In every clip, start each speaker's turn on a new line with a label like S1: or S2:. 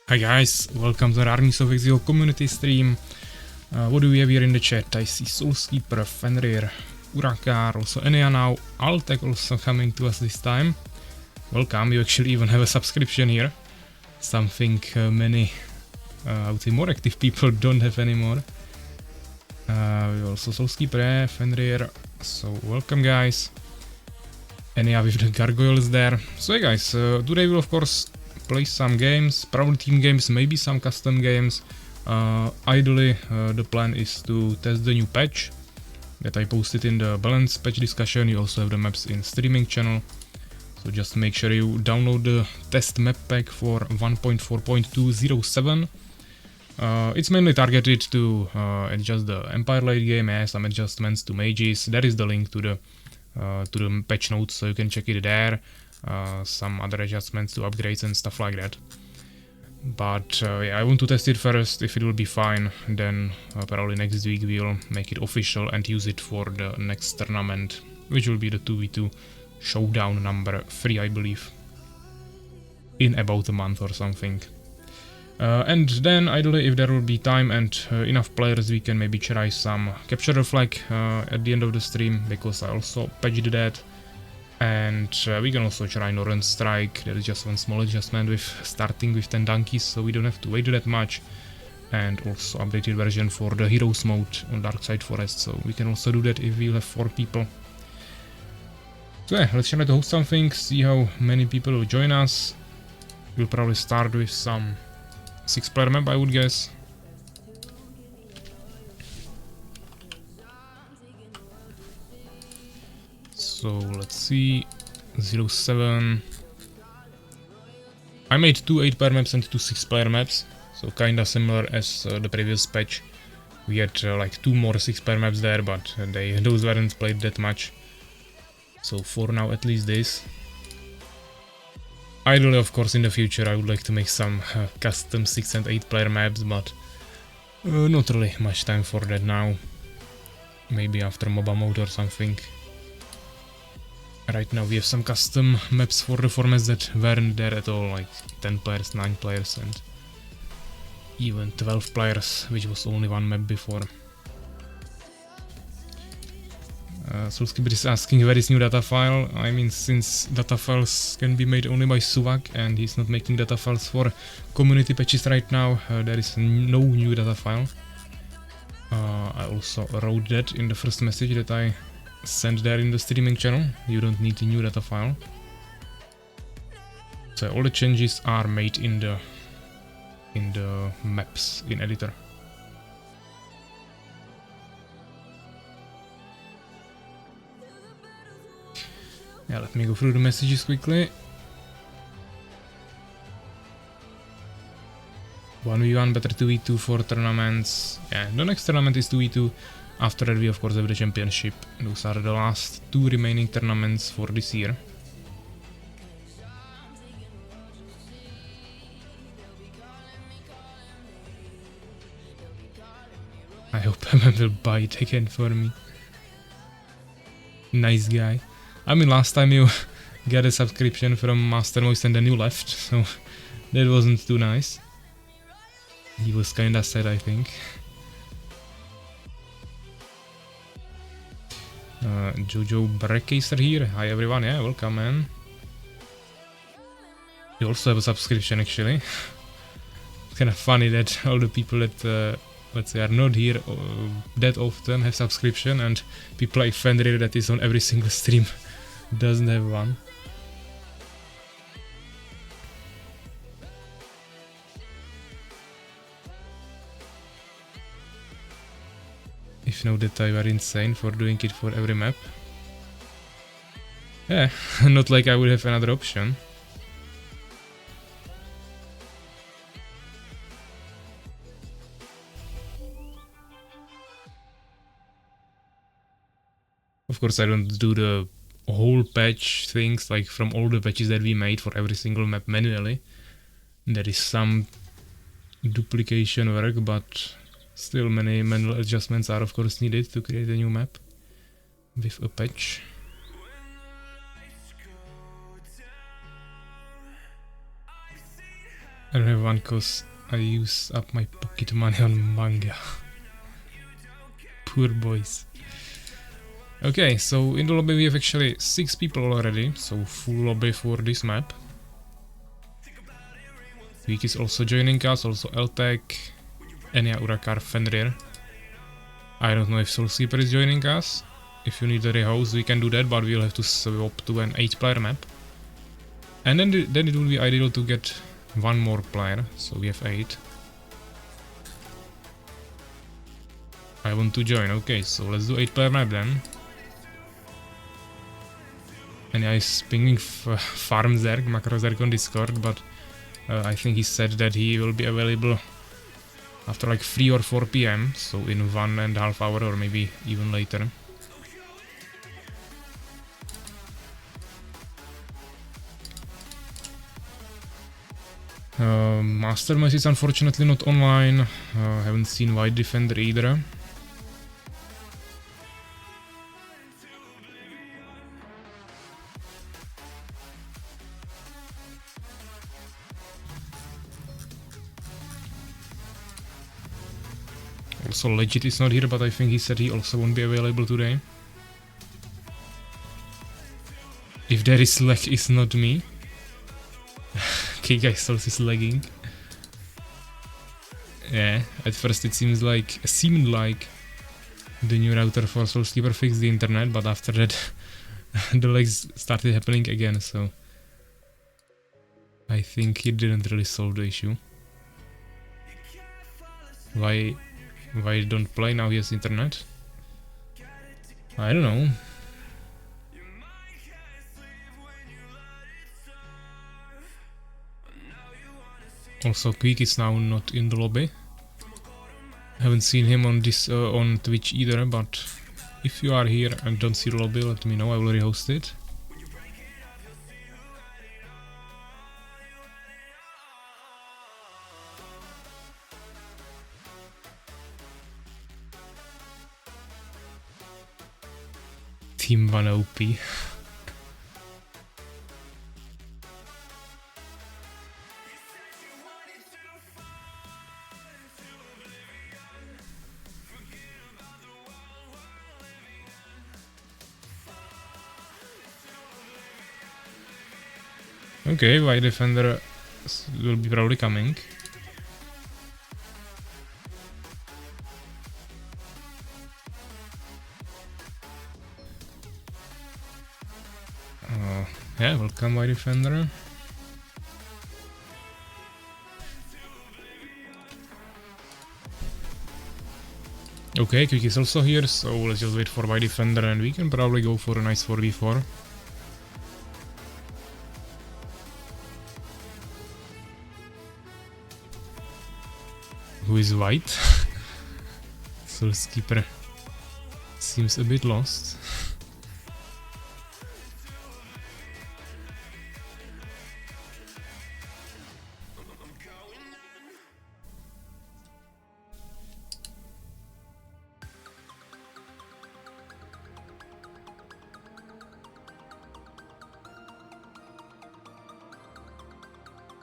S1: Hi guys, welcome to the Armies of Exigo community stream. What do we have here in the chat? I see Soul Keeper, Fenrir, Urakar, also Enya now, Altec also coming to us this time. Welcome, you actually even have a subscription here. Something many, I would say more active people don't have anymore. We also Solský Pre, Fenrir, so welcome guys. Enya with the gargoyles there. So yeah guys, today we'll of course play some games, probably team games, maybe some custom games. Ideally, the plan is to test the new patch that I posted in the balance patch discussion. You also have the maps in streaming channel. So just make sure you download the test map pack for 1.4.207. It's mainly targeted to adjust the Empire late game, some adjustments to mages. There is the link to the patch notes, so you can check it there. Some other adjustments to upgrades and stuff like that. But yeah, I want to test it first. If it will be fine, then probably next week we'll make it official and use it for the next tournament, which will be the 2v2 showdown number 3, I believe, in about a month or something. And then ideally, if there will be time and enough players, we can maybe try some capture the flag at the end of the stream, because I also patched that. And we can also try Northern Strike. There is just one small adjustment with starting with 10 donkeys, so we don't have to wait that much. And also updated version for the Heroes mode on Darkside Forest, so we can also do that if we have 4 people. So yeah, let's try to host something, see how many people will join us. We'll probably start with some 6-player map, I would guess. So let's see, 07. I made 2 8-player maps and 2 6-player maps, so kinda similar as the previous patch. We had like 2 more 6-player maps there, but those weren't played that much. So for now at least this. Ideally, of course, in the future I would like to make some custom 6 and 8-player maps, but not really much time for that now. Maybe after MOBA mode or something. Right now we have some custom maps for the formats that weren't there at all, like 10 players, 9 players and even 12 players, which was only one map before. Solský is asking where is new data file. I mean, since data files can be made only by Suvak and he's not making data files for community patches right now, there is no new data file. I also wrote that in the first message that I sent there in the streaming channel. You don't need a new data file. So all the changes are made in the maps in editor. Yeah, let me go through the messages quickly. 1v1 better 2v2 for tournaments. Yeah, the next tournament is 2v2. After that we of course have the championship. Those are the last 2 remaining tournaments for this year. I hope MM will buy it again for me. Nice guy. I mean, last time you got a subscription from Master Moist and then you left, so that wasn't too nice. He was kinda sad, I think. Jojo Breakaser here. Hi everyone, yeah, welcome man. You also have a subscription actually. It's kinda funny that all the people that let's say are not here that often have subscription, and people like Fenrir that is on every single stream doesn't have one. If you know that I were insane for doing it for every map. Yeah, not like I would have another option. Of course I don't do the whole patch things like from all the patches that we made for every single map manually. There is some duplication work, but still many manual adjustments are of course needed to create a new map with a patch. I don't have one cause I use up my pocket money on manga. Poor boys. Okay, so in the lobby we have actually 6 people already, so full lobby for this map. Week is also joining us, also Eltec, Enya, Urakar, Fenrir. I don't know if Soulsleeper is joining us. If you need a rehouse, we can do that, but we'll have to swap to an 8-player map. And then it would be ideal to get one more player, so we have 8. I want to join, okay, so let's do 8-player map then. And I is pinging Farm Zerg, Macro Zerg on Discord, but I think he said that he will be available after like 3 or 4 PM, so in 1.5 hours or maybe even later. Master Mess is unfortunately not online, haven't seen White Defender either. Also Legit is not here, but I think he said he also won't be available today. If there is lag, it's not me. Okay guys, Souls is lagging. Yeah, at first it seemed like the new router for Soulsleeper fixed the internet, but after that the lags started happening again, so I think it didn't really solve the issue. Why don't play now he has internet? I don't know. Also Quick is now not in the lobby. Haven't seen him on this on Twitch either, but if you are here and don't see the lobby, let me know, I will rehost it. Team 1 OP. Okay, White Defender will be probably coming. Yeah, welcome White Defender. Okay, Quick is also here, so let's just wait for White Defender and we can probably go for a nice 4v4. Who is white? Soulskeeper seems a bit lost.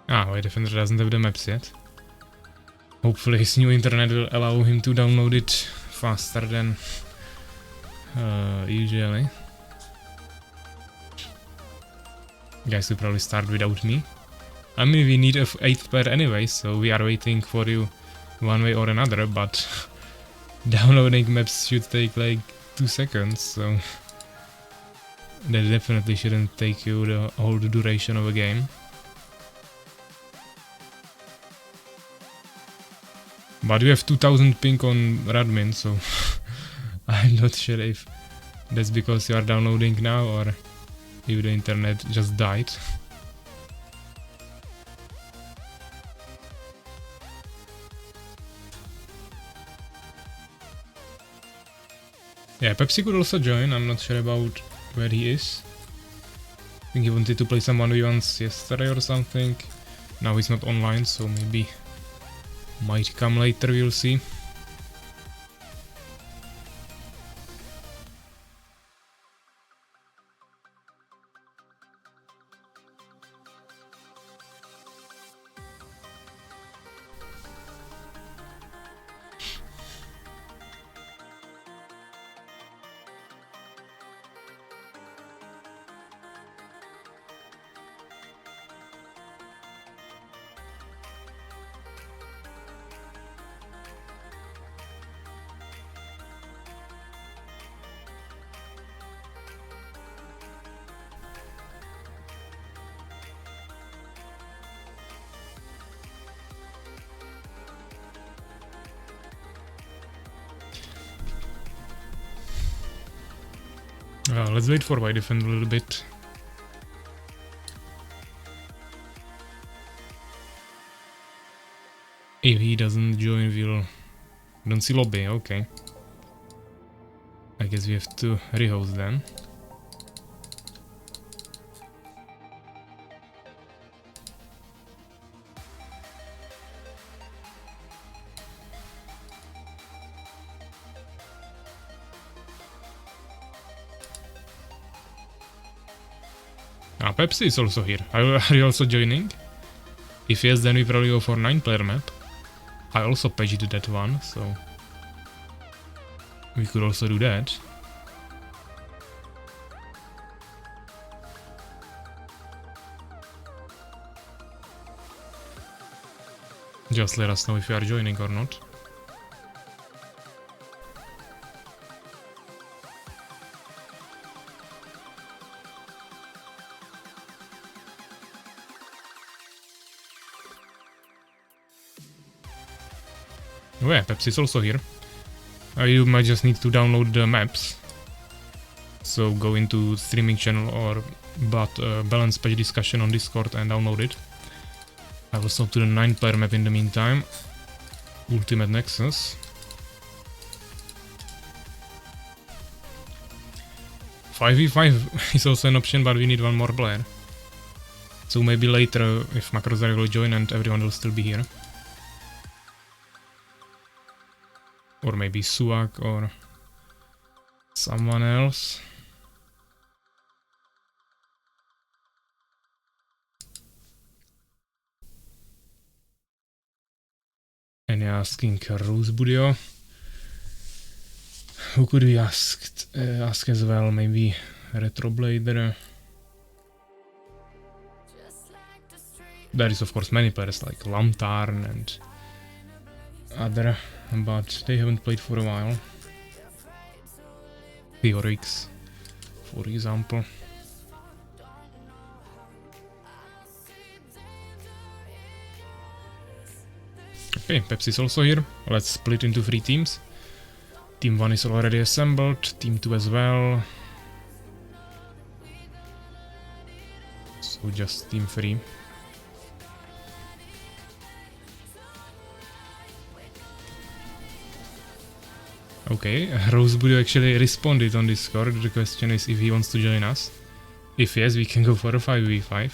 S1: White Defender doesn't have the maps yet. Hopefully his new internet will allow him to download it faster than usually. Guys will probably start without me. I mean, we need a 8th player anyway, so we are waiting for you one way or another, but downloading maps should take like 2 seconds, so that definitely shouldn't take you the whole duration of a game. But we have 2000 ping on Radmin, so I'm not sure if that's because you are downloading now or if the internet just died. Yeah, Pepsi could also join, I'm not sure about where he is. I think he wanted to play some 1v1s yesterday or something. Now he's not online, so maybe might come later, we'll see. Let's wait for white defend a little bit. If he doesn't join, we'll... Don't see lobby, okay. I guess we have to rehost then. Ah, Pepsi is also here. Are you also joining? If yes, then we probably go for 9-player map. I also patched that one, so we could also do that. Just let us know if you are joining or not. Oh yeah, Pepsi is also here. You might just need to download the maps. So go into streaming channel or balance page discussion on Discord and download it. I will stop to the 9-player map in the meantime. Ultimate Nexus. 5v5 is also an option, but we need one more player. So maybe later, if Macrozar will join and everyone will still be here. Or maybe Suak or someone else. And asking Rose Budio. Who could we ask as well? Maybe Retroblader. There is of course many players like Lantarn and other, but they haven't played for a while. Theorix, for example. Okay, Pepsi is also here. Let's split into 3 teams. Team 1 is already assembled, Team 2 as well. So just Team 3. Okay, Rosebudio actually responded on Discord. The question is if he wants to join us. If yes, we can go for a 5v5.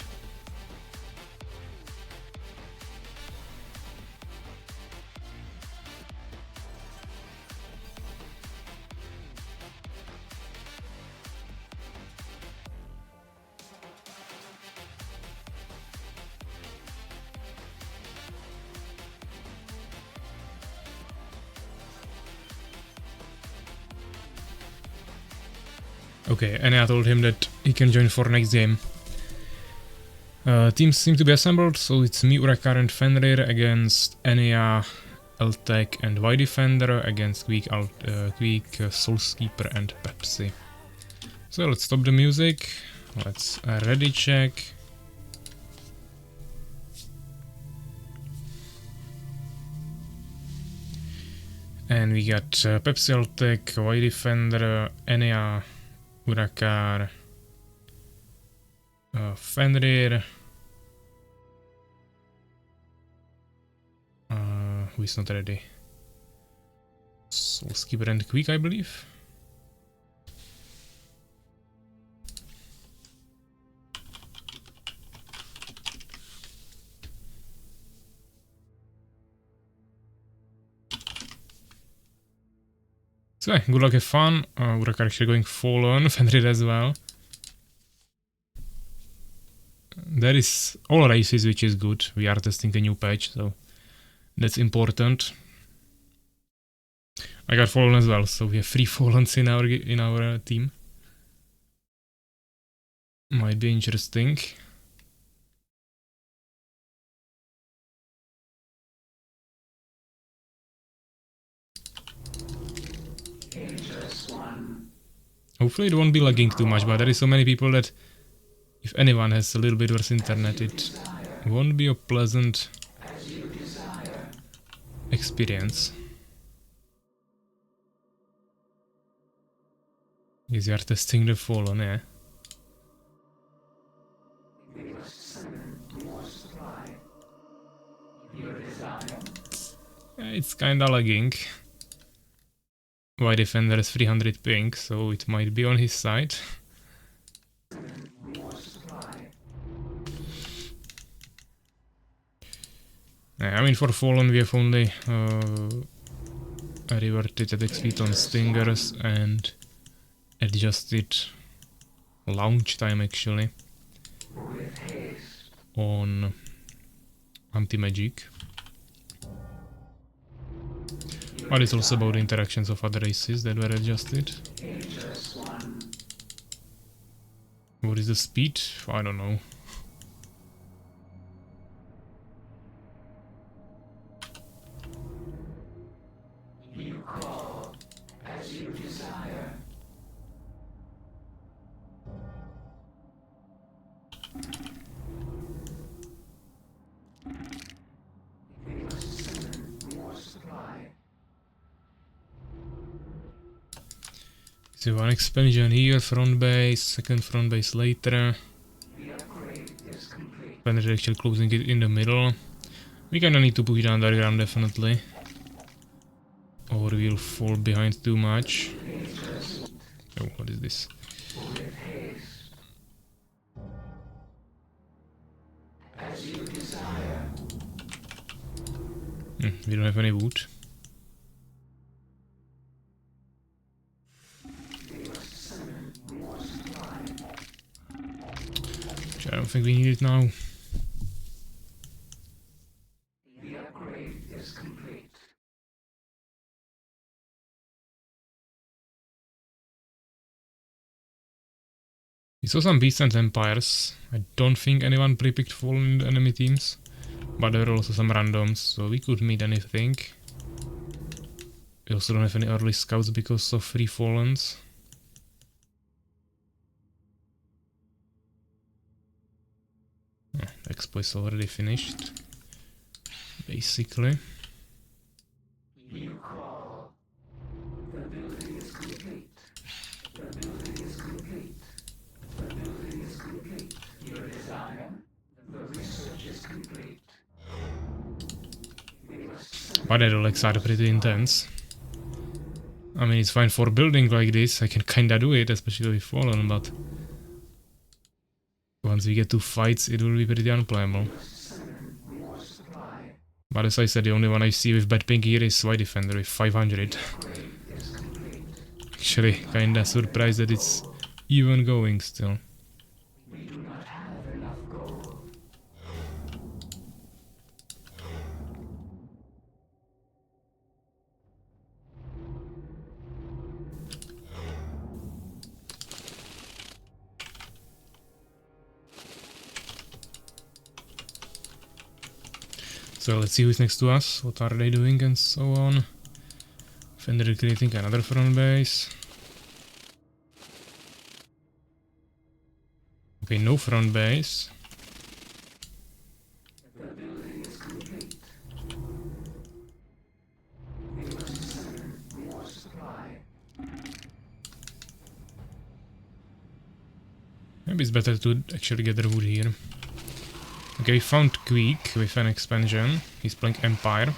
S1: Okay, and I told him that he can join for next game. Teams seem to be assembled, so it's me, Urakar and Fenrir against Enea, Eltec and Y Defender against Quick, Soulskeeper and Pepsi. So let's stop the music, let's ready check. And we got Pepsi, Eltec, Y Defender, Enea, Urakar, Fenrir, who is not ready? Soulskeeper and Quick, I believe. So yeah, good luck, have fun. Urakar actually going full on, Fenrir as well. There is all races, which is good. We are testing a new patch, so that's important. I got fallen as well, so we have 3 fallens in our team. Might be interesting. Hopefully it won't be lagging too much, but there is so many people that if anyone has a little bit worse internet, it won't be a pleasant experience. Yes, you are testing the fallen, yeah. It's kinda lagging. White defender has 300 ping, so it might be on his side. I mean, for fallen we have only reverted attack speed on stingers and adjusted launch time actually on anti-magic. But it's also about the interactions of other races that were adjusted. What is the speed? I don't know.
S2: You call as you desire. We must summon more supply.
S1: So one expansion here, front base, second front base later.
S2: The upgrade is complete.
S1: When they're actually closing it in the middle. We kinda need to push it underground definitely. Or we'll fall behind too much. Oh, what is this?
S2: With haste. As you desire.
S1: We don't have any wood.
S2: We must summon more supply.
S1: Which I don't think we need it now.
S2: The upgrade is complete.
S1: We saw some decent empires. I don't think anyone pre-picked fallen in the enemy teams. But there were also some randoms, so we could meet anything. We also don't have any early scouts because of free fallens. Oh, the expo is already finished. Basically.
S2: You call. The building is complete. The building is complete. The building is complete. Your desire. The research is complete. We must summon.
S1: But the relics are pretty intense. I mean, it's fine for building like this, I can kinda do it, especially with fallen, but once we get to fights, it will be pretty unplayable.
S2: Summon more supply.
S1: But as I said, the only one I see with bad ping here is White Defender with 500.
S2: Upgrade is complete.
S1: Actually, kinda surprised that it's even going still.
S2: We do not have enough gold.
S1: So let's see who's next to us, what are they doing and so on. Fender creating another front base. Okay, no front base.
S2: The building is complete. We must summon more supply.
S1: Maybe it's better to actually get the wood here. Okay, we found Queek with an expansion. He's playing Empire.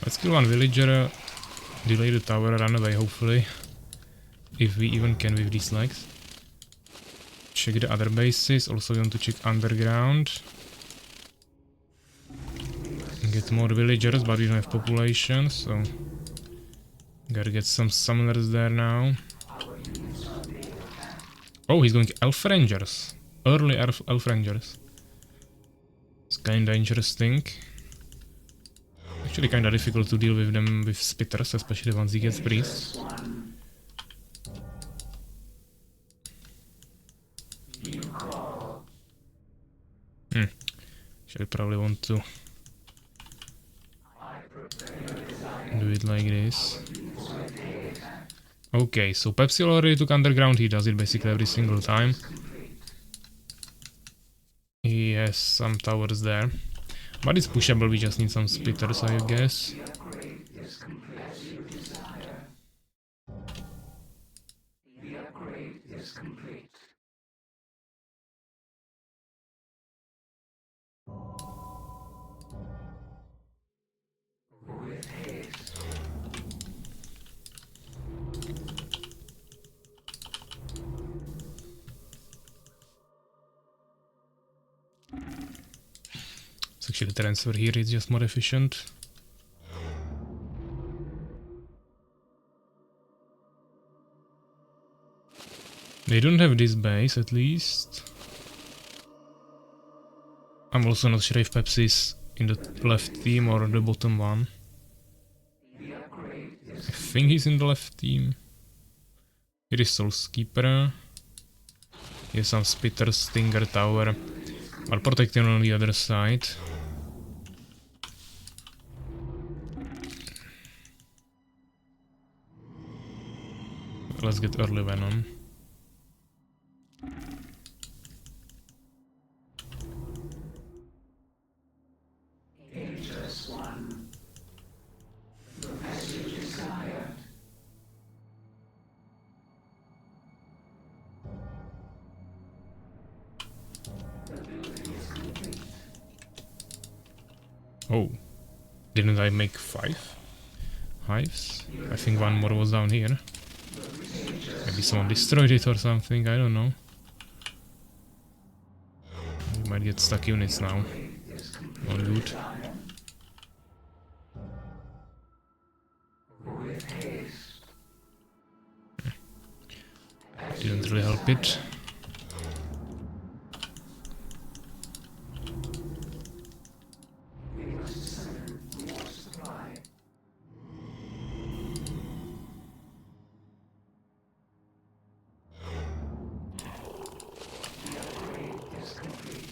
S1: Let's kill one villager, delay the tower, run away hopefully. If we even can with these legs. Check the other bases, also we want to check underground. Get more villagers, but we don't have population, so gotta get some summoners there now. Oh, he's going Elf Rangers. Early Elf Rangers. It's kinda interesting. Actually kinda difficult to deal with them with spitters, especially once he gets priests.
S2: You call.
S1: Should probably want to
S2: I prepare your desire.
S1: do it like this. Okay, so Pepsi already took underground, he does it basically every single time. He has some towers there. But it's pushable, we just need some splitters, I guess.
S2: The upgrade is complete. As you desire. The upgrade is complete. With haste.
S1: So actually the transfer here is just more efficient. They don't have this base at least. I'm also not sure if Pepsi is in the left team or the bottom one. I think he's in the left team. Here is Soulskeeper. Here's some Spitter, Stinger, Tower. But protecting on the other side. Let's get early Venom.
S2: Dangerous one. The message is desired. The building is complete.
S1: Oh, didn't I make 5 hives? I think one more was down here. Maybe someone destroyed it or something, I don't know. We might get stuck units now. Not good.
S2: With haste.
S1: Didn't really help it.
S2: We must summon more supply. The upgrade is complete.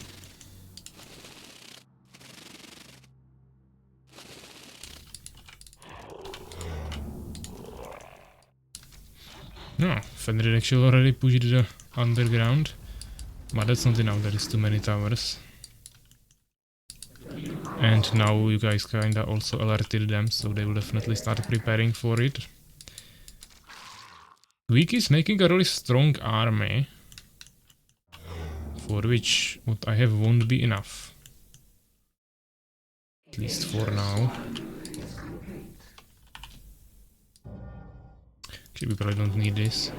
S1: No, Fenrir actually already pushed the underground. But that's not enough, there is too many towers. And now you guys kinda also alerted them, so they will definitely start preparing for it. Weak is making a really strong army. For which what I have won't be enough. At least for now. Actually, we probably don't need this.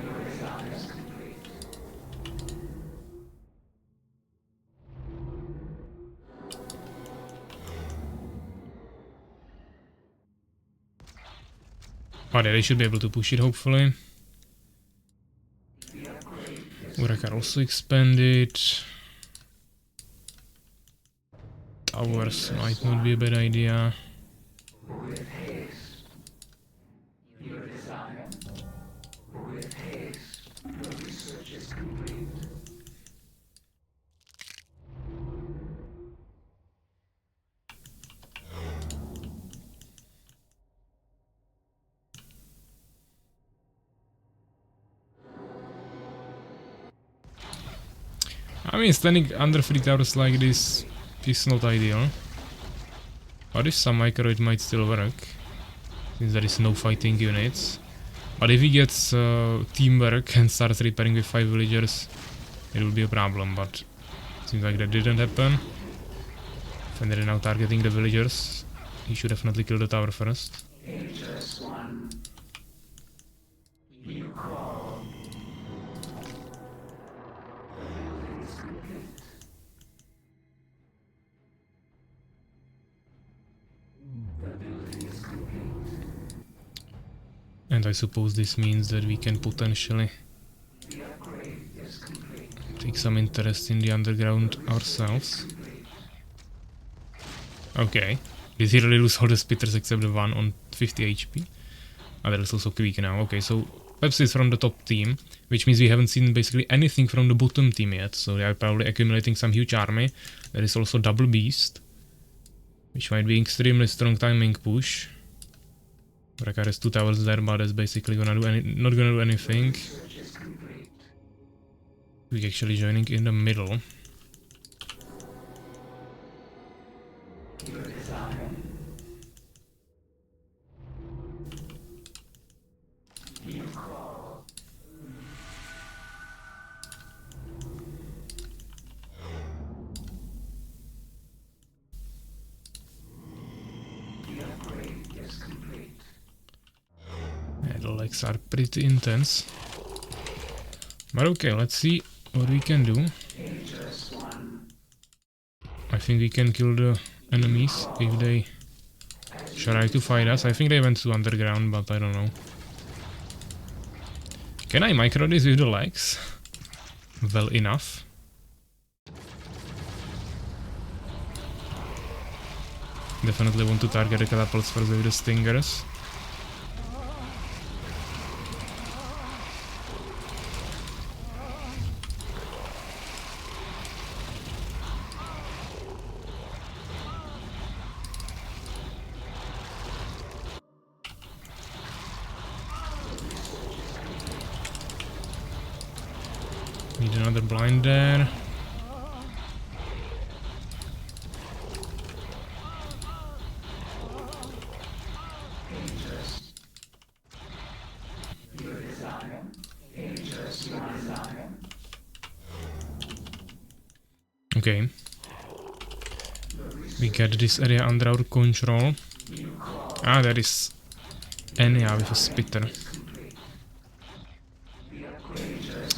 S1: Oh yeah, they should be able to push it, hopefully. Urakar also expanded. Towers might not be a bad idea.
S2: With haste. Your desire. With haste. Your research is complete.
S1: I mean, standing under 3 towers like this is not ideal. But if some micro it might still work, since there is no fighting units. But if he gets teamwork and starts repairing with 5 villagers, it will be a problem, but seems like that didn't happen. When they're now targeting the villagers, he should definitely kill the tower first.
S2: Dangerous one. You call. The building is complete. The building is complete.
S1: And I suppose this means that we can potentially
S2: The upgrade is complete.
S1: take some interest in the underground ourselves. Okay, did he really lose all the spitters except the one on 50 HP? Ah, that is also quick now. Okay, so Pepsi is from the top team, which means we haven't seen basically anything from the bottom team yet, so they are probably accumulating some huge army. There is also double beast, which might be extremely strong timing push. Rekar has 2 towers there, but that's basically not gonna do anything.
S2: Research is complete.
S1: We're actually joining in the middle.
S2: Your desire. You call.
S1: The legs are pretty intense. But okay, let's see what we can do. I think we can kill the enemies if they try to fight us. I think they went to underground, but I don't know. Can I micro this with the legs? Well enough. Definitely want to target the catapults first with the stingers. Need another blind there. Okay. We get this area under our control. Ah, there is Enya with a spitter.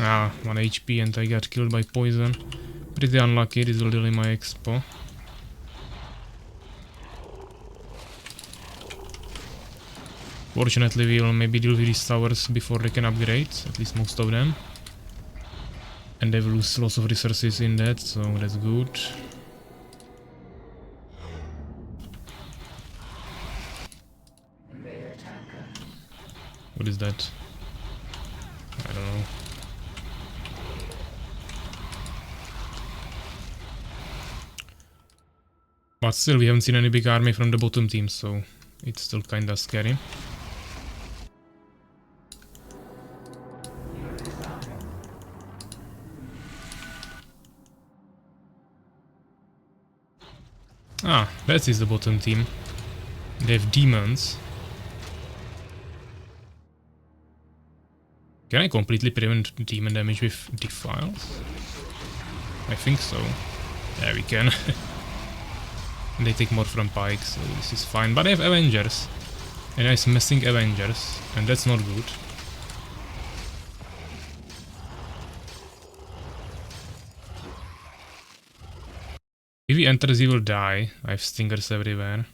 S1: Ah, 1 HP and I got killed by poison. Pretty unlucky, this will delay my expo. Fortunately we will maybe deal with these towers before they can upgrade, at least most of them. And they will lose lots of resources in that, so that's good. What is that? I don't know. But still, we haven't seen any big army from the bottom team, so it's still kinda scary. Ah, that is the bottom team. They have demons. Can I completely prevent demon damage with defiles? I think so. Yeah, we can. They take more from pikes, so this is fine. But I have Avengers. And nice messing Avengers. And that's not good. If he enters, he will die. I have stingers everywhere.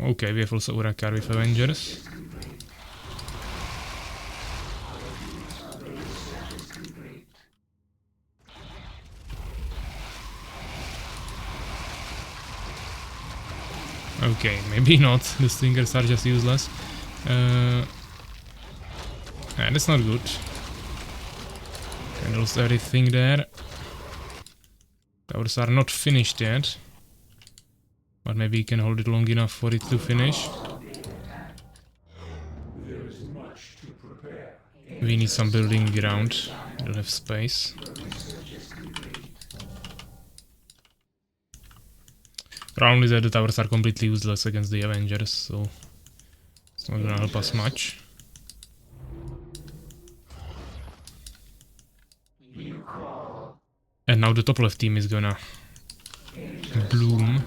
S1: Okay, we have also Urakar with Avengers. Okay, maybe not. The stingers are just useless. Yeah, that's not good. And also everything there. Towers are not finished yet. But maybe we can hold it long enough for it to finish. We need some building ground. We don't have space. Problem is that the towers are completely useless against the Avengers, so it's not gonna help us much. And now the top left team is gonna bloom.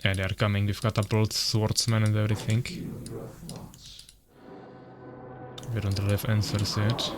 S1: Yeah, they are coming with catapults, swordsmen and everything. We don't really have answers yet.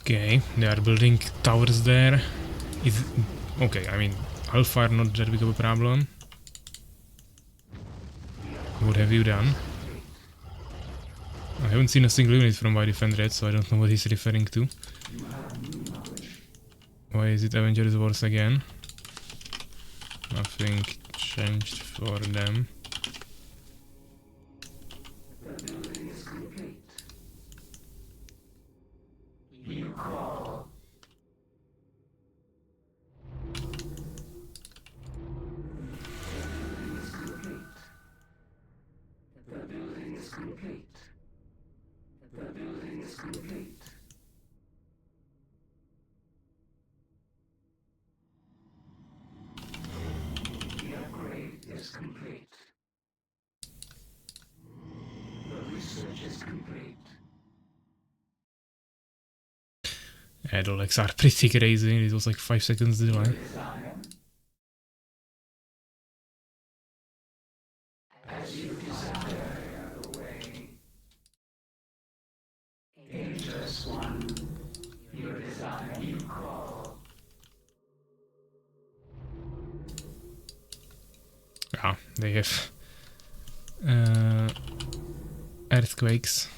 S1: Okay, they are building towers there. Okay, I mean, Hellfire not that big of a problem. What have you done? I haven't seen a single unit from my defender yet, so I don't know what he's referring to. Why is it Avengers Wars again? Nothing changed for them. Yeah, the legs are pretty crazy. It was like 5 seconds delay.
S2: As you desire the way. Ageless one, your desire you call.
S1: Yeah, they have earthquakes.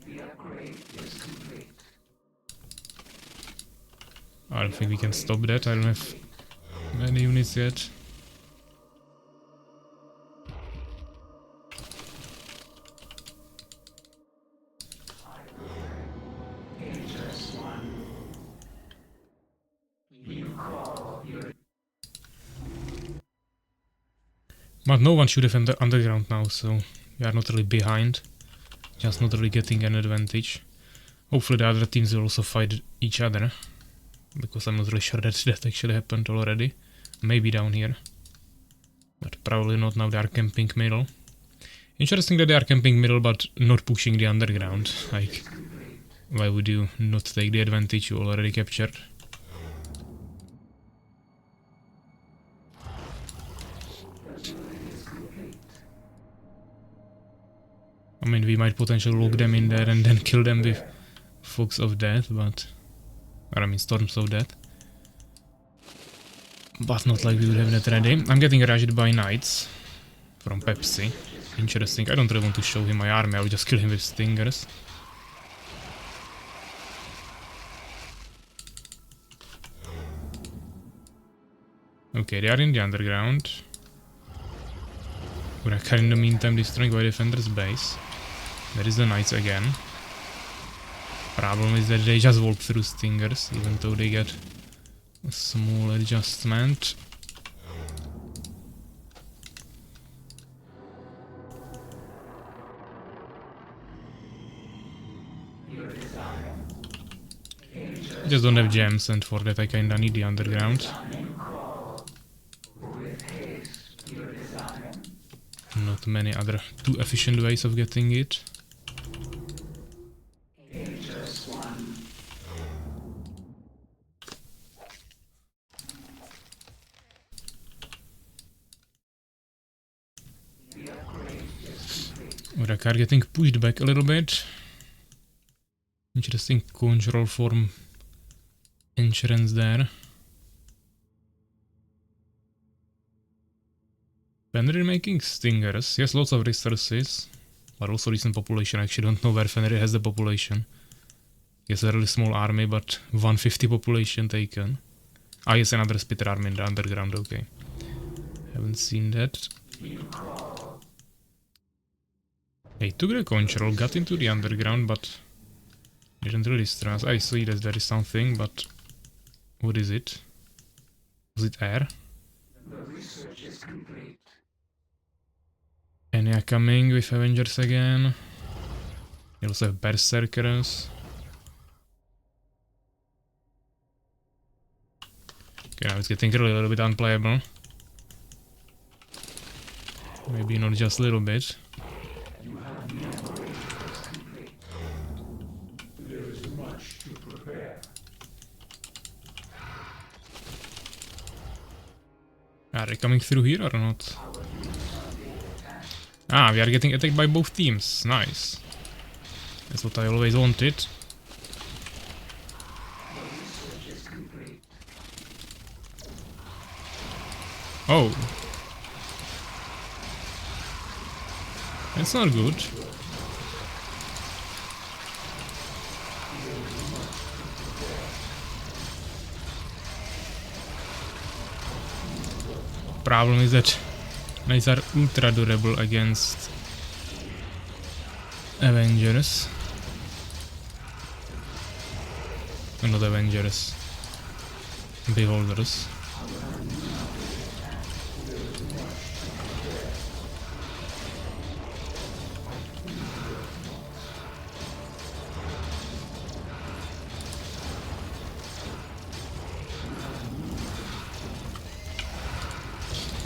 S2: The upgrade is complete.
S1: I don't think we can stop that. I don't have many units yet.
S2: Ageless one, you call your.
S1: But no one should have underground now, so we are not really behind. Just not really getting an advantage. Hopefully the other teams will also fight each other. Because I'm not really sure that that actually happened already. Maybe down here. But probably not now. They are camping middle. Interesting that they are camping middle but not pushing the underground. Like, why would you not take the advantage you already captured? I mean, we might potentially lock them in there and then kill them with Fogs of Death, but... Or I mean, Storms of Death. But not like we would have that ready. I'm getting rushed by Knights. From Pepsi. Interesting. I don't really want to show him my army, I will just kill him with Stingers. Okay, they are in the underground. Urakar in the meantime destroying my defender's base. There is the Knights again. Problem is that they just walk through Stingers, even though they get a small adjustment. I just don't have gems, and for that I kinda need the underground. Not many other too efficient ways of getting it. Urakar getting pushed back a little bit. Interesting control form insurance there. Fenrir making Stingers. Yes, lots of resources. But also recent population. I actually don't know where Fenrir has the population. He has a really small army, but 150 population taken. Ah, yes, another Spitter army in the underground, okay. Haven't seen that. They took the control, got into the underground, but didn't really stress. I see that there is something, but what is it? Was it air?
S2: The research is complete.
S1: Enya coming with Avengers again. They also have Berserkers. Okay, now it's getting really a little bit unplayable. Maybe not just a little bit.
S2: There is much to prepare.
S1: Are they coming through here or not? Ah, we are getting attacked by both teams. Nice. That's what I always wanted. Oh. That's not good. Problem is that Knights are ultra durable against Avengers. Not Avengers. Beholders.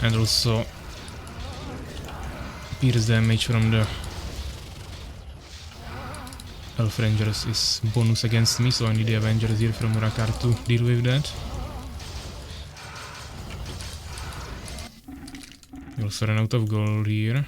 S1: And also pierce damage from the Health Rangers is bonus against me, so I need the Avengers here from Murakar to deal with that. We also ran out of gold here.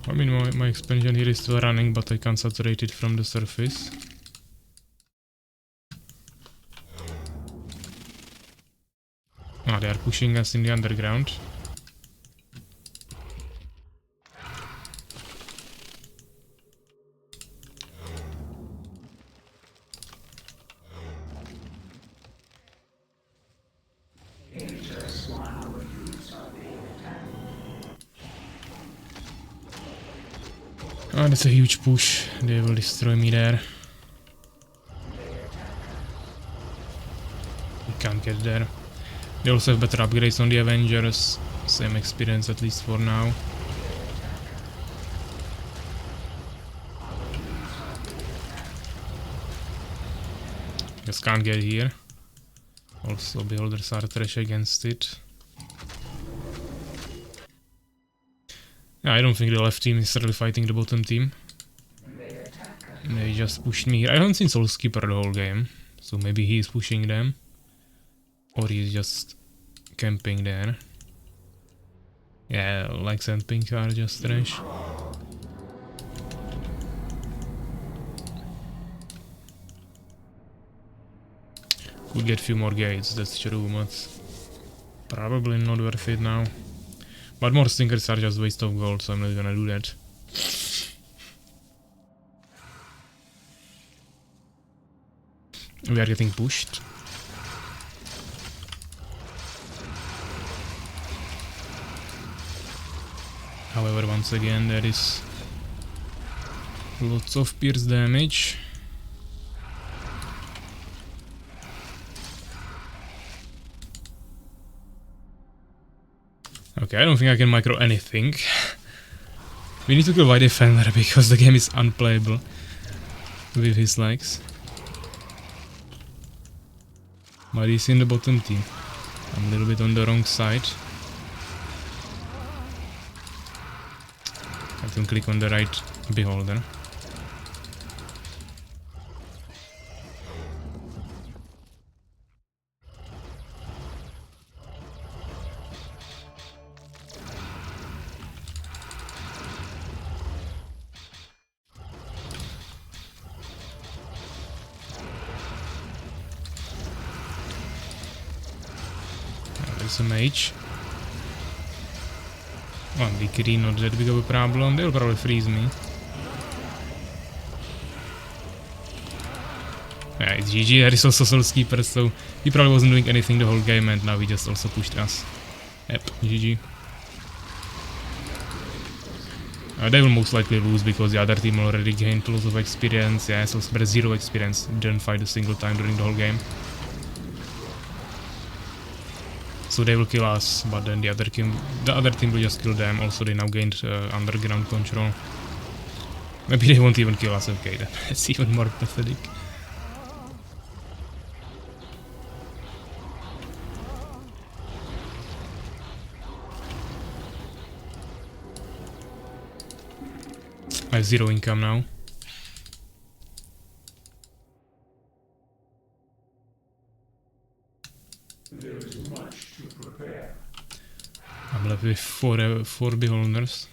S1: I mean, my expansion here is still running, but I can't saturate it from the surface. Ah, they are pushing us in the underground. Ah, that's a huge push. They will destroy me there. We can't get there. They also have better upgrades on the Avengers. Same experience at least for now. Just can't get here. Also, beholders are trash against it. Yeah, I don't think the left team is really fighting the bottom team. They just pushed me here. I haven't seen Soulskeeper the whole game, so maybe he is pushing them. Or he's just camping there. Yeah, Lex and Pink are just trash. Could get few more gates, that's true, but probably not worth it now. But more stinkers are just waste of gold, so I'm not gonna do that. We are getting pushed. However, once again, there is lots of pierce damage. Okay, I don't think I can micro anything. We need to kill White Defender because the game is unplayable with his legs. But he's in the bottom team. I'm a little bit on the wrong side. I have to click on the right beholder. There's a mage. One degree, not that big of a problem. They'll probably freeze me. Yeah, it's GG. There is also Soulskeeper, so he probably wasn't doing anything the whole game, and now he just also pushed us. Yep, GG. They will most likely lose because the other team already gained lots of experience. Yeah, Soulskeeper 0 experience. Didn't fight a single time during the whole game. So they will kill us, but then the other team will just kill them. Also, they now gained underground control. Maybe they won't even kill us. Okay, that's even more pathetic. I have 0 income now. I'm left with 4 beholders.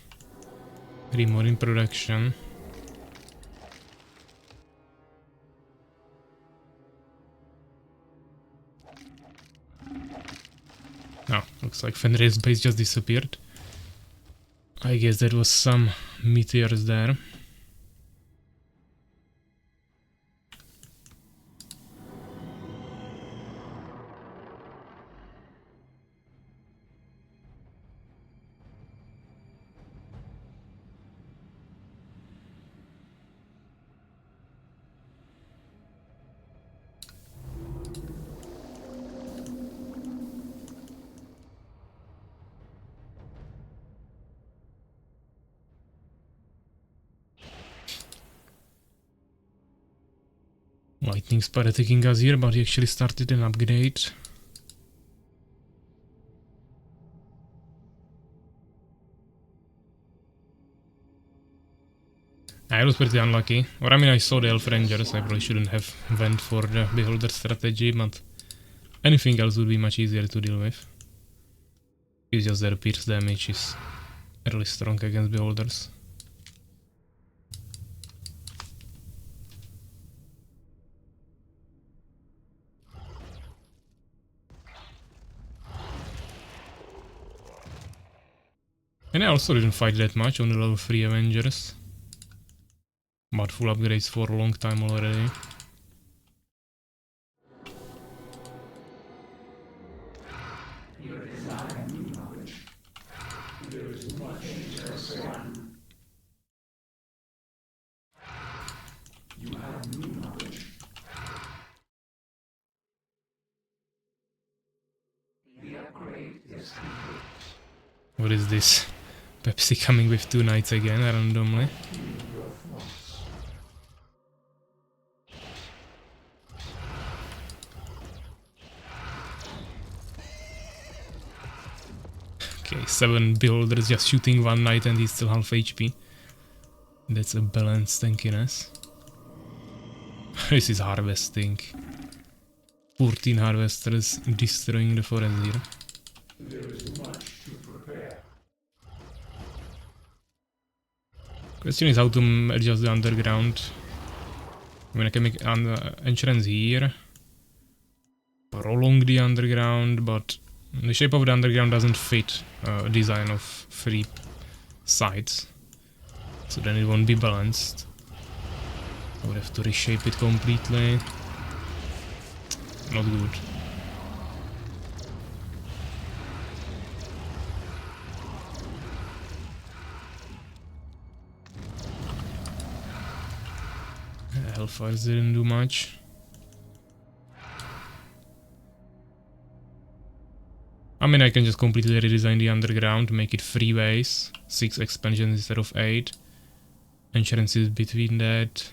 S1: 3 more in production. Oh, looks like Fenrir's base just disappeared. I guess there was some meteors there. Lightning spot attacking us here, but he actually started an upgrade. I was pretty unlucky. Or I mean, I saw the Elf Rangers, I probably shouldn't have went for the Beholder strategy, but anything else would be much easier to deal with. It's just their pierce damage is really strong against Beholders. And I also didn't fight that much on the level 3 Avengers. But full upgrades for a long time already. What is this? Pepsi coming with 2 knights again, randomly. Okay, 7 Beholders just shooting 1 knight and he's still half HP. That's a balanced tankiness. This is harvesting. 14 harvesters destroying the forest here.
S2: There is much to prepare.
S1: Question is how to adjust the underground. I mean, I can make an entrance here. Prolong the underground, but the shape of the underground doesn't fit design of 3 sides. So then it won't be balanced. I would have to reshape it completely. Not good. Hellfires didn't do much. I mean, I can just completely redesign the underground, make it 3 ways, 6 expansions instead of 8. Entrances between that.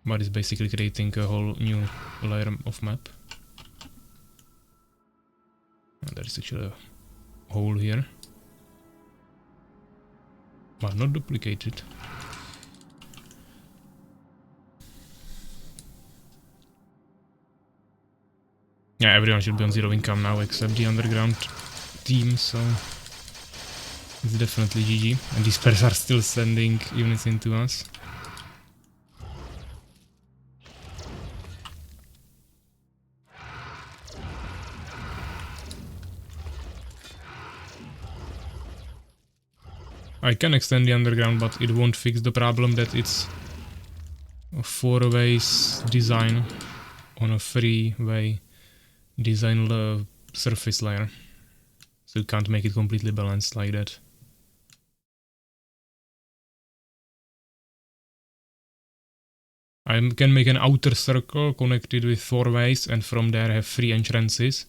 S1: But it's basically creating a whole new layer of map. And there is actually a hole here. But not duplicated. Yeah, everyone should be on 0 income now except the underground team, so it's definitely GG. And these pairs are still sending units into us. I can extend the underground, but it won't fix the problem that it's a 4 ways design on a 3-way design surface layer, so you can't make it completely balanced like that. I can make an outer circle connected with 4 ways and from there have 3 entrances,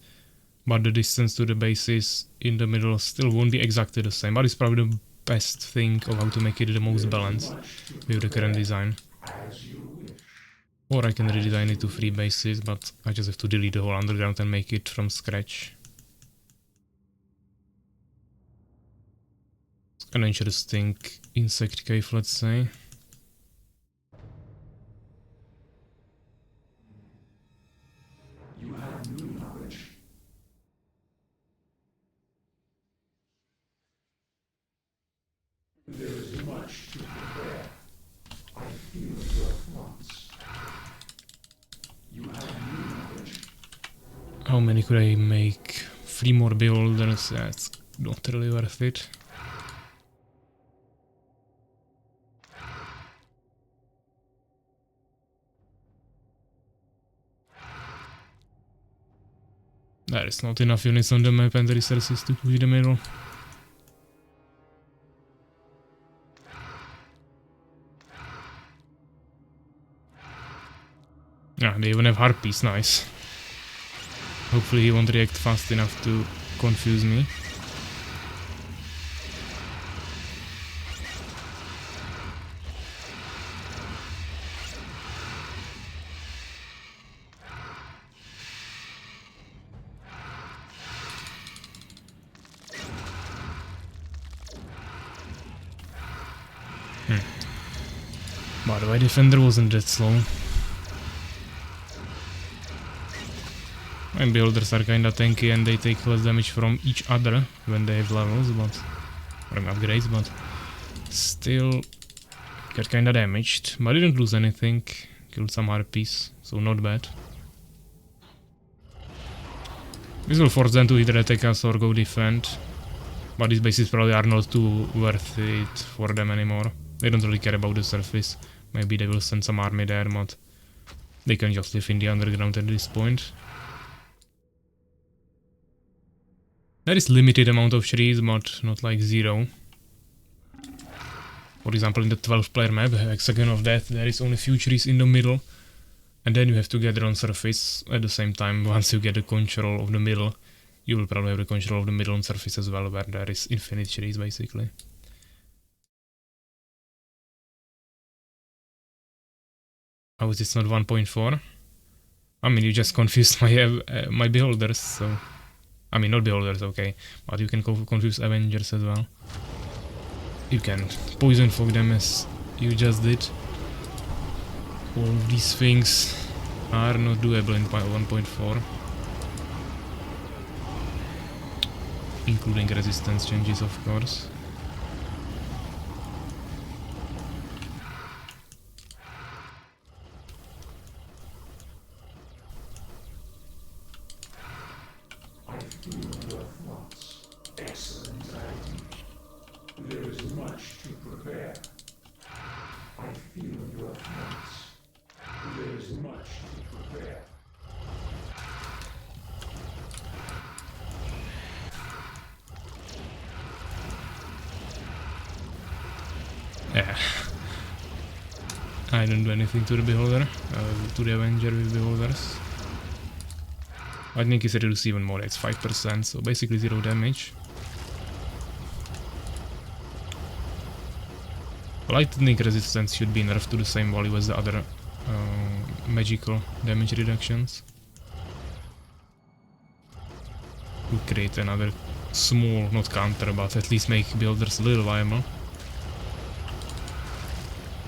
S1: but the distance to the bases in the middle still won't be exactly the same, but it's probably the best thing of how to make it the most balanced with the current design. Or I can redesign it to 3 bases, but I just have to delete the whole underground and make it from scratch. It's an interesting insect cave, let's say.
S2: You have new knowledge. There is much to prepare. I feel your thoughts. You have new knowledge.
S1: How many could I make? 3 more Beholders, that's not really worth it. There is not enough units on the map and the resources to push the middle. Yeah, they even have harpies, nice. Hopefully he won't react fast enough to confuse me. By the way, defender wasn't that slow. And beholders are kinda tanky and they take less damage from each other when they have levels, but or upgrades, but still get kinda damaged. But I didn't lose anything. Killed some harpies, so not bad. This will force them to either attack us or go defend. But these bases probably are not too worth it for them anymore. They don't really care about the surface. Maybe they will send some army there, but they can just live in the underground at this point. There is limited amount of trees, but not like zero. For example, in the 12-player map, Hexagon of Death, there is only few trees in the middle. And then you have to gather on surface at the same time. Once you get the control of the middle, you will probably have the control of the middle on surface as well, where there is infinite trees, basically. How is this not 1.4? I mean, you just confused my beholders, so... I mean, not beholders, okay. But you can confuse Avengers as well. You can poison fog them as you just did. All of these things are not doable in 1.4. Including resistance changes, of course.
S2: I feel your thoughts. Excellent idea. There is much to prepare. I feel your thoughts. There is much to prepare.
S1: Yeah. I don't do anything to the beholder, to the Avenger with beholders. I think it's reduced even more, it's 5%, so basically 0 damage. Lightning resistance should be nerfed to the same value as the other magical damage reductions. To create another small, not counter, but at least make builders a little viable.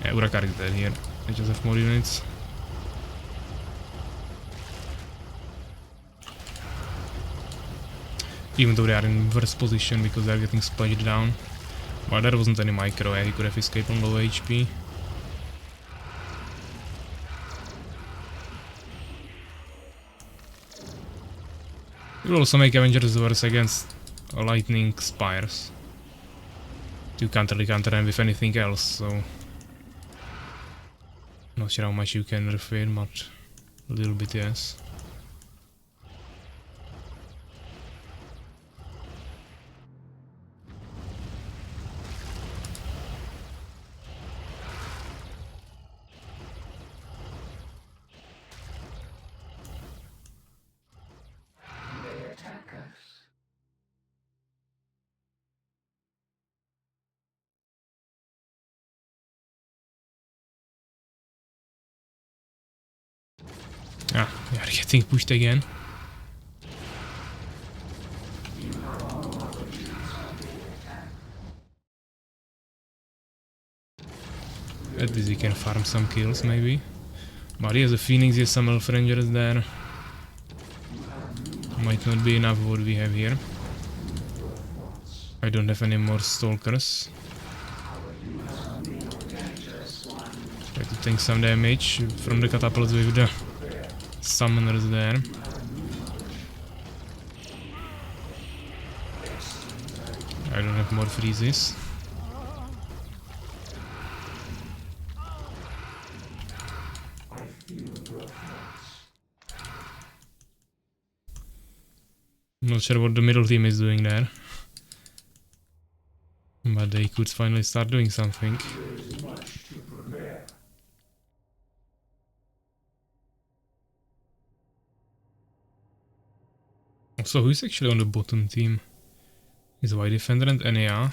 S1: Yeah, Urakar is dead here. I just have more units. Even though they are in worse position because they are getting splashed down. But there wasn't any micro, he could have escaped on low HP. It will also make Avengers worse against lightning spires. You can't really counter them with anything else, so... Not sure how much you can refill, but a little bit, yes.
S2: They attack us.
S1: Ah, we are getting pushed again. At least he can farm some kills, maybe. But he has a Phoenix, he has some Elf Rangers there. Might not be enough what we have here. I don't have any more Stalkers. Try to take some damage from the catapults with the summoners there. I don't have more freezes. Not sure what the middle team is doing there. But they could finally start doing something. So who's actually on the bottom team? Is White Defender and NAR.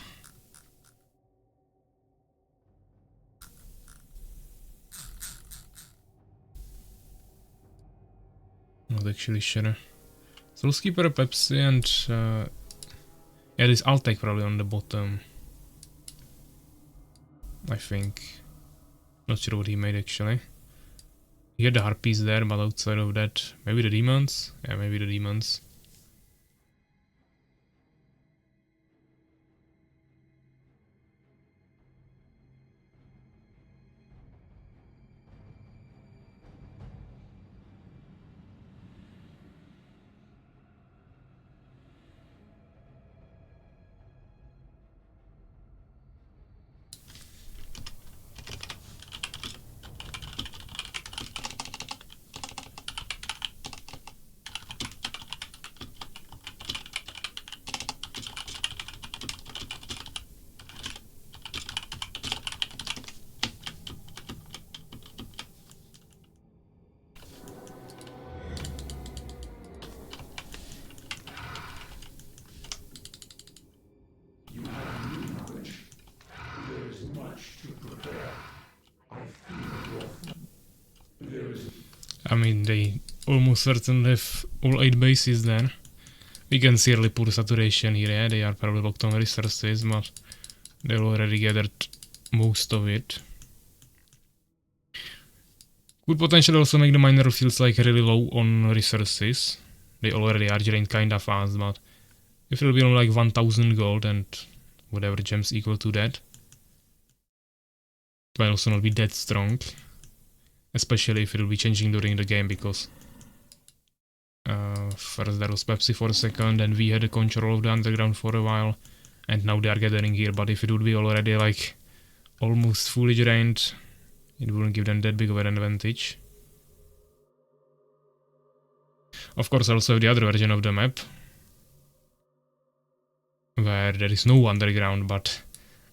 S1: Not actually sure. Soulskeeper, Pepsi and... yeah, this Altec probably on the bottom. I think. Not sure what he made actually. He had the harpies there, but outside of that, maybe the demons? Yeah, maybe the demons.
S2: You have new knowledge. There is much to prepare. I feel your there is
S1: I mean, they almost certainly have all 8 bases there. We can see really poor saturation here, yeah? They are probably locked on resources, but they already gathered most of it. Could potentially also make the miner fields like really low on resources. They already are drained kinda fast, but if it'll be on like 1000 gold and whatever gems equal to that, it might also not be that strong. Especially if it'll be changing during the game, because first there was Pepsi for a second, and we had the control of the underground for a while, and now they are gathering here, but if it would be already like almost fully drained, it wouldn't give them that big of an advantage. Of course, I also have the other version of the map, where there is no underground, but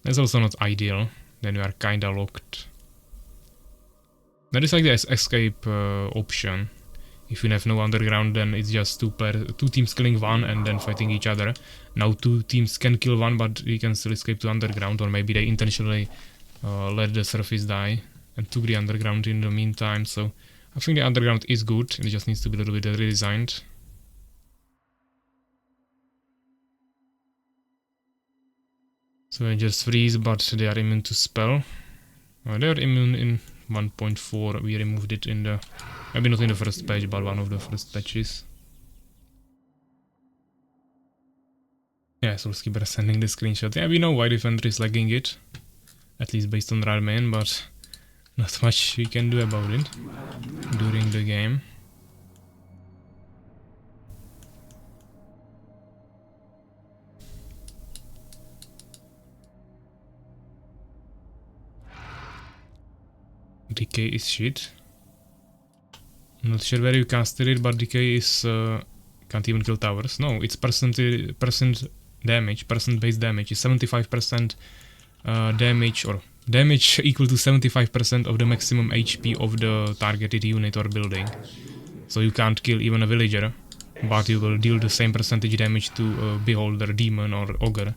S1: that's also not ideal. Then you are kinda locked. That is like the escape option. If you have no underground, then it's just two teams killing one and then fighting each other. Now 2 teams can kill one, but we can still escape to underground, or maybe they intentionally let the surface die and took the underground in the meantime. So I think the underground is good, it just needs to be a little bit redesigned. So they just freeze, but they are immune to spell. They are immune in 1.4, we removed it in the... maybe not in the first patch, but one of the first patches. Yeah, so let's keep sending the screenshot. Yeah, we know why Defender is lagging it. At least based on Radman, but not much we can do about it during the game. Decay is shit. Not sure where you casted it, but Decay is... can't even kill towers. No, it's percent damage, percent base damage is 75% damage, or damage equal to 75% of the maximum HP of the targeted unit or building. So you can't kill even a villager, but you will deal the same percentage damage to a beholder, demon or ogre,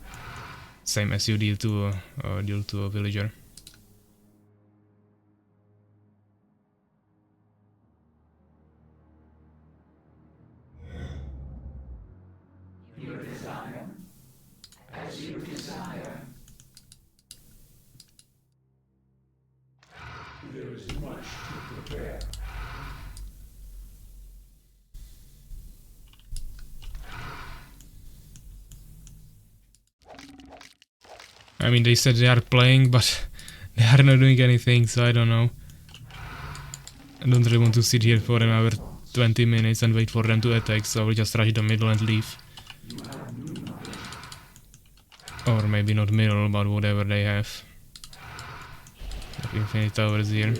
S1: same as you deal to a villager.
S2: your desire. As you desire. There is much to prepare.
S1: I mean, they said they are playing, but they are not doing anything, so I don't know. I don't really want to sit here for another 20 minutes and wait for them to attack, so I will just rush the middle and leave. Or maybe not middle, but whatever they have. Infinite towers here.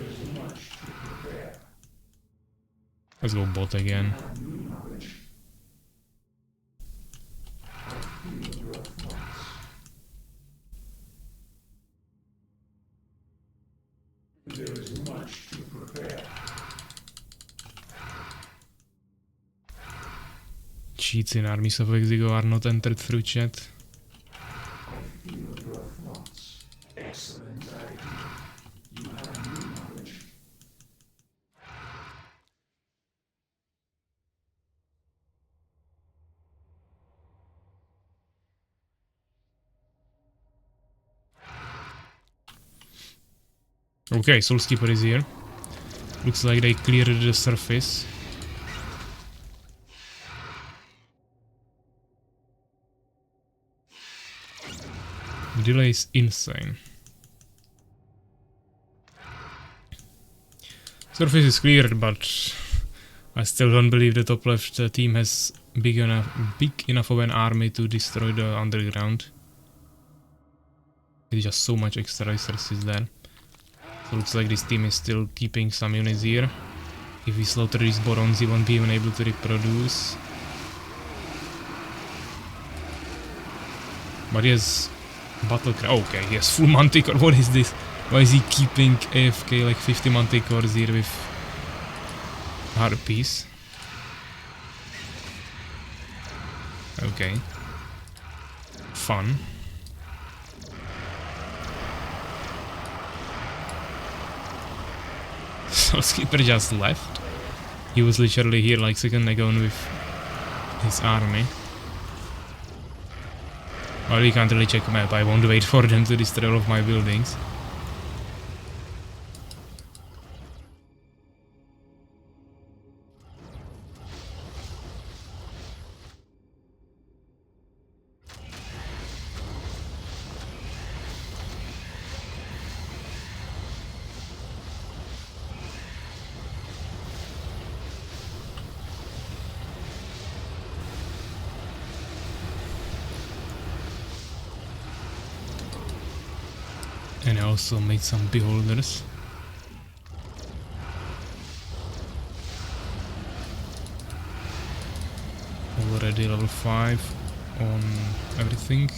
S1: Let's go bot again.
S2: There is much to prepare.
S1: Cheats in Armies of Exigo are not entered through chat.
S2: I feel your thoughts. Excellent idea. You have new knowledge.
S1: Okay, Soulskeeper is here. Looks like they cleared the surface. Delay is insane. Surface is cleared, but I still don't believe the top left team has big enough of an army to destroy the underground. There's just so much extra resources there. So looks like this team is still keeping some units here. If we slaughter these Borons, he won't be even able to reproduce. But he has battle cry. Okay, he has full manticore. What is this? Why is he keeping AFK like 50 manticores here with harpies? Okay. Fun. So Skipper just left. He was literally here like a second ago with his army. Well, we can't really check the map. I won't wait for them to destroy all of my buildings. And I also made some beholders. Already level 5 on everything.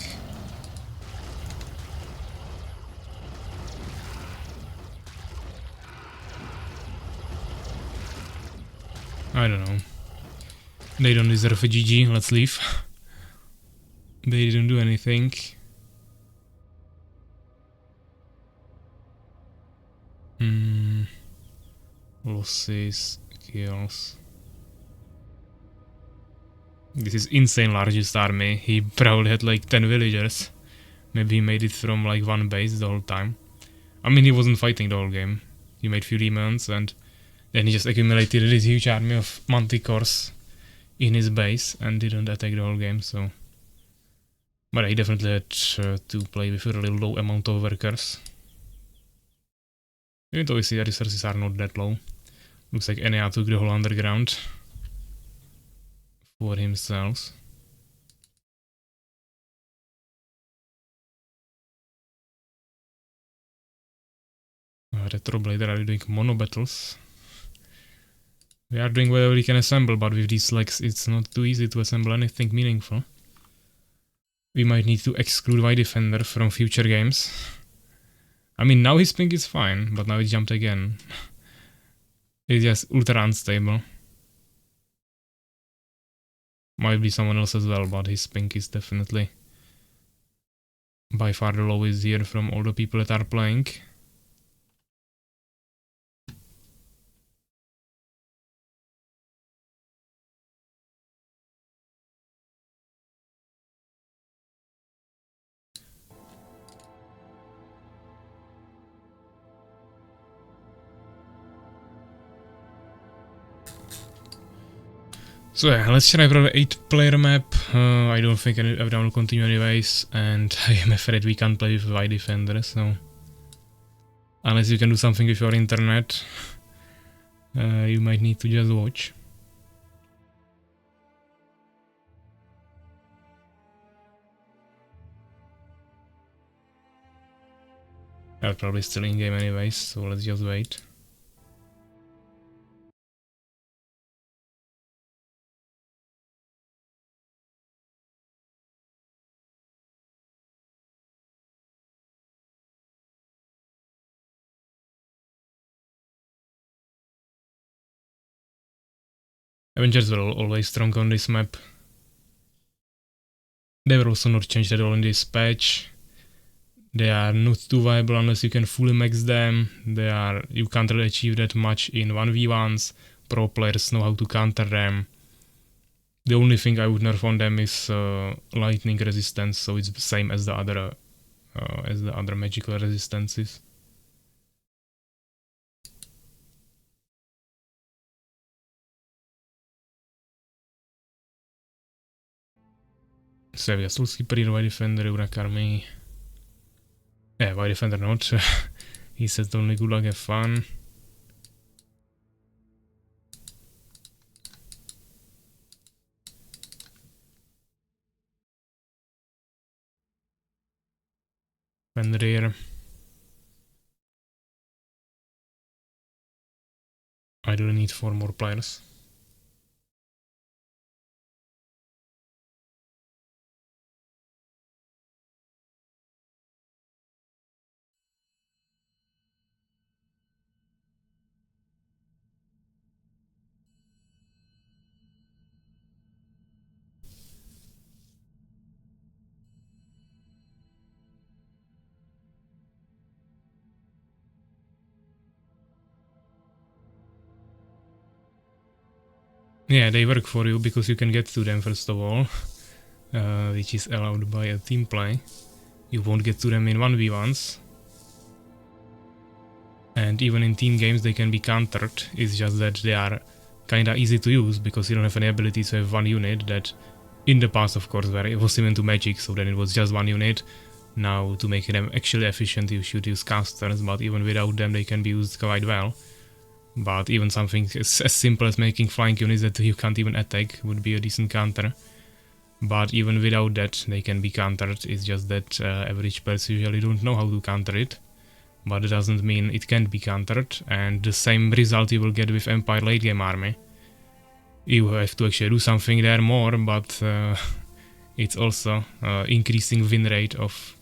S1: I don't know. They don't deserve a GG, let's leave. They didn't do anything. Losses, kills. This is insane largest army. He probably had like 10 villagers. Maybe he made it from like one base the whole time. I mean, he wasn't fighting the whole game. He made few demons and then he just accumulated this huge army of manticores in his base and didn't attack the whole game, so... But he definitely had to play with a really low amount of workers. Even though we see the resources are not that low. Looks like Enea took the whole underground for himself. Retroblader are doing mono battles. We are doing whatever we can assemble, but with these legs it's not too easy to assemble anything meaningful. We might need to exclude White Defender from future games. I mean, now his ping is fine, but now it jumped again. It's just ultra unstable. Might be someone else as well, but his ping is definitely by far the lowest here from all the people that are playing. So yeah, let's try for the 8-player map. I don't think everyone will continue anyways, and I am afraid we can't play with White Defender, so... Unless you can do something with your internet, you might need to just watch. They're probably still in game anyways, so let's just wait. Avengers were always strong on this map. They were also not changed at all in this patch. They are not too viable unless you can fully max them. You can't really achieve that much in 1v1s. Pro players know how to counter them. The only thing I would nerf on them is lightning resistance, so it's the same as the other magical resistances. So we have Soul Skipper, White Defender, Urak Army. Yeah, White Defender not. He says only good luck, have fun. Fenrir. I really need 4 more players. Yeah, they work for you because you can get to them first of all, which is allowed by a team play. You won't get to them in 1v1s. And even in team games they can be countered, it's just that they are kinda easy to use because you don't have any ability to have one unit that in the past of course where it was even to magic, so then it was just one unit. Now to make them actually efficient you should use casters, but even without them they can be used quite well. But even something as simple as making flying units that you can't even attack would be a decent counter. But even without that they can be countered, it's just that average players usually don't know how to counter it. But it doesn't mean it can't be countered, and the same result you will get with Empire late game army. You have to actually do something there more, but it's also increasing win rate of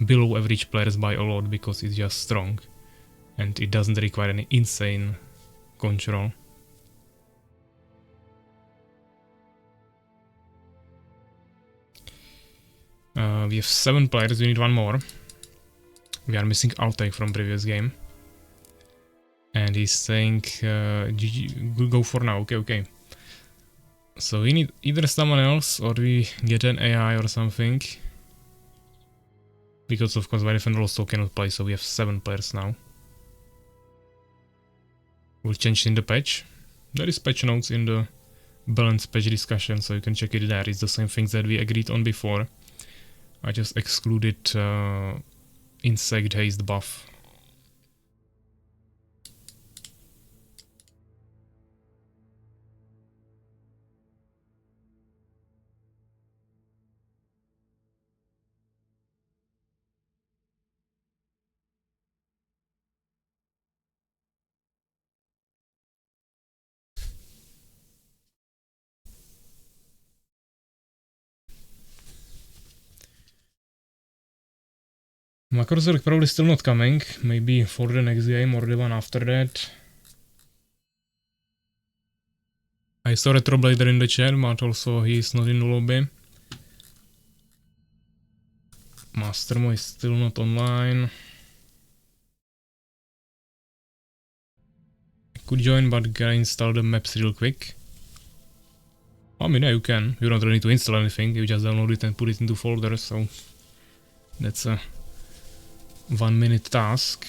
S1: below average players by a lot because it's just strong. And it doesn't require any insane control. We have 7 players, we need 1 more. We are missing Altek from previous game. And he's saying, GG, go for now, okay. So we need either someone else or we get an AI or something. Because of course White Defender also cannot play, so we have 7 players now. We'll change in the patch. There is patch notes in the balance patch discussion, so you can check it there. It's the same things that we agreed on before. I just excluded insect haste buff. Macros are probably still not coming, maybe for the next game or the one after that. I saw Retroblader in the chat, but also he is not in the lobby. Mastermo is still not online. I could join, but gotta install the maps real quick. I mean, yeah, you can. You don't really need to install anything, you just download it and put it into folders, so that's a 1-minute task.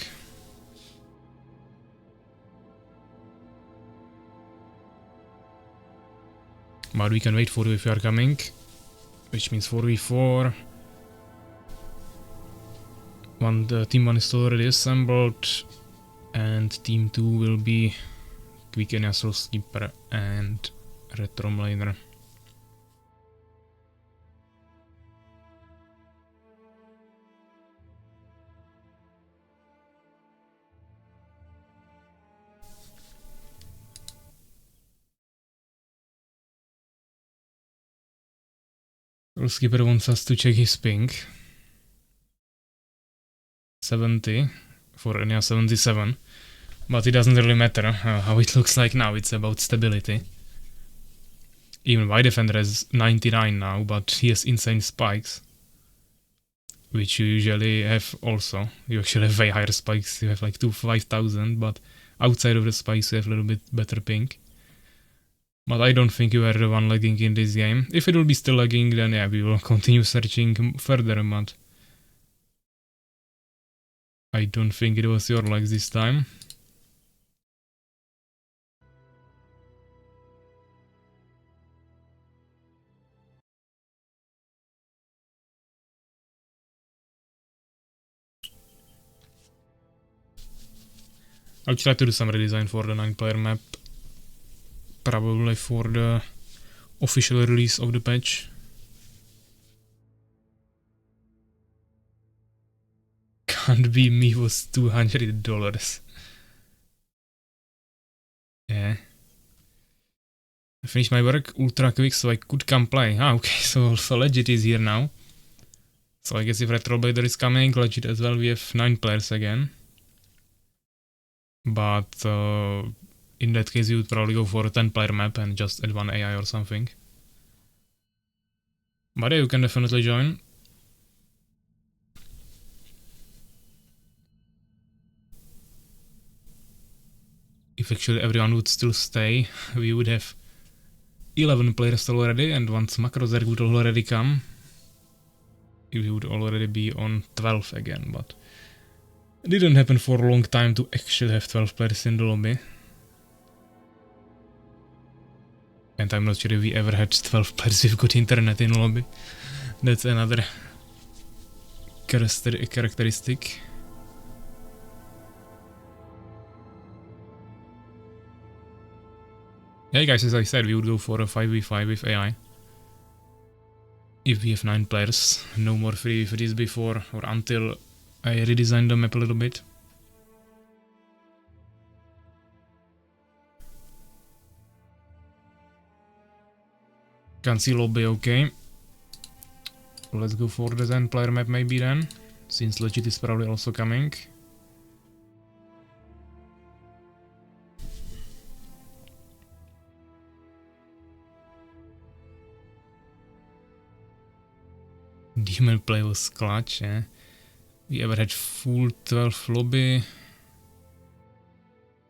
S1: But we can wait for you if you are coming, which means 4v4. Team 1 is still already assembled, and team 2 will be Quick and Soul Skipper and Retromlaner. Soul Skipper wants us to check his ping. 70 for Enya 77, but it doesn't really matter how it looks like now, it's about stability. Even White Defender has 99 now, but he has insane spikes, which you usually have also. You actually have way higher spikes, you have like 5,000, but outside of the spikes you have a little bit better ping. But I don't think you are the one lagging in this game. If it will be still lagging, then yeah, we will continue searching further, but I don't think it was your lag this time. I'll try to do some redesign for the 9-player map. Probably for the official release of the patch. Can't be me was $200. Yeah. I finished my work ultra quick so I could come play. Ah, okay, so Legit is here now. So I guess if Retroblader is coming, Legit as well, we have 9 players again. But in that case, you would probably go for a 10-player map and just add 1 AI or something. But yeah, you can definitely join. If actually everyone would still stay, we would have 11 players already, and once Macrozer would already come, we would already be on 12 again, but it didn't happen for a long time to actually have 12 players in the lobby. And I'm not sure if we ever had 12 players with good internet in the lobby. That's another characteristic. Yeah guys, as I said, we would go for a 5v5 with AI. If we have 9 players, no more free freeze before or until I redesign the map a little bit. Can see lobby okay. Let's go for the 10-player map maybe then, since Legit is probably also coming. Demon play was clutch, eh? We ever had full 12 lobby.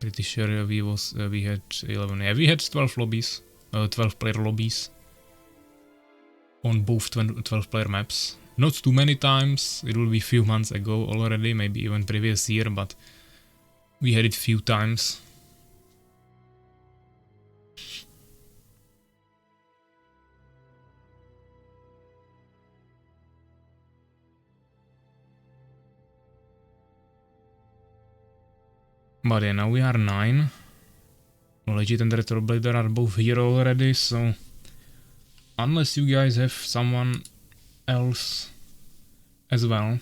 S1: Pretty sure we had 11. Yeah, we had 12 lobbies, 12 player lobbies on both 12 player maps. Not too many times. It will be few months ago already, maybe even previous year, but we had it few times. But yeah, now we are 9. Legit and Retroblader are both here already, so unless you guys have someone else as well,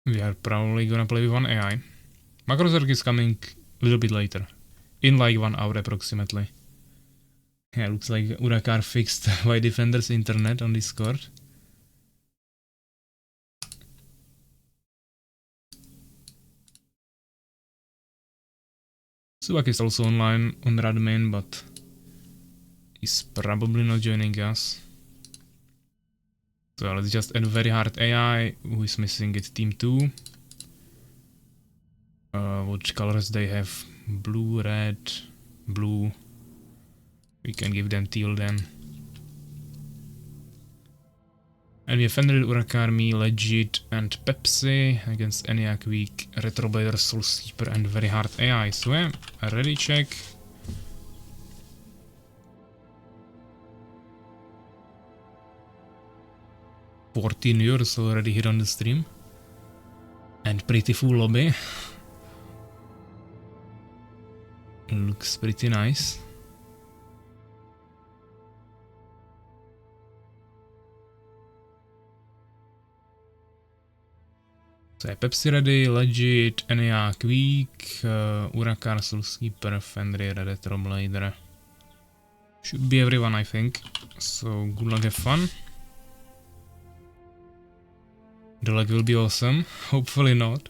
S1: we are probably gonna play with 1 AI. Macrozerg is coming a little bit later, in like 1 hour approximately. Yeah, looks like Urakar fixed my Defender's internet on Discord. Subak is also online on Radmain, but he's probably not joining us. So let's just add very hard AI, who is missing it, team 2. What colors they have? Blue, red, blue. We can give them teal then. And we have Fenrir, Urakar, me, Legit, and Pepsi against ENIAC Weak, Retroblader, Soul Sleeper, and very hard AI. So yeah, ready check. €14 already here on the stream. And pretty full lobby. Looks pretty nice. So yeah, Pepsi ready, Legit, ENIAC Weak, Urakar, Soul Sleeper, Fenrir, Retroblader. Should be everyone, I think. So good luck, have fun. The lag will be awesome. Hopefully not.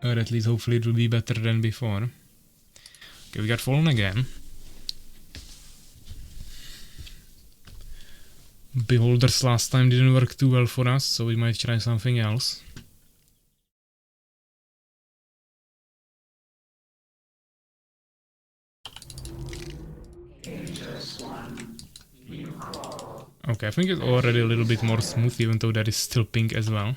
S1: Or at least hopefully it will be better than before. Okay, we got fallen again. Beholders last time didn't work too well for us, so we might try something else. Okay, I think it's already a little bit more smooth, even though there is still ping as well.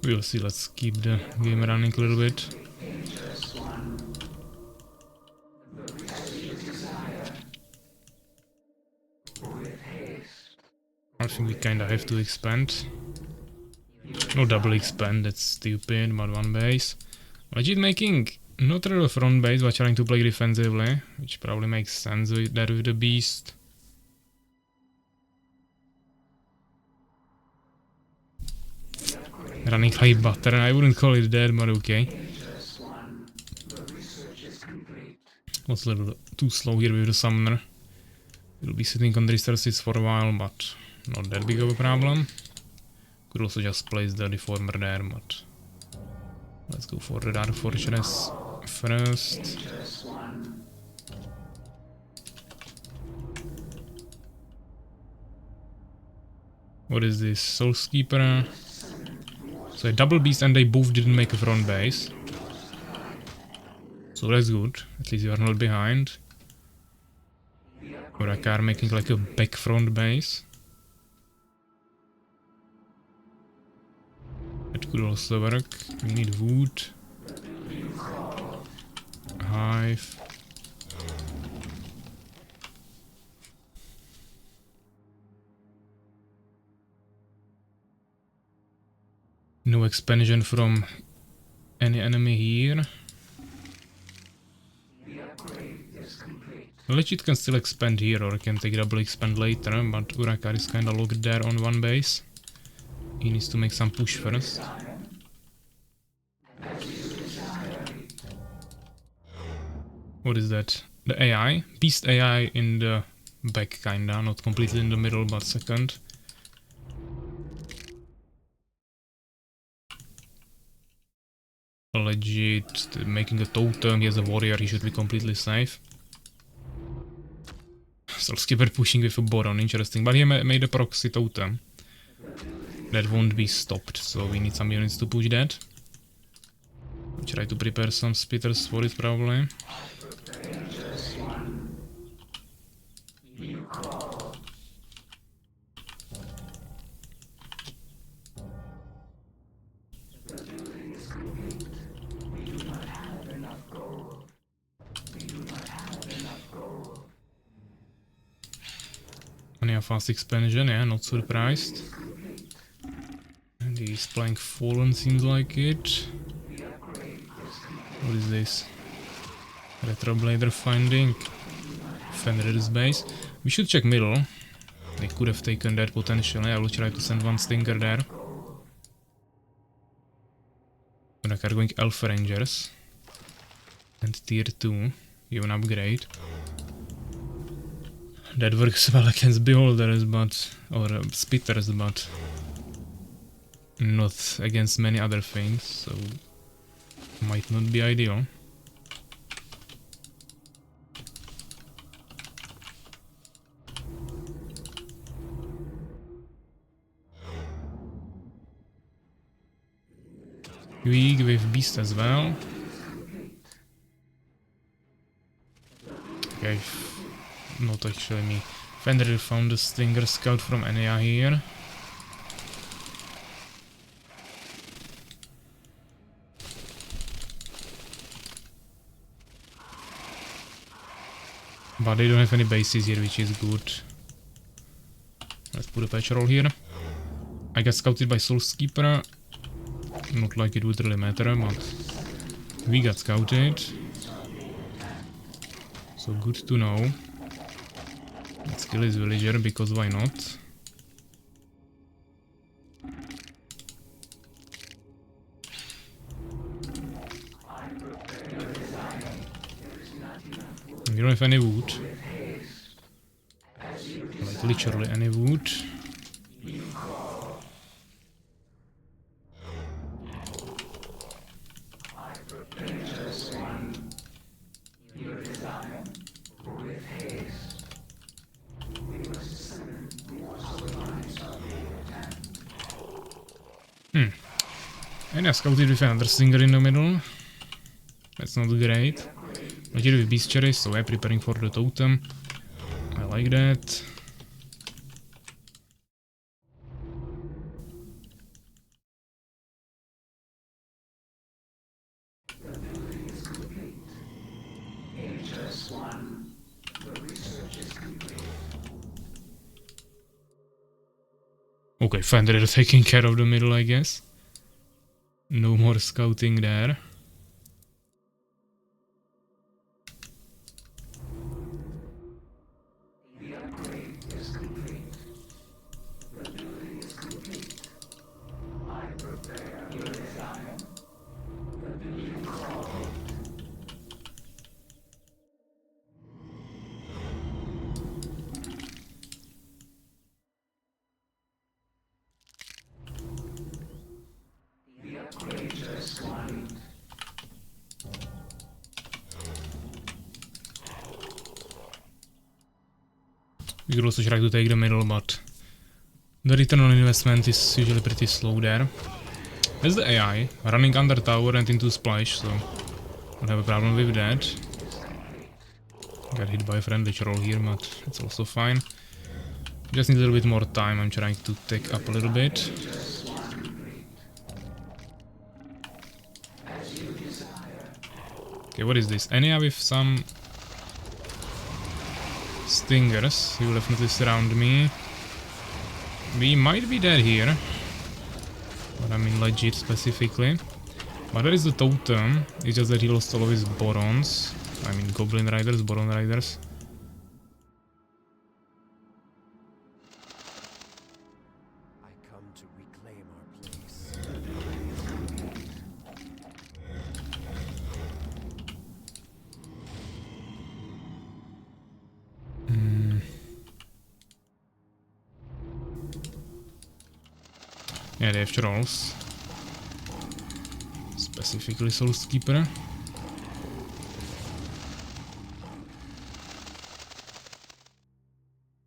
S1: We'll see, let's keep the game running a little bit. I think we kinda have to expand. No double expand, that's stupid, but one base. Legit making not really front base, but trying to play defensively, which probably makes sense with that with the beast. Running high butter, I wouldn't call it that, but okay. Was a little too slow here with the summoner. We'll be sitting on the resources for a while, but not that big of a problem. Could also just place the deformer there, but let's go for the Dark Fortress first. What is this? Soulskeeper. So a double beast and they both didn't make a front base. So that's good. At least you are not behind. Or a car making like a back front base. That could also work. We need wood. Hive. No expansion from any enemy here. Legit can still expand here or can take double expand later, but Urakar is kinda locked there on one base. He needs to make some push first. What is that? The AI? Beast AI in the back kinda, not completely in the middle, but second. Legit, making a totem, he has a warrior, he should be completely safe. Soulskeeper pushing with a Boron, interesting, but he made a proxy totem. That won't be stopped, so we need some units to push that. We'll try to prepare some spitters for it probably. A fast expansion, yeah, not surprised. And he's playing Fallen, seems like it. What is this? Retroblader finding. Fenrir's base. We should check middle. They could have taken that potentially. I will try to send one stinger there. But are going Alpha Rangers. And tier 2. Even upgrade. That works well against beholders, but or spitters, but not against many other things, so might not be ideal. Weak with beast as well. Okay. Not actually me. Fenrir found the Stinger Scout from Enya here. But they don't have any bases here, which is good. Let's put a patrol here. I got scouted by Soulskeeper. Not like it would really matter, but we got scouted. So good to know. Let's kill his villager, because why not? We don't have any wood. Like literally any wood. And I scouted with another stinger in the middle. That's not great. But here with beast cherries, so I'm preparing for the totem. I like that. Okay, fine, they're taking care of the middle, I guess. No more scouting there.
S2: The upgrade is complete. The building is complete. I prepare your design. The building called. The upgrade just complete.
S1: We could also try to take the middle, but the return on investment is usually pretty slow there. There's the AI, running under tower and into splash, so don't have a problem with that. Got hit by a friendly troll here, but it's also fine. Just need a little bit more time, I'm trying to take up a little bit. Okay, what is this? Enya with some stingers. He will definitely surround me. We might be dead here. But I mean legit specifically. But there is the totem. It's just that he lost all of his Borons. I mean Goblin Riders, Boron Riders.
S3: I come to reclaim our place.
S1: Yeah, they have trolls. Specifically Soulskeeper.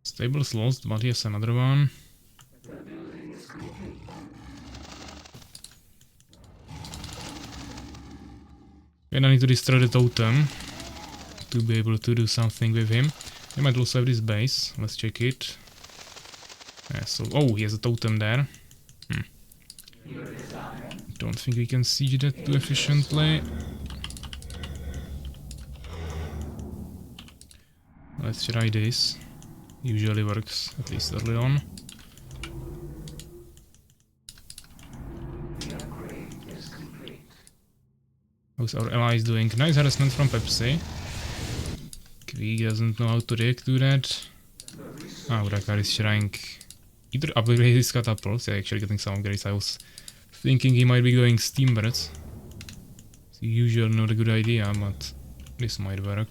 S1: Stable's lost, but here's another one. And I need to destroy the totem to be able to do something with him. They might also have this base. Let's check it. Yeah, so oh, he has a totem there. Don't think we can siege that too efficiently. Let's try this. Usually works, at least early on. How's our allies doing? Nice harassment from Pepsi. Kvig doesn't know how to react to that. Ah, Urakar is trying either upgrade his catapults. Yeah, actually getting some upgrades. I was thinking he might be going Steambirds. It's usually not a good idea, but this might work.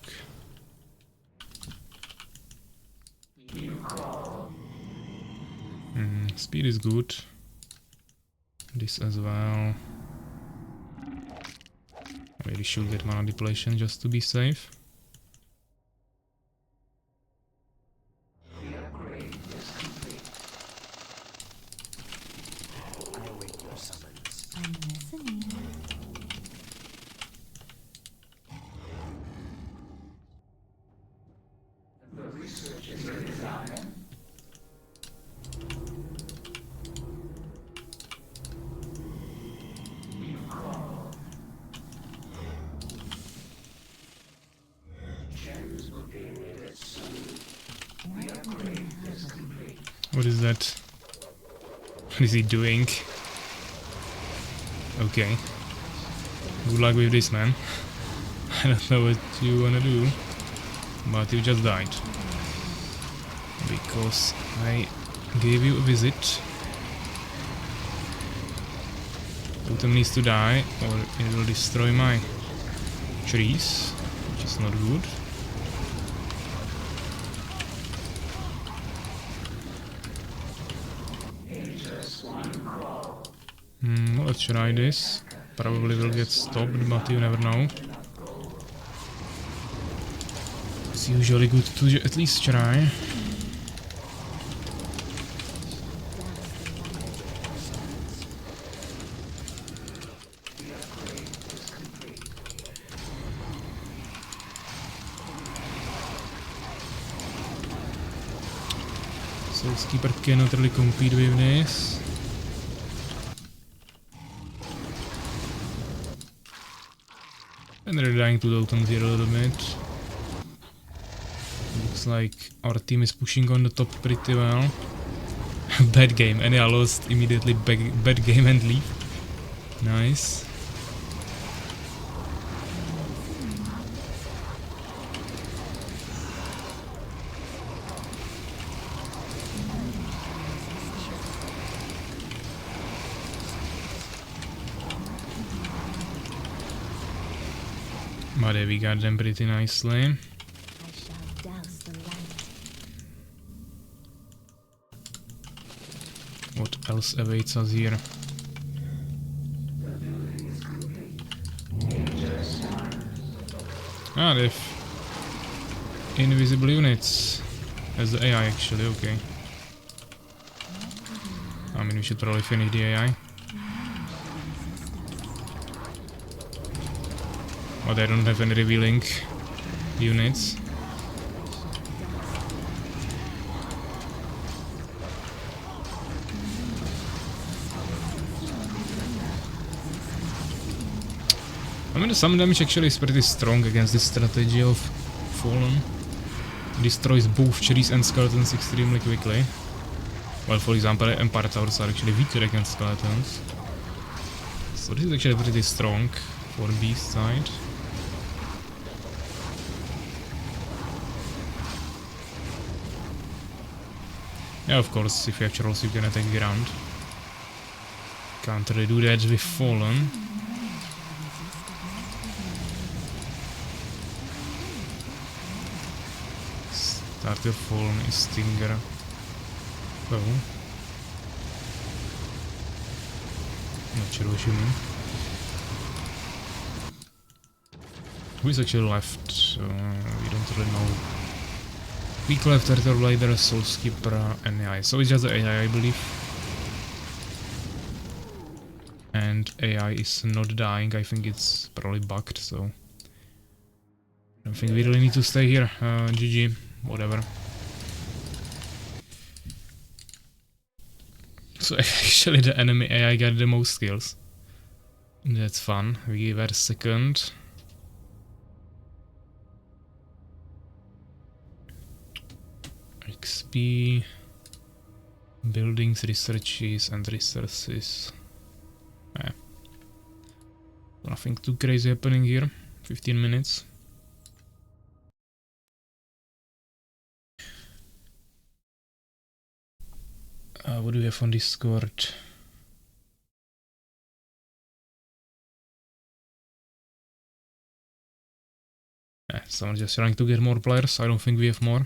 S1: Speed is good. This as well. Maybe should get mana depletion just to be safe. What is that? What is he doing? Okay. Good luck with this, man. I don't know what you wanna do, but you just died. Because I gave you a visit. Totem needs to die, or it will destroy my trees, which is not good. Let's try this. Probably will get stopped, but you never know. It's usually good to at least try. Soulskeeper cannot really compete with this. And they're dying to totems here a little bit. Looks like our team is pushing on the top pretty well. Bad game. And I lost immediately. Bad game and leave. Nice. But we got them pretty nicely.
S4: I shall douse the light.
S1: What else awaits us here? Ah, they've invisible units as the AI actually, okay. I mean, we should probably finish the AI. But I don't have any revealing units. I mean, some damage actually is pretty strong against this strategy of Fallen. Destroys both trees and skeletons extremely quickly. Well, for example, Empire Towers are actually weaker against skeletons. So this is actually pretty strong for beast side. Yeah, of course, if you have trolls, you can attack ground. Can't really do that with Fallen. Start your Fallen is Stinger. Oh. Not sure what you mean. Who is actually left? We don't really know. Weak left, Turtle Blader, Soul Skipper, and AI. So it's just the AI, I believe. And AI is not dying, I think it's probably bugged, so I don't think we really need to stay here. GG, whatever. So actually the enemy AI got the most kills. That's fun. We were second. XP, buildings, researches, and resources. Nothing too crazy happening here. 15 minutes. What do we have on Discord? Someone's just trying to get more players. I don't think we have more.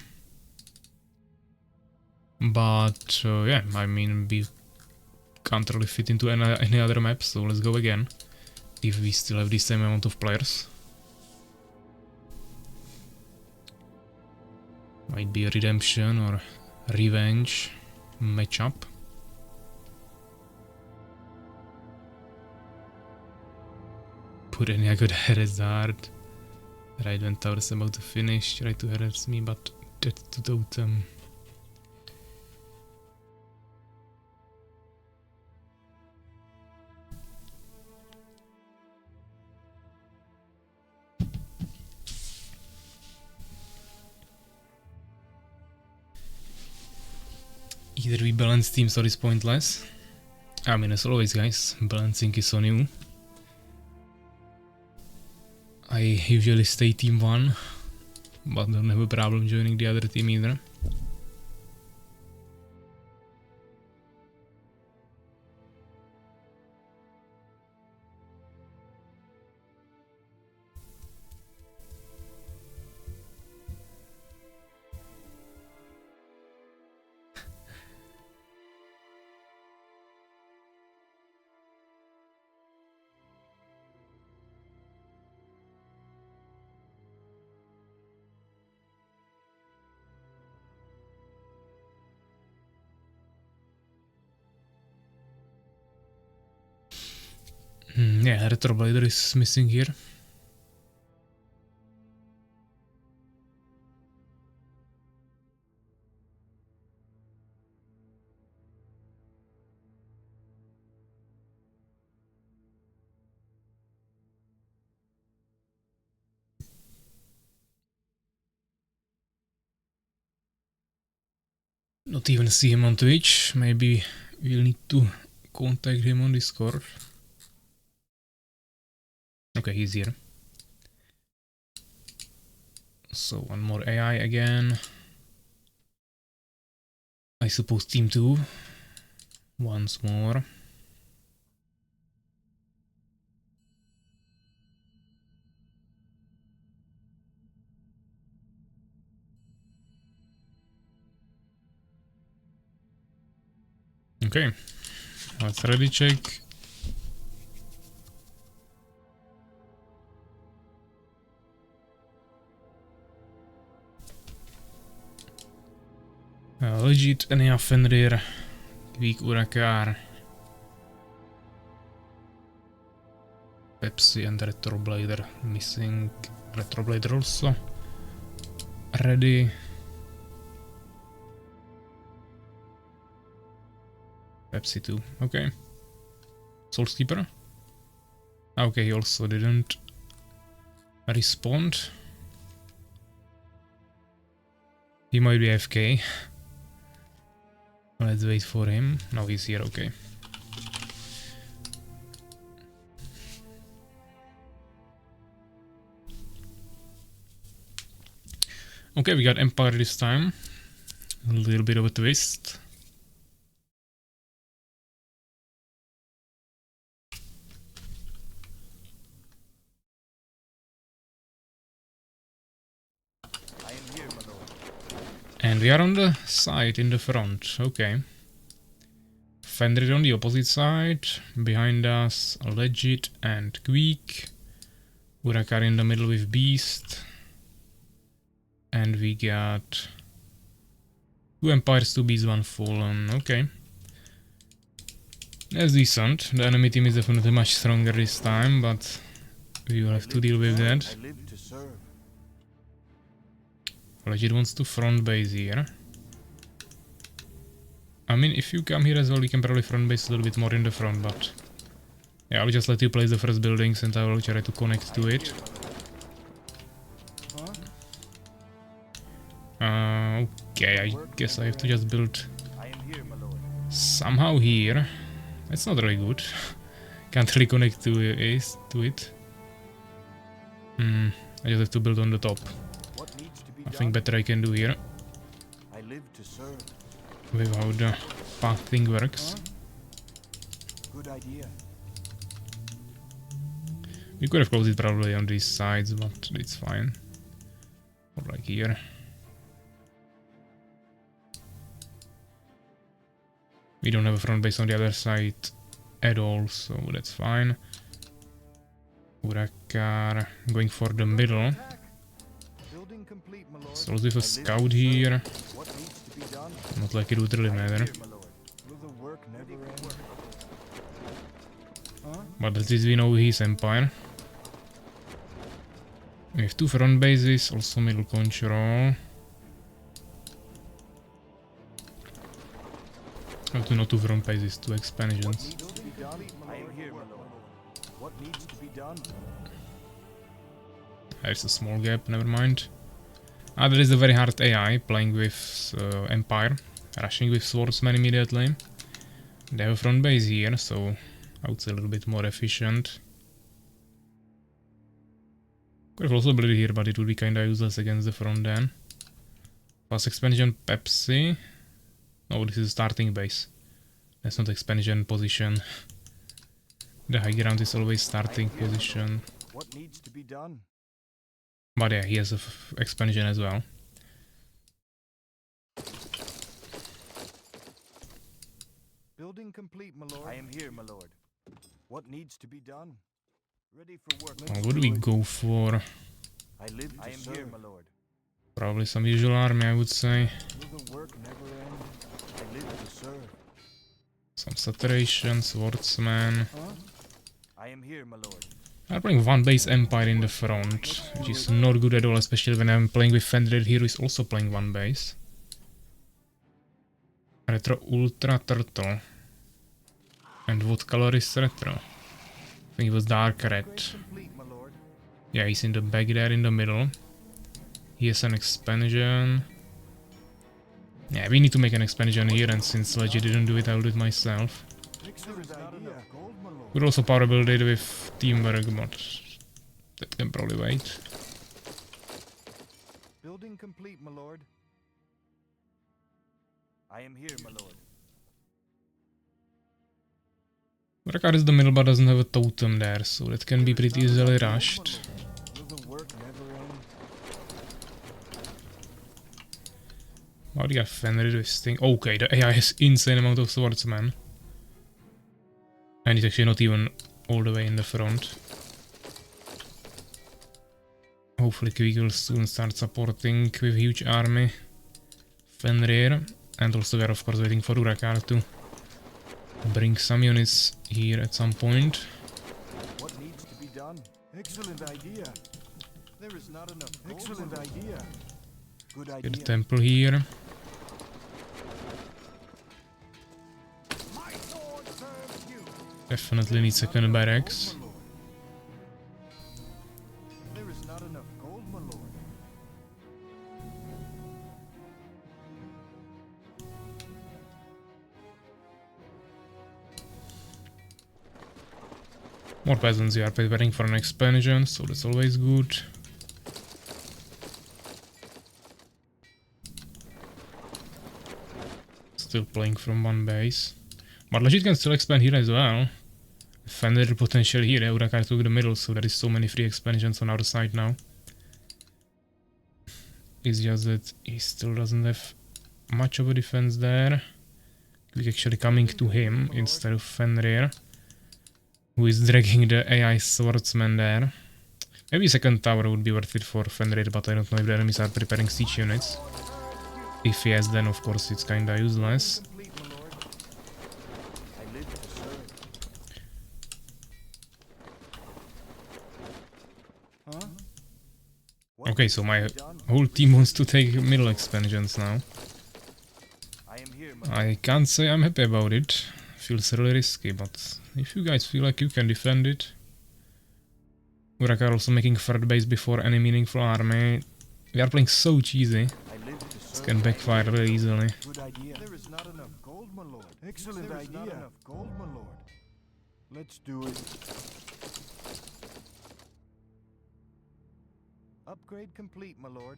S1: But yeah, I mean, we can't really fit into any other map, so let's go again. If we still have the same amount of players. Might be a redemption or revenge matchup. Purenia got Herezard. Right when tower is about to finish, try to harass me, but that's to totem. Either we balance teams or it's pointless. I mean, as always, guys, balancing is on you. I usually stay team 1, but don't have a problem joining the other team either. Yeah, Retroblader is missing here. Not even see him on Twitch. Maybe we'll need to contact him on Discord. Okay, he's here. So one more AI again. I suppose team 2. Once more. Okay, let's ready check. Legit Enea Fenrir, Weak Urakar, Pepsi and Retroblader. Missing Retroblader also. Ready. Pepsi too, okay. Soulskeeper? Okay, he also didn't respond. He might be AFK. Let's wait for him. No, he's here, okay. Okay, we got Empire this time. A little bit of a twist. And we are on the side in the front, okay. Fenrir on the opposite side, behind us Legit and Queek. Urakar in the middle with Beast. And we got 2 Empires, 2 Beasts, 1 Fallen, okay. That's decent. The enemy team is definitely much stronger this time, but we will have to deal with that. Legit wants to front base here. I mean, if you come here as well, you can probably front base a little bit more in the front, but... Yeah, I'll just let you place the first buildings and I will try to connect to it. Okay, I guess I have to just build somehow here. It's not really good. Can't really connect to it. I just have to build on the top. Nothing better I can do here. With how the path thing works.
S3: Good idea.
S1: We could have closed it probably on these sides, but it's fine. Or like here. We don't have a front base on the other side at all, so that's fine. Urakar going for the middle. So with a scout here. Not like it would really matter. But at least we know he's Empire. We have 2 front bases, also middle control. Actually, not 2 front bases, 2 expansions. There's a small gap, never mind. Ah, there is a very hard AI playing with Empire, rushing with swordsman immediately. They have a front base here, so I would say a little bit more efficient. Could have also built it here, but it would be kinda useless against the front then. Plus expansion Pepsi. No, this is starting base. That's not expansion position. The high ground is always starting position.
S3: What needs to be done?
S1: But yeah, he has a expansion as well.
S3: Building complete, my lord. I am here, my lord. What needs to be done? Ready for work.
S1: What do we go for?
S3: I am here, my lord.
S1: Probably some usual army, I would say.
S3: Will the work never end? I live to serve.
S1: Some saturation, swordsman.
S3: I am here, my lord.
S1: I'm playing 1 base Empire in the front, which is not good at all, especially when I'm playing with Fenrir here, who is also playing 1 base. Retro Ultra Turtle. And what color is Retro? I think it was dark red. Yeah, he's in the back there in the middle. He has an expansion. Yeah, we need to make an expansion here, and since Legit didn't do it, I'll do it myself.
S3: Excellent idea. Gold, my lord.
S1: Could also power build it with teamwork, but that can probably wait.
S3: Building complete, my lord. I am here, my lord.
S1: Rakar is the middle, but doesn't have a totem there, so that can be pretty easily rushed.
S3: Will the work never end?
S1: How do you Fenrir this thing? Okay, the AI has insane amount of swordsmen. And it's actually not even all the way in the front. Hopefully Quick will soon start supporting with huge army Fenrir. And also we are of course waiting for Urakar to bring some units here at some point.
S3: What needs to be done? Excellent idea. There is not enough. Excellent idea. Good idea.
S1: Get the temple here.
S3: My sword serves you.
S1: Definitely need second barracks.
S3: There is not enough gold, my lord.
S1: More peasants, we are preparing for an expansion, so that's always good. Still playing from one base. But Legit can still expand here as well. Fenrir potential here, Urakar took the middle, so there is so many free expansions on our side now. It's just that he still doesn't have much of a defense there. Quick actually coming to him instead of Fenrir, who is dragging the AI swordsman there. Maybe second tower would be worth it for Fenrir, but I don't know if the enemies are preparing siege units. If yes, then of course it's kinda useless.
S3: Complete, my lord. I live to serve. Huh? What
S1: Okay,
S3: needs
S1: so
S3: to
S1: my
S3: be done?
S1: whole team wants to take middle expansions now.
S3: I am here, my
S1: I can't say I'm happy about it. Feels really risky, but if you guys feel like you can defend it. Urakar also making third base before any meaningful army. We are playing so cheesy.
S3: I live to
S1: This
S3: serve.
S1: can backfire really easily.
S3: Good idea. There is not enough gold, my lord. Excellent there idea. Not enough gold, my lord. Let's do it. Upgrade complete, my lord.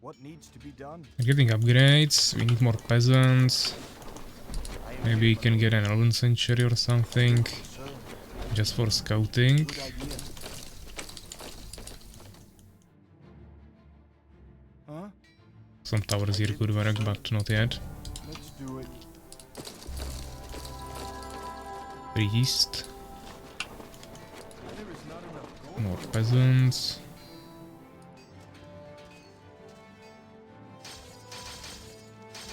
S3: What needs to be done?
S1: We're getting upgrades, we need more peasants.
S3: I am
S1: Maybe we can get an 11th century or something,
S3: here to serve.
S1: just for scouting.
S3: Good idea. Huh?
S1: Some towers here could work, but not yet.
S3: Let's do it.
S1: Priest,
S3: There is not enough gold.
S1: more peasants.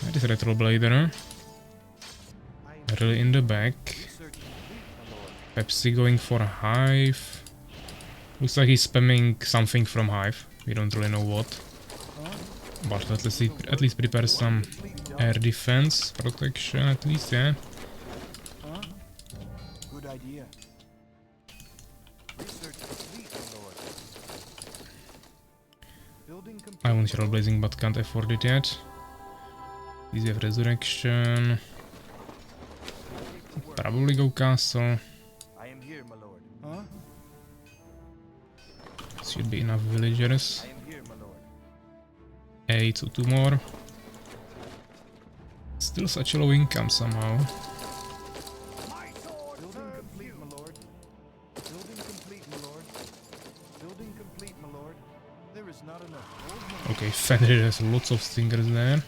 S1: That is Retro Blader, really in the back.
S3: Research complete, my lord.
S1: Pepsi going for a hive. Looks like he's spamming something from hive. We don't really know what.
S3: Huh?
S1: But at least prepare some air defense protection at least, yeah.
S3: Huh? Good idea. Research complete, my lord. Building complete.
S1: I want
S3: my lord.
S1: Trailblazing but can't afford it yet. Easy of Resurrection. Probably go Castle.
S3: I am here, my lord. Huh?
S1: Should be enough villagers.
S3: I am here, my lord.
S1: 8, so 2 more. Still such a low income somehow.
S3: Building complete, my lord. Building complete, my lord. Building complete, my lord. There is not enough gold, my lord.
S1: Okay, Fenrir has lots of stingers there.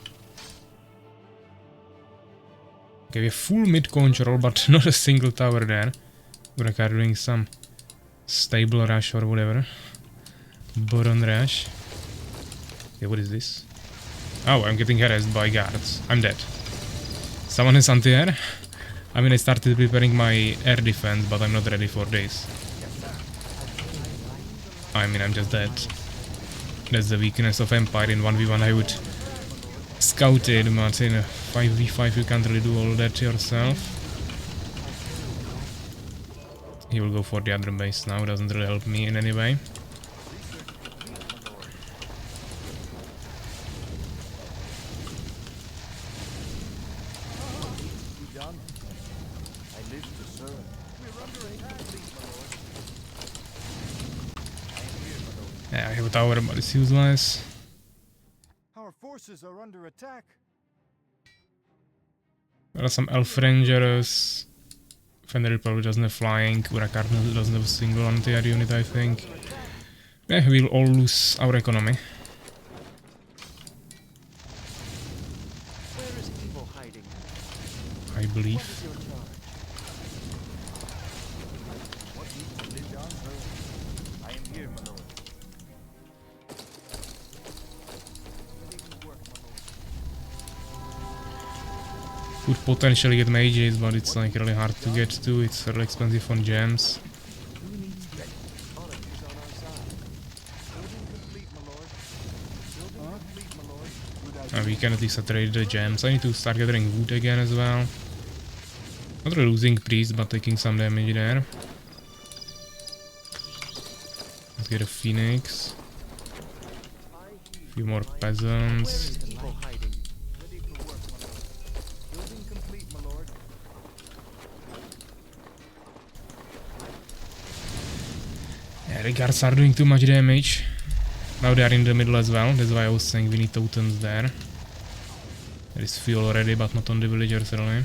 S1: Okay, we have full mid control, but not a single tower there. Urakar doing some stable rush or whatever. Boron rush. Okay, what is this? Oh, I'm getting harassed by guards. I'm dead. Someone is anti-air? I mean, I started preparing my air defense, but I'm not ready for this. I mean, I'm just dead. That's the weakness of Empire. In 1v1 I would scout it, but in a 5v5 you can't really do all that yourself. He will go for the other base now, doesn't really help me in any way.
S3: serve. We're under attack, please, my lord. I am here, my lord.
S1: Yeah, I have a tower, but it's useless.
S3: Our forces are under attack.
S1: There are some elf rangers. Fenrir probably doesn't have flying. Urakar doesn't have a single anti-air unit, I think. Yeah, we'll all lose our economy.
S3: Where is evil hiding?
S1: I believe.
S3: What is your charge? What needs to be done, sir? I am here, my lord. Ready to work, my lord.
S1: Could potentially get mages, but it's like really hard to get to. It's really expensive on gems.
S3: Who needs ready? Honor is on our side. Building complete, my lord. Building complete, my lord. Good idea.
S1: We can at least trade the gems. I need to start gathering wood again as well. Not really losing priest, but taking some damage there. Let's get a phoenix. A few more peasants.
S3: Evil hiding. Ready for work, my lord. Building complete, my lord.
S1: Yeah, the guards are doing too much damage. Now they are in the middle as well. That's why I was saying we need totems there. There is fuel already, but not on the villagers really.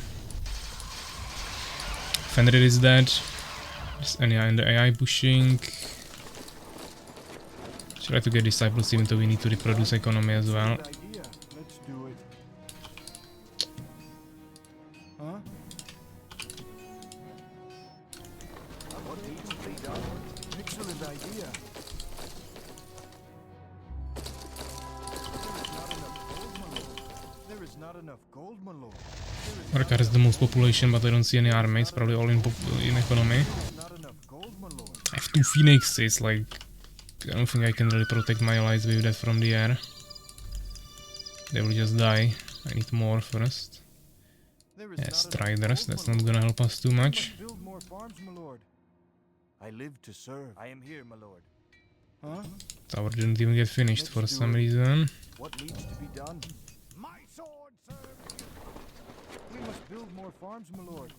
S1: Fenrir is dead. Is any in the AI pushing? Try to get disciples even though we need to reproduce economy as well.
S3: Good idea. Let's do it. Huh? What needs to be done? Excellent idea. There is not enough gold, my lord.
S1: Arcar has the most population, but I don't see any army. It's probably all in economy.
S3: Not enough gold, my lord.
S1: I have 2 phoenixes, like... I don't think I can really protect my allies with that from the air. They will just die. I need more first.
S3: There is
S1: Yeah,
S3: not enough
S1: striders,
S3: gold,
S1: that's
S3: my
S1: not
S3: lord.
S1: gonna help us too
S3: We
S1: much.
S3: must build more farms, my lord. I live to serve. I am here, my lord. Huh?
S1: Tower didn't even get finished for
S3: Let's do
S1: some
S3: it.
S1: reason.
S3: What needs to be done? My sword, sir. We must build more farms, my lord.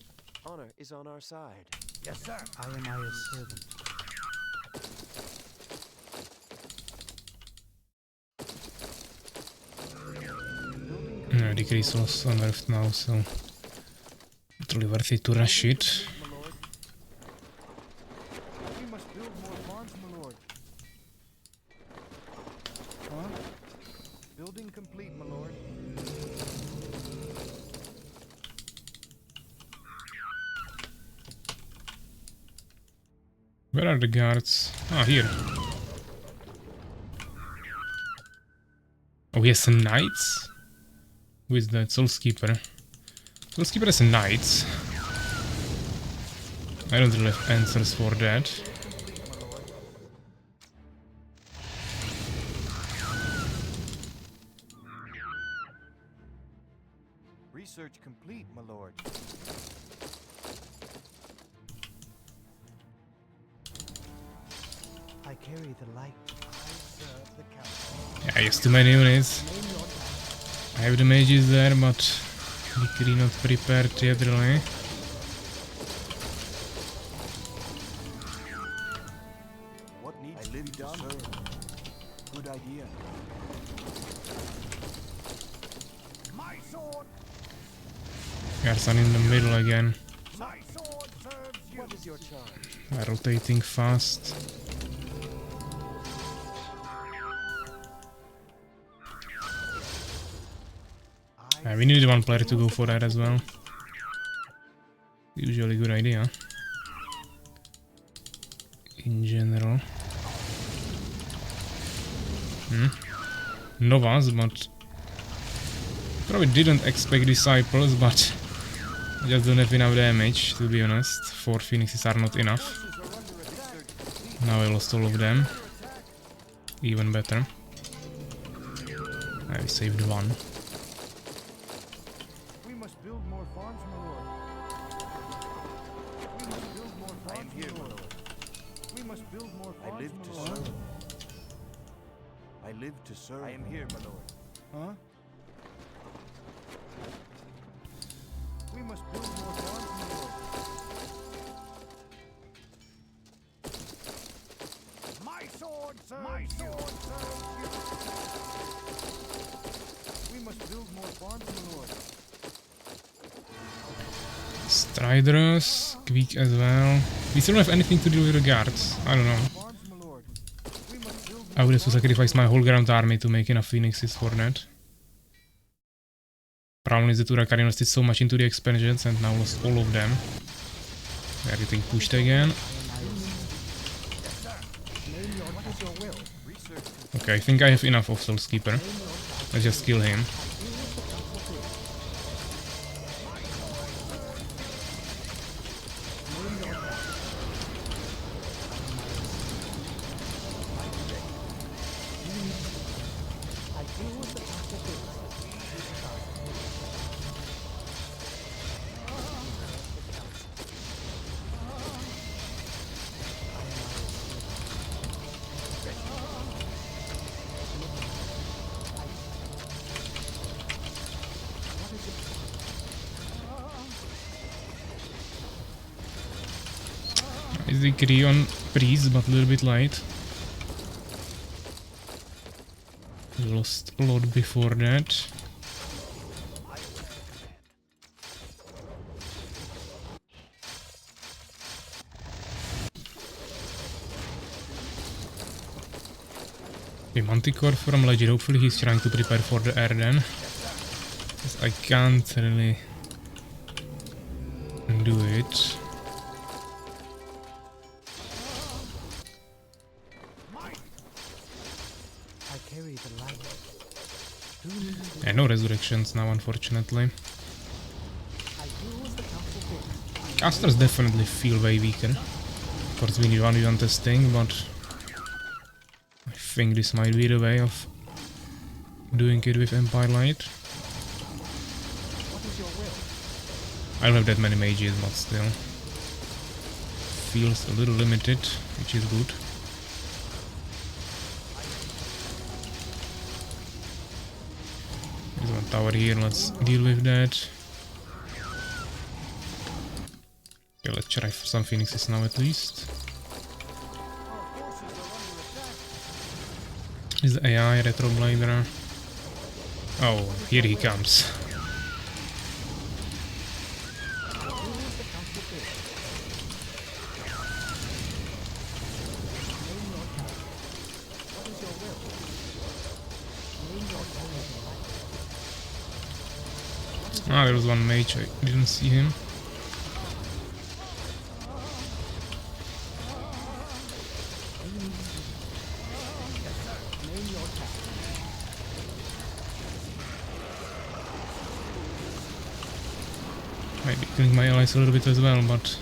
S5: Honor is on our side.
S3: Yes, sir.
S2: I am Aya's servant.
S1: No, decrease was unearthed now, so... Not really worth it to rush it.
S3: My lord. We must build more farms, my lord. Huh? Building complete, my lord.
S1: Where are the guards? Ah, here. Oh, he has knights? Who is that? Soulskeeper. Soulskeeper has knights. I don't really have answers for that.
S3: Research complete, my lord.
S2: I carry the light.
S3: I serve the council.
S1: Yeah, I used too many units. I have the mages there, but Decree not prepared yet really.
S3: What needs to be done? Good idea. My sword.
S1: Guards are in the middle again.
S3: My sword serves you.
S5: What is your charge?
S1: They're rotating fast. Yeah, we need one player to go for that as well. Usually good idea. In general. Novas, but... Probably didn't expect disciples, but... I just don't have enough damage, to be honest. 4 phoenixes are not enough. Now I lost all of them. Even better. I saved one.
S3: We must build more farms, my lord. We must build more farms, I am here, my lord. We must build more farms, I live to serve. I live to serve. I am here, my lord. Huh? We must build more farms, my lord.
S1: Striders, weak as well. We still don't have anything to do with the guards. I don't know. I would have to sacrifice my whole ground army to make enough phoenixes for that. Problem is that Urakar invested so much into the expansions and now lost all of them. They're getting pushed again. Okay, I think I have enough of Soul Keeper. Let's just kill him. Is the Creon priest, but a little bit light. We lost a lot before that. Okay, Manticore from Legend. Hopefully he's trying to prepare for the air then. Because I can't really do it. Yeah, no resurrections now, unfortunately. Casters definitely feel way weaker. Of course, we need 1v1 testing, but I think this might be the way of doing it with Empire Light. I don't have that many mages, but still. Feels a little limited, which is good. There's one tower here, let's deal with that. Okay, let's try for some phoenixes now at least. Is the AI Retroblader? Oh, here he comes. Ah, there was one mage, I didn't see him. Might be killing my allies a little bit as well, but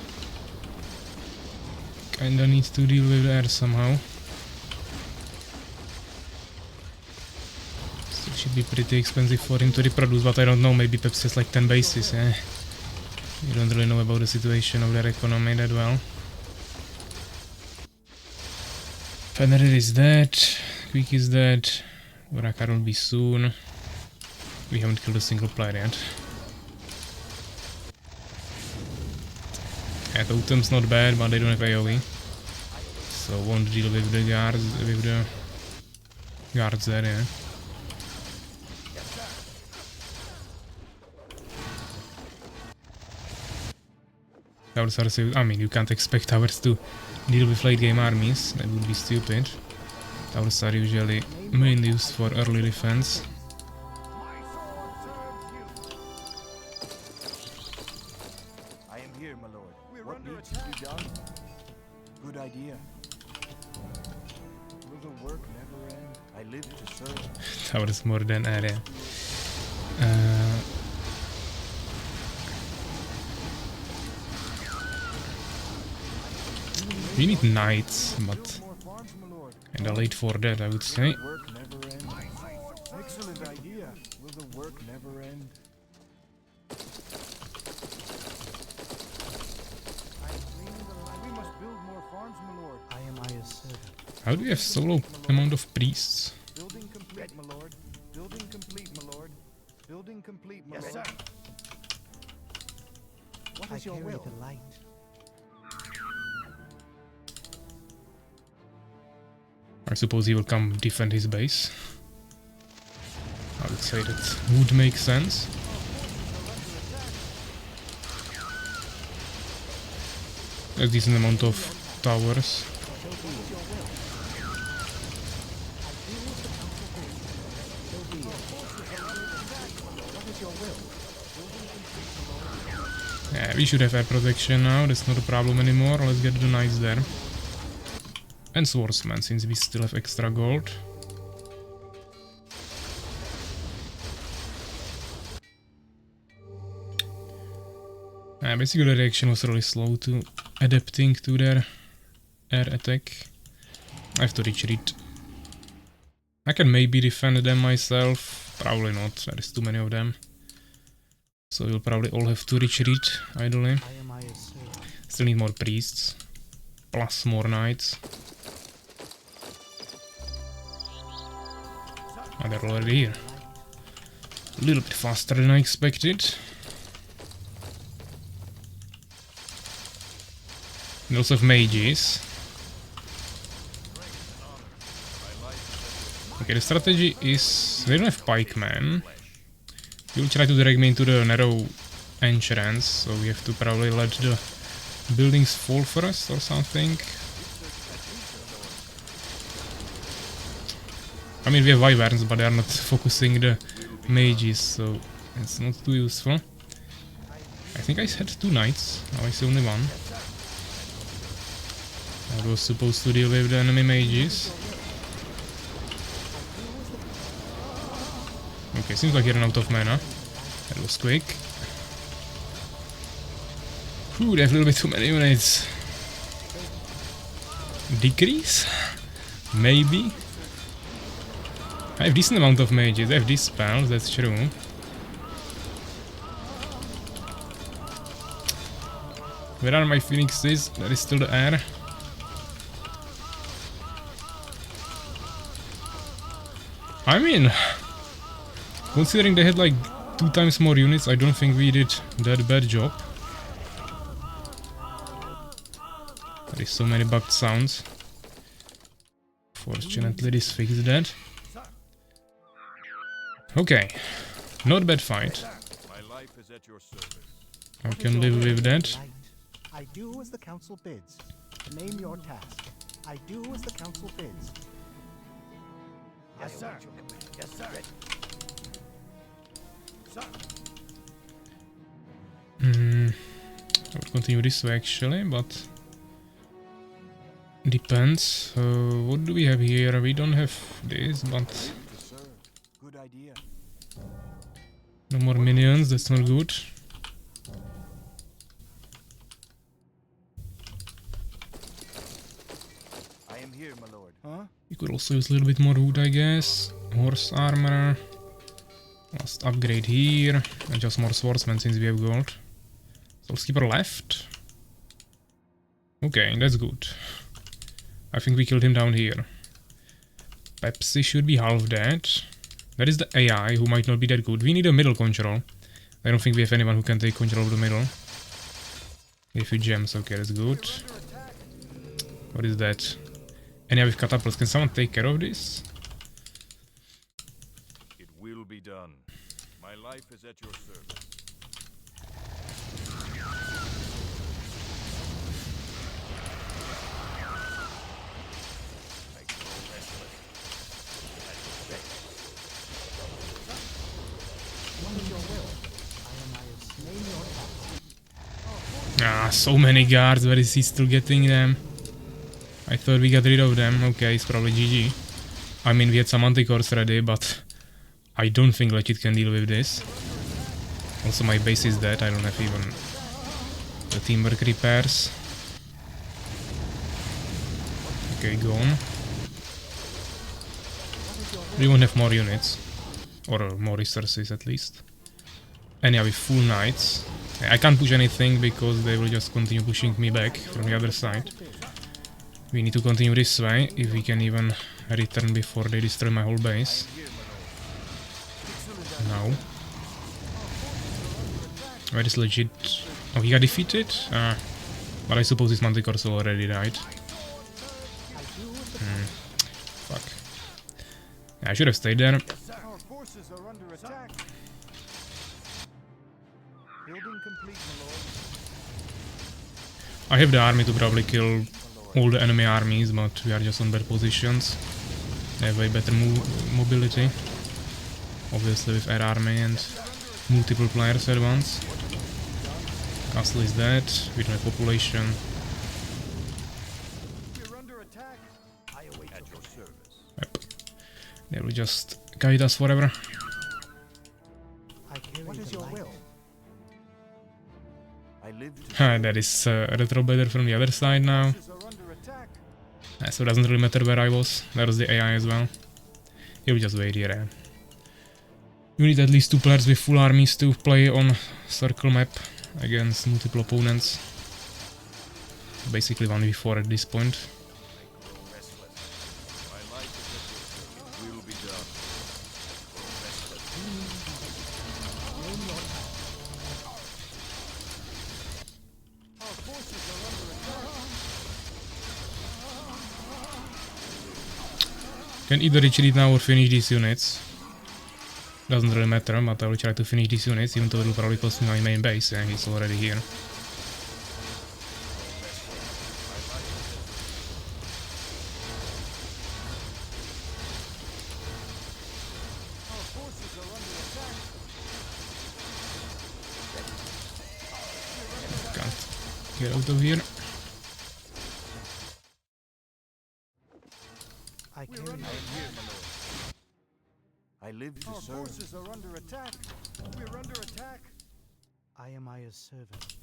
S1: kinda need to deal with the air somehow. Still should be pretty expensive for him to reproduce, but I don't know, maybe Peps has like 10 bases, eh? You don't really know about the situation of their economy that well. Fenrir is dead, Quick is dead, Urakar will be soon. We haven't killed a single player yet. Yeah, Totem's not bad, but they don't have AoE. So won't deal with the guards there, yeah. Towers are saved. I mean, you can't expect towers to deal with late game armies, that would be stupid. Towers are usually mainly used for early defense.
S3: I am here, my lord. What needs to be done? Good idea. Will the work never end? I live to serve.
S1: Towers more than area. We need knights, but kinda late for that, I would say.
S3: Work never end. Excellent idea. Will the work never end? We must build more farms, my lord. I am Aya's servant.
S1: How do we have so low amount of priests?
S3: Building complete, my lord. Building complete, my lord. Building complete, my lord. Yes, sir. What is your will? The light.
S1: I suppose he will come defend his base. I would say that would make sense. A decent amount of towers. Yeah, we should have air protection now, that's not a problem anymore. Let's get the knights there. And swordsman, since we still have extra gold. Basically the reaction was really slow to adapting to their air attack. I have to retreat. I can maybe defend them myself, probably not, there is too many of them. So we'll probably all have to retreat, ideally. Still need more priests, plus more knights. Oh, they're already here. A little bit faster than I expected. We also have mages. Okay, the strategy is... they don't have pikemen. He will try to drag me into the narrow entrance, so we have to probably let the buildings fall first or something. I mean, we have wyverns, but they are not focusing the mages, so it's not too useful. I think I had 2 knights, now I see only 1. I was supposed to deal with the enemy mages. Okay, seems like he ran out of mana. That was quick. Whew, they have a little bit too many units. Decrease? Maybe? I have decent amount of mages, I have these spells, that's true. Where are my phoenixes? There is still the air. I mean, considering they had like 2 times more units, I don't think we did that bad job. There is so many bugged sounds. Fortunately this fixed that. Okay, not bad fight. I can live with that.
S6: I do as the council bids. Name your task. I do as the council bids.
S3: Yes, sir. Yes, sir. Sir.
S1: I would continue this way actually, but depends. What do we have here? We don't have this, but
S3: Good idea.
S1: no more minions, that's not good.
S3: I am here, my lord.
S6: Huh?
S1: You could also use a little bit more wood, I guess. Horse armor. Last upgrade here. And just more swordsmen since we have gold. Soulskeeper left. Okay, that's good. I think we killed him down here. Pepsi should be half dead. That is the AI, who might not be that good. We need a middle control. I don't think we have anyone who can take control of the middle. A few gems, okay, that's good. What is that? Any with catapults? Can someone take care of this?
S3: It will be done. My life is at your service.
S1: Ah, so many guards, where is he still getting them? I thought we got rid of them. Okay, it's probably GG. I mean, we had some anti-cores ready, but I don't think Legit can deal with this. Also, my base is dead. I don't have even the teamwork repairs. Okay, gone. We won't have more units. Or more resources, at least. And yeah, with full knights. I can't push anything because they will just continue pushing me back from the other side. We need to continue this way, if we can even return before they destroy my whole base. No. Where is Legit? Oh, he got defeated? But I suppose his Manticores already died. Fuck. Yeah, I should have stayed there.
S3: Our forces are under attack. Building complete, my lord.
S1: I have the army to probably kill all the enemy armies, but we are just on bad positions. They have way better mobility. Obviously with air army and multiple players at once. Castle is dead, with my population.
S3: We're under attack. I await at your service.
S1: Yep. They will just guide us forever.
S6: What is your will?
S3: I live to
S1: That is retro better from the other side now.
S3: forces are under attack.
S1: So it doesn't really matter where I was. There was the AI as well. He'll just wait here. You need at least 2 players with full armies to play on circle map against multiple opponents. Basically 1v4 at this point.
S3: Will be done. Our forces are under attack.
S1: Can either retreat now or finish these units. Doesn't really matter, but I will try to finish these units, even though it will probably cost me my main base, and it's already here.
S3: Our forces are under attack.
S1: Can't get out of here.
S6: I
S3: We're
S6: carry
S3: under
S6: your
S3: attack.
S5: I live to
S3: Our
S5: serve.
S3: forces are under attack. We're under attack.
S6: I am Aya's servant.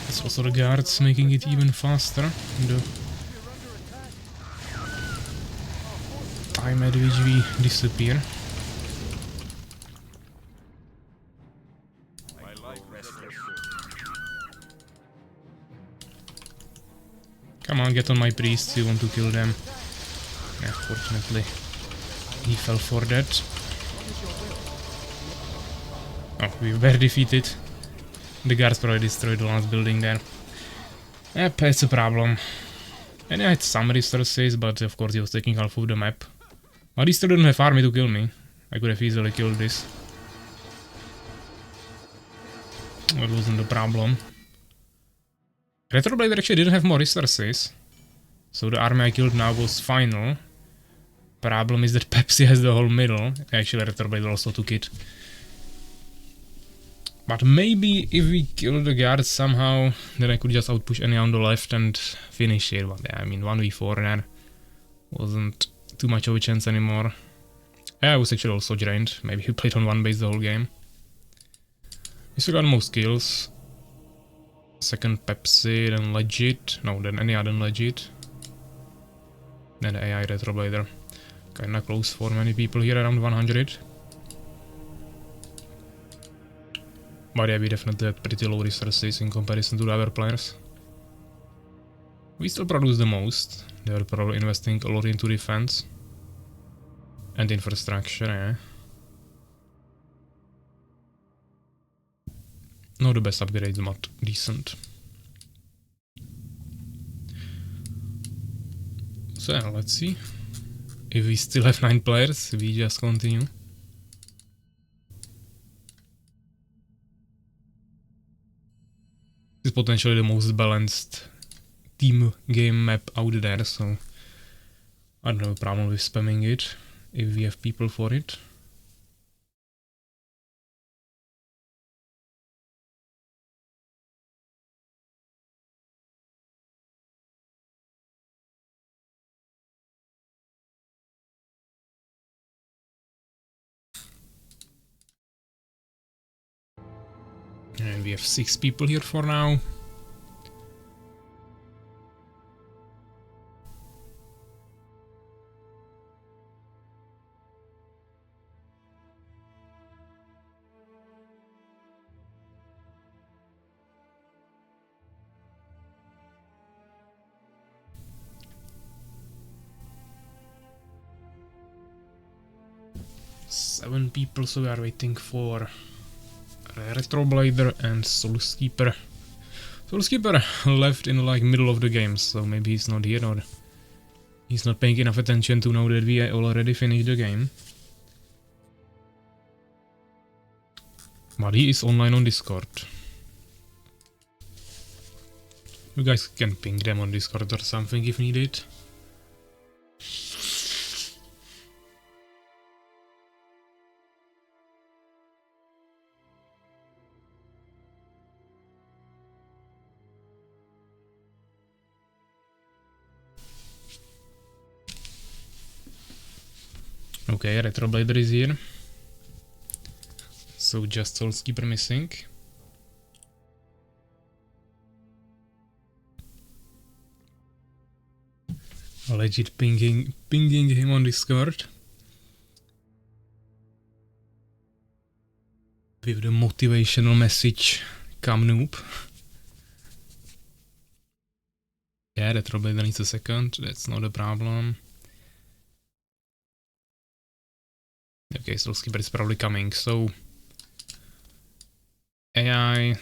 S1: It's also the guards making it even faster. The
S3: We're under attack.
S1: time at which we disappear.
S3: My life restless.
S1: Come on, get on my priests, you want to kill them. Yeah, fortunately, he fell for that. Oh, we were defeated. The guards probably destroyed the last building there. Yep, it's a problem. And I had some resources, but of course he was taking half of the map. But he still didn't have army to kill me. I could have easily killed this. That wasn't the problem. Retroblader actually didn't have more resources. So the army I killed now was final. Problem is that Pepsi has the whole middle. Actually, Retroblader also took it. But maybe if we kill the guards somehow, then I could just outpush any on the left and finish it. But yeah, I mean 1v4 there wasn't too much of a chance anymore. Yeah, I was actually also drained. Maybe he played on one base the whole game. We still got most kills. Second Pepsi, then Legit. No, then any other Legit. Then AI Retroblader. Kinda close for many people here, around 100. But yeah, we definitely had pretty low resources in comparison to the other players. We still produce the most. They are probably investing a lot into defense. And infrastructure, yeah. Not the best upgrades, but decent. So yeah, let's see. If we still have 9 players, we just continue. This is potentially the most balanced team game map out there, so I don't have a problem with spamming it if we have people for it. And we have 6 people here for now. Seven people, so we are waiting for Retroblader and Soulskeeper. Soulskeeper left in like middle of the game, so maybe he's not here or he's not paying enough attention to know that we already finished the game. But he is online on Discord. You guys can ping them on Discord or something if needed. Okay, Retroblader is here. So just Soulskeeper missing. Legit pinging him on Discord. With the motivational message, come noob. Yeah, Retroblader needs a second, that's not a problem. Okay, Soulskeeper is probably coming, so... AI...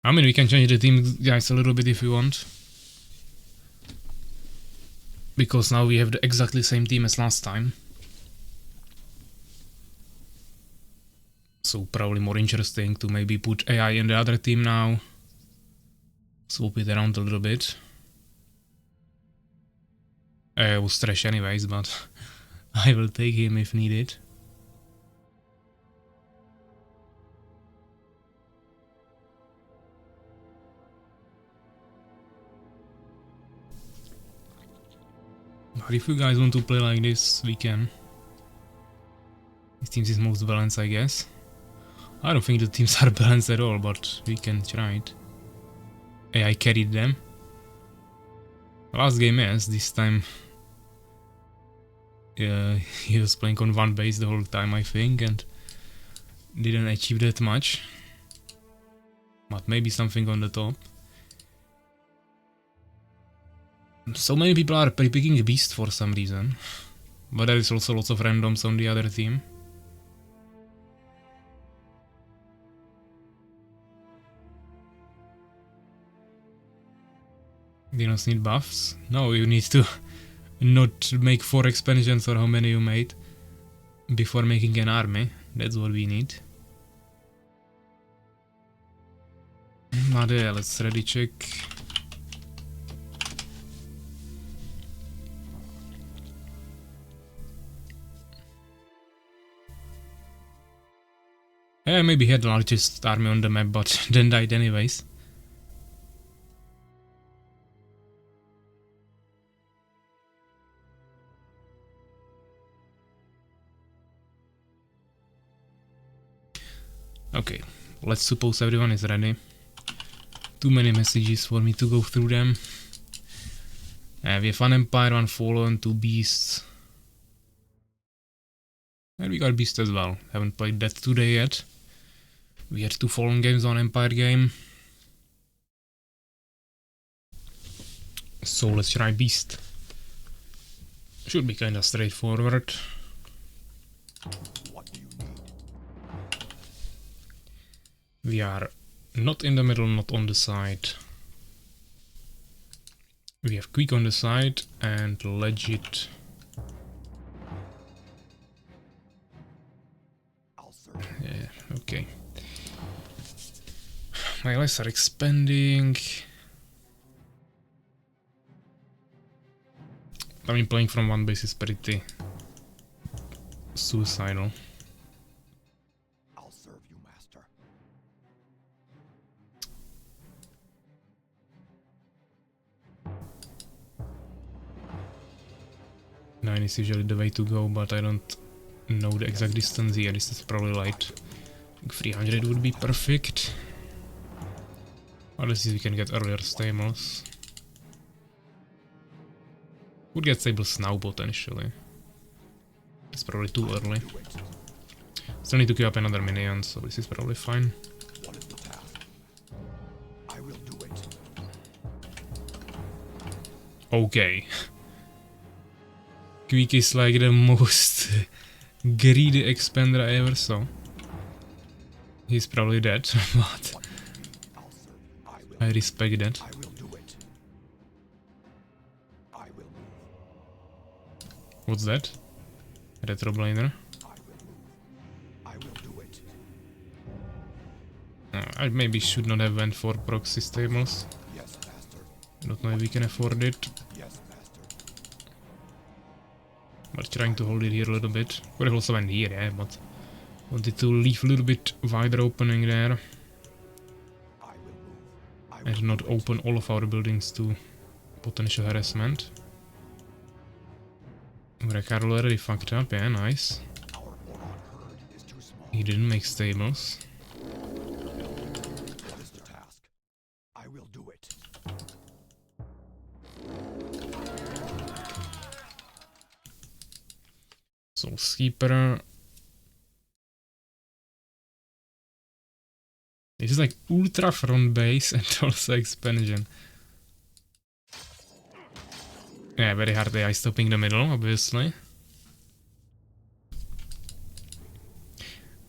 S1: I mean, we can change the team, guys, a little bit if we want. Because now we have the exactly same team as last time. So probably more interesting to maybe put AI in the other team now. Swap it around a little bit. I was trash anyways, but I will take him if needed. But if you guys want to play like this, we can. This team is most balanced, I guess. I don't think the teams are balanced at all, but we can try it. AI carried them. Last game, yes, this time he was playing on one base the whole time, I think, and didn't achieve that much. But maybe something on the top. So many people are picking Beast for some reason. But there is also lots of randoms on the other team. Dinos need buffs? No, you need to not make 4 expansions or how many you made before making an army. That's what we need. But yeah, let's ready check. Yeah, maybe he had the largest army on the map, but then died anyways. Okay, let's suppose everyone is ready. Too many messages for me to go through them. We have 1 Empire, 1 Fallen, 2 Beasts. And we got Beast as well. Haven't played that today yet. We had 2 Fallen games, 1 Empire game. So let's try Beast. Should be kinda straightforward. We are not in the middle, not on the side. We have quick on the side and legit. Yeah, okay. My lives are expanding. I mean, playing from one base is pretty suicidal.
S3: I'll serve you, master.
S1: Nine is usually the way to go, but I don't know the exact distance here. This is probably light. I think 300 would be perfect. Unless we can get earlier stables. Would get stables now potentially. It's probably too early. Still need to queue up another minion, so this is probably fine.
S3: What is the task? I will do it.
S1: Okay. Quick is like the most greedy expander I ever saw. He's probably dead, but I respect that.
S3: I will do it. I will move.
S1: What's that? Retroblader.
S3: I will move. I will do it.
S1: I maybe should not have went for proxy stables.
S3: Yes, master.
S1: Don't know if we can afford it.
S3: Yes, master.
S1: But trying to hold it here a little bit. Could have also went here, yeah, but wanted to leave a little bit wider opening there.
S3: I will move. I will
S1: And not
S3: do it.
S1: open all of our buildings to potential harassment. Ricardo already fucked up, yeah, nice.
S3: Our Boron herd is too small.
S1: He didn't make stables.
S3: What is the task? I will do it.
S1: Soul Keeper. This is like ultra front base and also expansion. Yeah, very hard AI stopping the middle, obviously.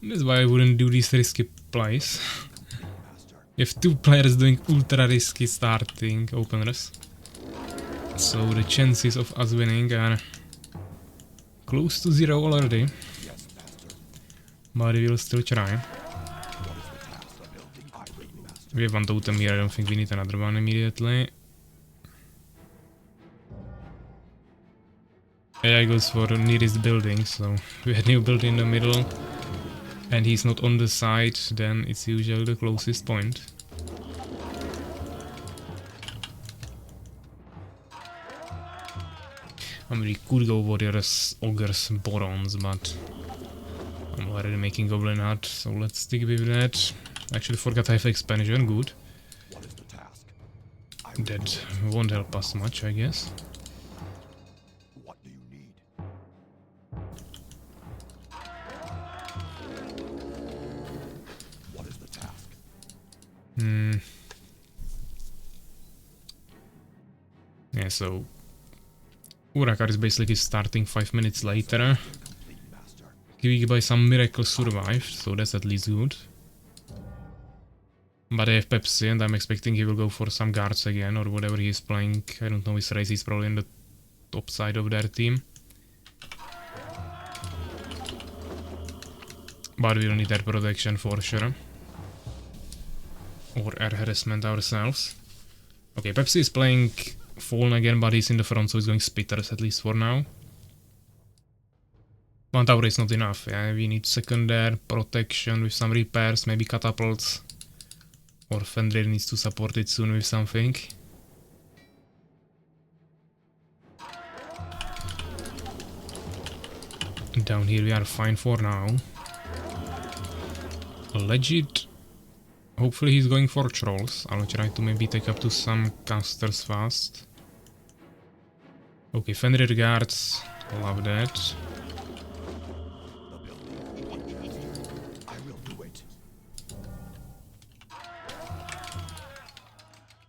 S1: That's why I wouldn't do these risky plays.
S3: Master.
S1: You have two players doing ultra risky starting openers. So the chances of us winning are close to 0 already.
S3: Yes, master.
S1: But we will still try.
S3: What is the task? The building. I will, master.
S1: We have one totem here, I don't think we need another one immediately. AI goes for the nearest building, so we had new building in the middle and he's not on the side, then it's usually the closest point. I mean, we could go warriors, ogres, borons, but I'm already making goblin hut, so let's stick with that. Actually forgot I have expansion, good.
S3: What is the task? I will
S1: That
S3: do it.
S1: won't help us much, I guess.
S3: What do you need? What is the task?
S1: Yeah, so Urakar is basically starting 5 minutes later.
S3: Complete, master.
S1: Kiwi by some miracle survived, so that's at least good. But I have Pepsi and I'm expecting he will go for some guards again or whatever he is playing. I don't know his race, he's probably in the top side of their team. But we'll need air protection for sure. Or air harassment ourselves. Okay, Pepsi is playing Fallen again, but he's in the front, so he's going Spitters at least for now. One tower is not enough, yeah, we need second air protection with some repairs, maybe catapults. Or Fenrir needs to support it soon with something. Down here we are fine for now. Legit. Hopefully he's going for trolls. I'll try to maybe take up to some casters fast. Okay, Fenrir guards. Love that.
S3: The building. I will do it.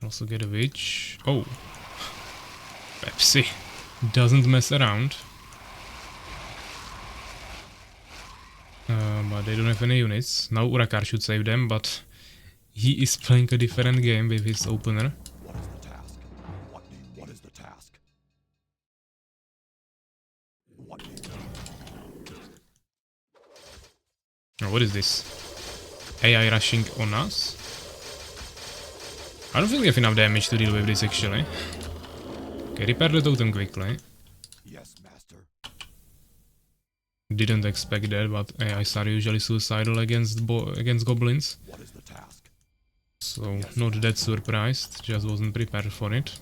S1: Also get a witch. Oh. Pepsi doesn't mess around. But they don't have any units. Now Urakar should save them, but he is playing a different game with his opener.
S3: What is the task? What is the task? What do you need?
S1: Oh, what is this? AI rushing on us? I don't think we have enough damage to deal with this actually. Okay, repair the totem quickly.
S3: Yes, master.
S1: Didn't expect that, but AIs are usually suicidal against goblins.
S3: What is the task?
S1: So, not that surprised, just wasn't prepared for it.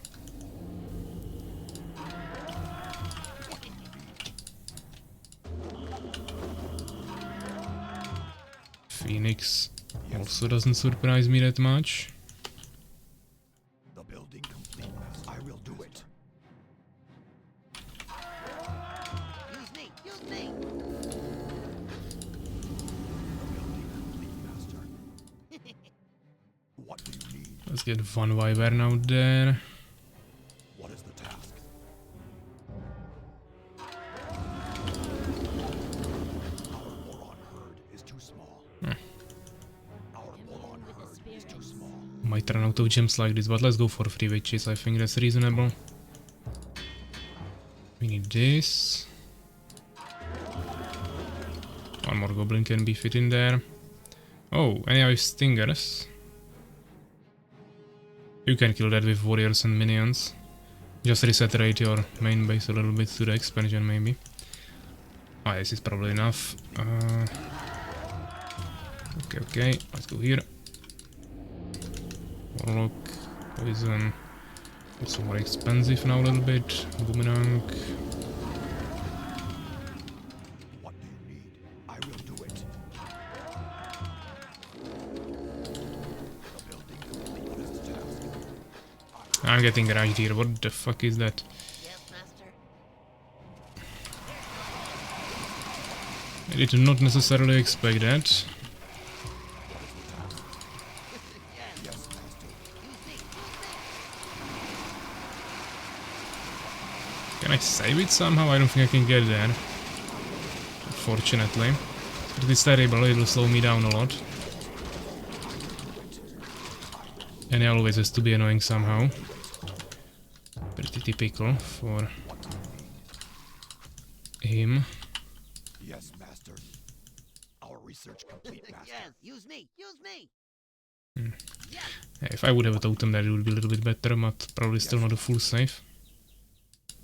S1: Phoenix also doesn't surprise me that much.
S3: The building complete, master. I will do it.
S7: Use me! Use me!
S3: The building complete, master. What do you need?
S1: Let's get one wyvern out there.
S3: What is the task? Our Boron herd is too small. Our Boron herd is too small.
S1: Might run out of gems like this, but let's go for 3 witches, I think that's reasonable. We need this. One more goblin can be fit in there. Oh, any other stingers? You can kill that with warriors and minions. Just reset rate your main base a little bit to the expansion maybe. Ah, this is probably enough. Okay, let's go here. Warlock, poison. Also more expensive now a little bit. Boomerang.
S3: What do you need? I will do it. The building complete. What is the task?
S1: I'm getting right here. What the fuck is that?
S7: Yes, master.
S1: I did not necessarily expect that. Can I save it somehow? I don't think I can get there. Unfortunately. But it's terrible, it'll slow me down a lot. And it always has to be annoying somehow. Pretty typical for him.
S3: Yes, master. Our research complete, master.
S7: Yes, use me. Use me.
S1: Yeah, if I would have a totem there it would be a little bit better, but probably still not a full save.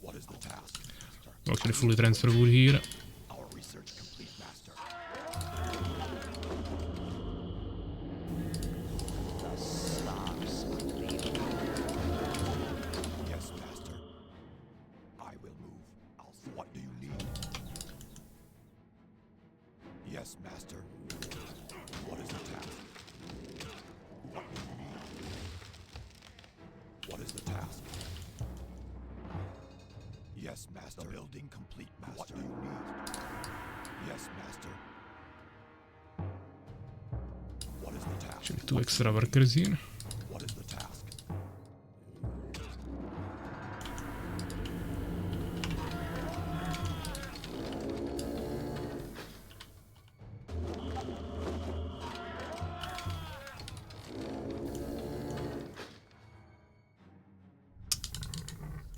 S3: What is the task, master?
S1: We'll actually fully transfer wood here.
S3: Our research complete, master. Yes, master. I will move. What do you need? Yes, master. What is the task? What do you need? What is the task? Yes, master. The building complete, master. What do you need? Yes, master. What is the task?
S1: Actually 2 extra workers here.
S3: What is the task?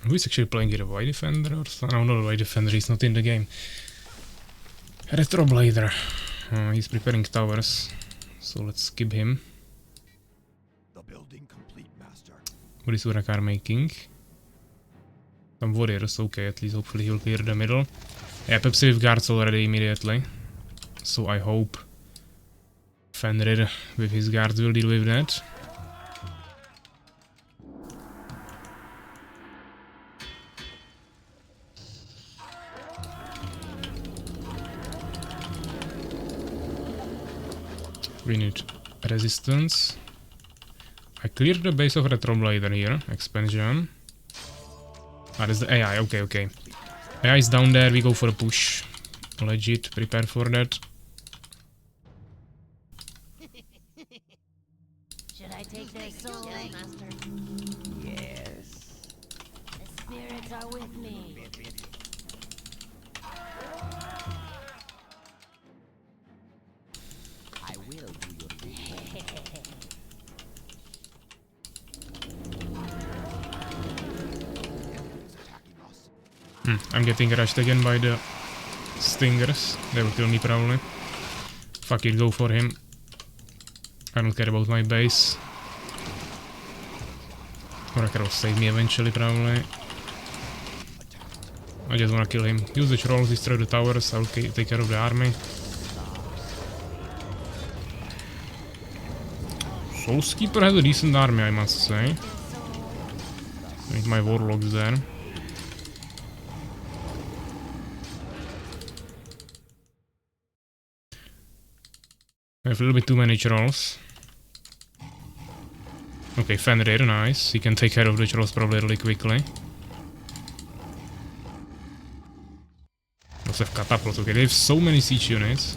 S1: Who is actually playing here? A White Defender or something? No, not a White Defender, he's not in the game. Retro Blader. He's preparing towers. So let's skip him.
S3: The building complete, master.
S1: What is Urakar making? Some warriors, okay, at least hopefully he'll clear the middle. Yeah, perhaps with guards already immediately. So I hope Fenrir with his guards will deal with that. We need resistance. I cleared the base of Retro Blader here. Expansion. Ah, that's the AI. Okay. AI is down there. We go for a push. Legit. Prepare for that.
S4: Should I take their soul?
S7: Yes, master.
S4: The spirits are with me.
S7: I will do your bidding.
S3: Is attacking us.
S1: I'm getting rushed again by the stingers. They will kill me probably. Fuck it, go for him. I don't care about my base. Oracle will save me eventually probably. I just wanna kill him. Use the trolls, destroy the towers, I'll take care of the army. Soulskeeper has a decent army, I must say. I need my warlocks there. I have a little bit too many trolls. Okay, Fenrir, nice. He can take care of the trolls probably really quickly. Also have catapults, okay, they have so many siege units.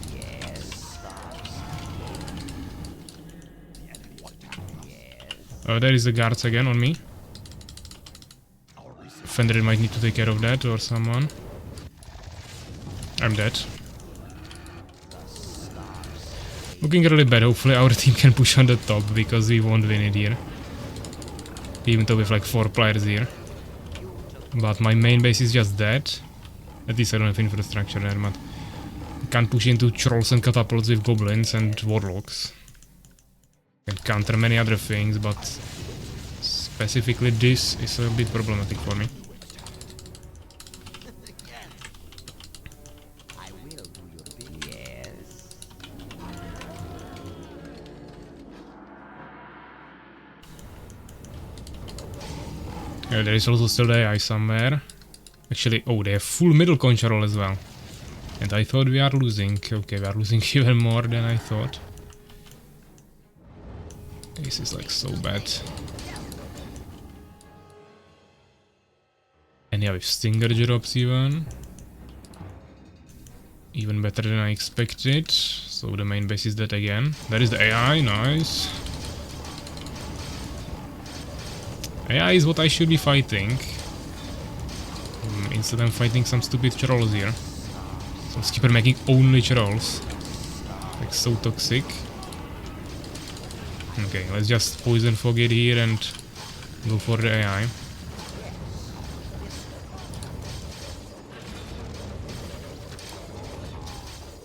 S1: There is the guards again on me. Fenrir might need to take care of that or someone. I'm dead. Looking really bad, hopefully our team can push on the top because we won't win it here. Even though we have like 4 players here. But my main base is just dead. At least I don't have infrastructure there, but I can't push into trolls and catapults with goblins and warlocks. Can counter many other things, but specifically this is a bit problematic for me.
S7: I will do your bidding. Yes.
S1: Yeah, there is also still the AI somewhere. Actually, oh, they have full middle control as well. And I thought we are losing. Okay, we are losing even more than I thought. This is like so bad. And yeah, with Stinger drops even. Even better than I expected. So the main base is dead again. That is the AI, nice. AI is what I should be fighting. Instead I'm fighting some stupid trolls here. So skipper making only trolls. Like so toxic. Okay, let's just poison fog it here and go for the AI.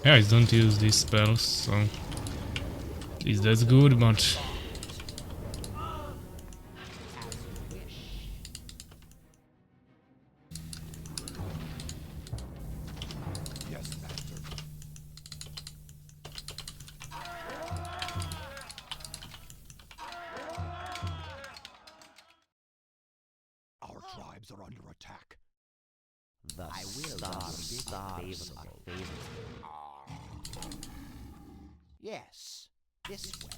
S1: Yeah, I don't use these spells, so at least that's good, but
S3: Yes, master. Our tribes are under attack.
S7: I will starve. Yes, this way.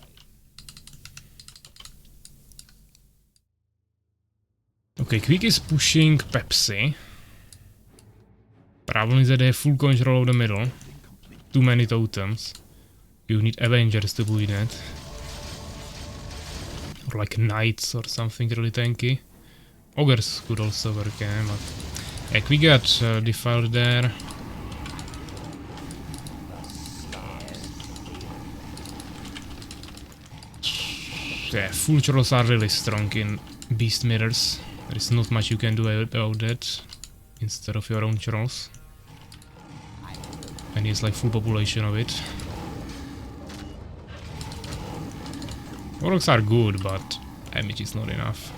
S1: okay, Quick is pushing Pepsi. Problem is that they have full control of the middle. Too many totems. You need Avengers to push that. Or like Knights or something really tanky. Ogres could also work, but... Yeah, Quick got defiled there. Yeah, full trolls are really strong in beast mirrors. There is not much you can do about that instead of your own trolls. And it's like full population of it. Orcs are good, but damage is not enough.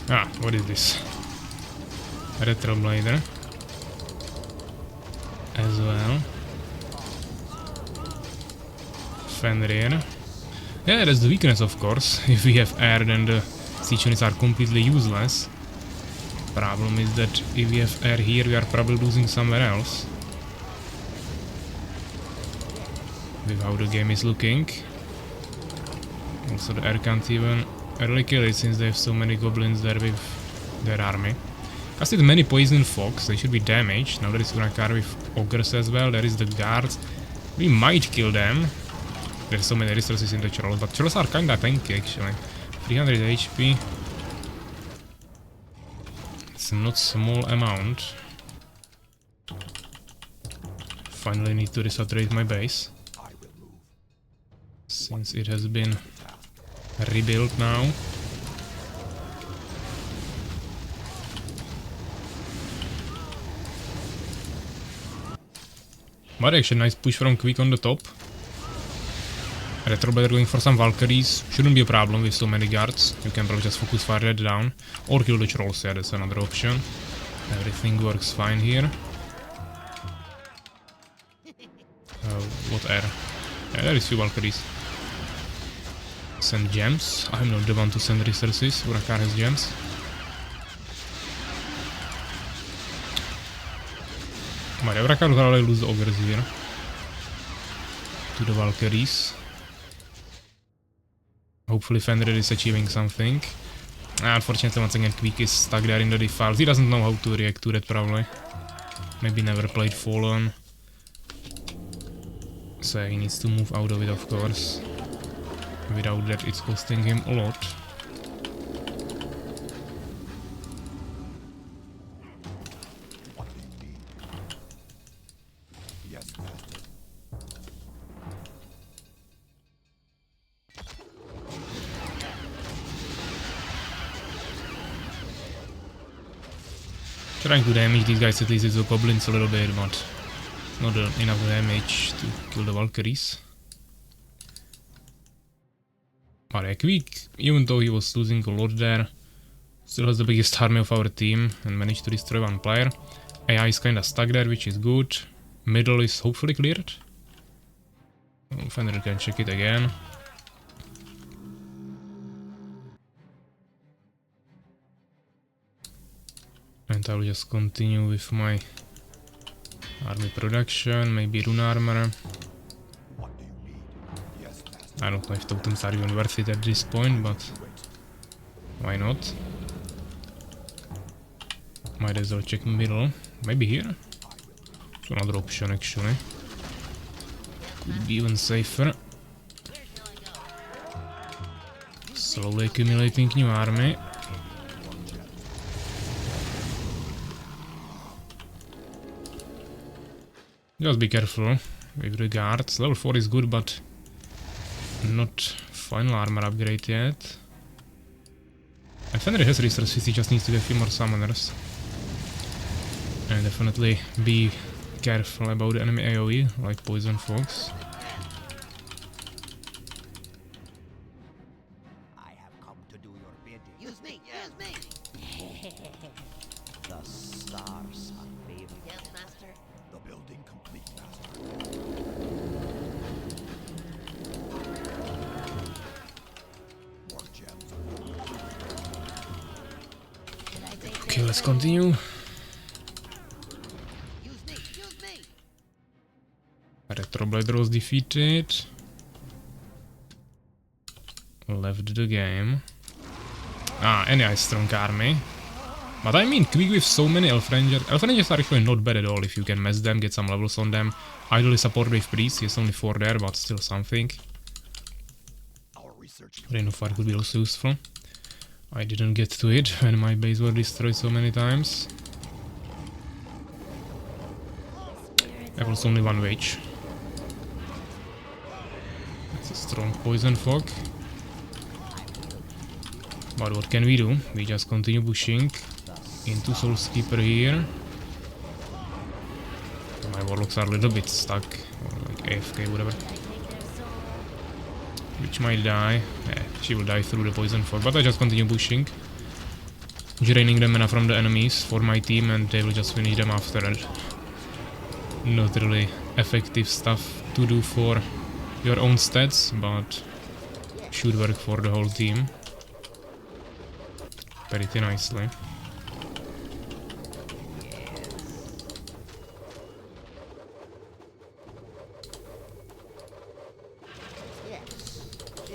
S1: Ah, what is this? Retroblader. As well. Fenrir. Yeah, that's the weakness, of course. If we have air, then the siege units are completely useless. Problem is that if we have air here, we are probably losing somewhere else. With how the game is looking. Also, the air can't even really kill it since they have so many goblins there with their army. Casted many poison fogs, they should be damaged. Now there is Urakar with ogres as well, there is the guards. We might kill them. There's so many resources in the trolls, but trolls are kinda tanky actually. 300 HP. It's a not small amount. Finally need to resaturate my base. Since it has been rebuilt now. But actually nice push from Quick on the top. Retroblader going for some Valkyries. Shouldn't be a problem with so many guards. You can probably just focus fire red down. Or kill the trolls, yeah, that's another option. Everything works fine here. What air? Yeah, there is few Valkyries. Send gems. I'm not the one to send resources. Urakar has gems. Maria Urakar will probably lose the ogres here. To the Valkyries. Hopefully Fenrir is achieving something. Unfortunately, once again, Quick is stuck there in the defiles. He doesn't know how to react to that, probably. Maybe never played Fallen. So he needs to move out of it, of course. Without that, it's costing him a lot.
S3: Yes, master.
S1: Trying to damage these guys at least with the goblins a little bit, but not enough damage to kill the Valkyries. But Equik, even though he was losing a lot there, still has the biggest army of our team and managed to destroy one player. AI is kinda stuck there, which is good. Middle is hopefully cleared. Fenrir can check it again. And I'll just continue with my army production, maybe rune armor.
S3: What do you need? Yes, master.
S1: I don't know if totems are even worth it at this point, but why not? Might as well check middle. Maybe here? It's another option actually. Could be even safer. Slowly accumulating new army. Just be careful with the guards. Level 4 is good, but not final armor upgrade yet. And Fenrir has resources, he just needs to get a few more summoners. And definitely be careful about the enemy AoE, like Poison Fox.
S7: I have come to do your bidding. Use me! Use me! The stars are favoring.
S4: Yes, master.
S3: The building complete, master. More gems.
S4: Should I take
S1: Okay,
S4: their
S1: let's
S4: soul?
S1: continue.
S7: Use me! Use me!
S1: Retroblader was defeated. Left the game. Ah, any strong army. But I mean, Quick with so many Elf Rangers. Elf Rangers are actually not bad at all if you can mess them, get some levels on them. Ideally support with Priest, he has only 4 there, but still something.
S3: Our research.
S1: Rain of Fire could be also useful. I didn't get to it when my base was destroyed so many times. There was only 1 wage. That's a strong poison fog. But what can we do? We just continue pushing into Soulskeeper here. My warlocks are a little bit stuck, or like AFK, whatever. Which might die. Yeah, she will die through the poison fog, but I just continue pushing. Draining the mana from the enemies for my team, and they will just finish them after. Not really effective stuff to do for your own stats, but should work for the whole team pretty nicely.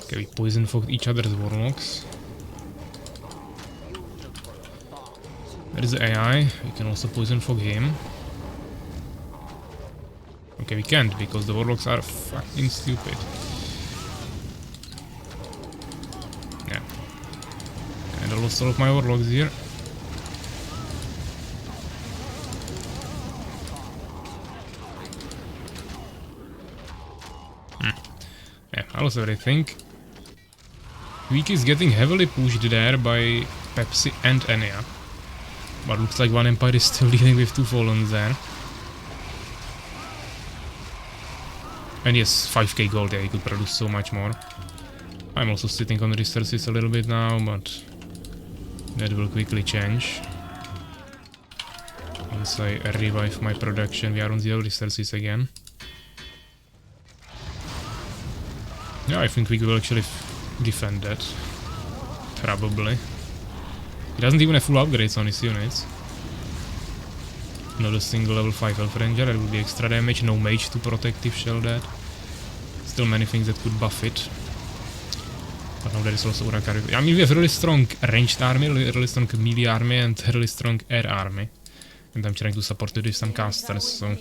S1: Okay, we poison fogged each other's warlocks. There is the AI, we can also poison fog him. Okay, we can't because the warlocks are fucking stupid. Yeah. And I lost all of my warlocks here. Yeah, I lost everything. Weak is getting heavily pushed there by Pepsi and Enya. But looks like one Empire is still dealing with 2 Fallens there. And yes, 5k gold, yeah, he could produce so much more. I'm also sitting on resources a little bit now, but that will quickly change. Once I revive my production, we are on 0 resources again. Yeah, I think we will actually defend that. Probably. He doesn't even have full upgrades on his units. Not a single level 5 Elf Ranger, that would be extra damage, no mage to protective shell that. Still many things that could buff it. But now there is also Urakari. I mean, we have really strong ranged army, really strong melee army, and really strong air army. And I'm trying to support it with some casters, so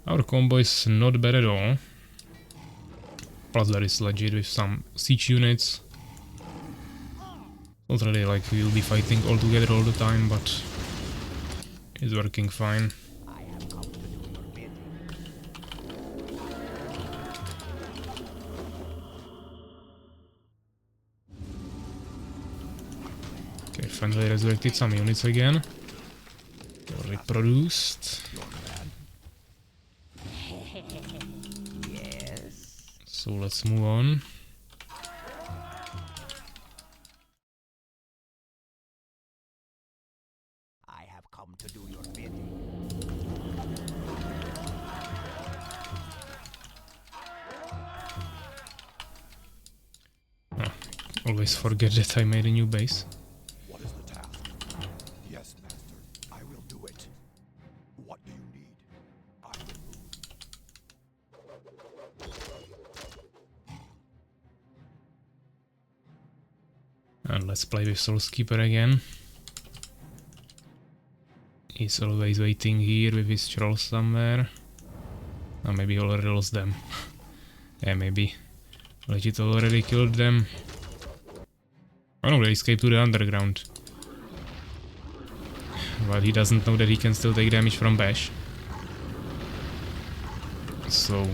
S1: our combo is not bad at all. Plus there is legit with some siege units. Not really like we will be fighting all together all the time, but it's working fine. Okay, finally resurrected some units again. we produced.
S7: Yes.
S1: So let's move on.
S7: I have come to do your bidding.
S1: Always forget that I made a new base.
S3: What is the task? Yes, master. I will do it. What do you need? I will move.
S1: And let's play with Soulskeeper again. He's always waiting here with his trolls somewhere. Or maybe he already lost them. Yeah, maybe. Legit already killed them. Oh no, they escaped to the underground. But he doesn't know that he can still take damage from bash. So,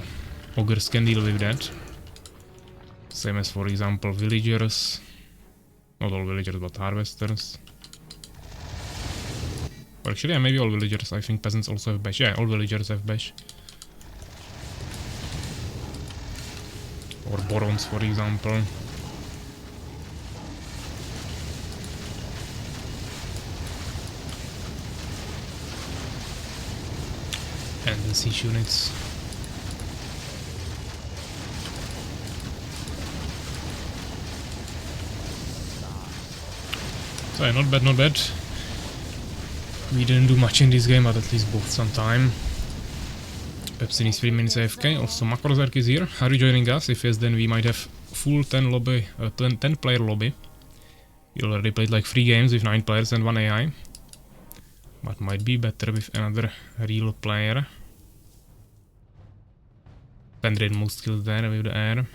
S1: ogres can deal with that. Same as, for example, villagers. Not all villagers, but harvesters. Or actually, yeah, maybe all villagers. I think peasants also have bash. Yeah, all villagers have bash. Or barons, for example. And the siege units. So yeah, not bad, not bad. We didn't do much in this game, but at least bought some time. Pepsi needs 3 minutes AFK. Also, Macrozerk is here. Are you joining us? If yes, then we might have full 10 lobby, 10 player lobby. We already played like 3 games with 9 players and 1 AI. But might be better with another real player. Pendrin most kills there with the air.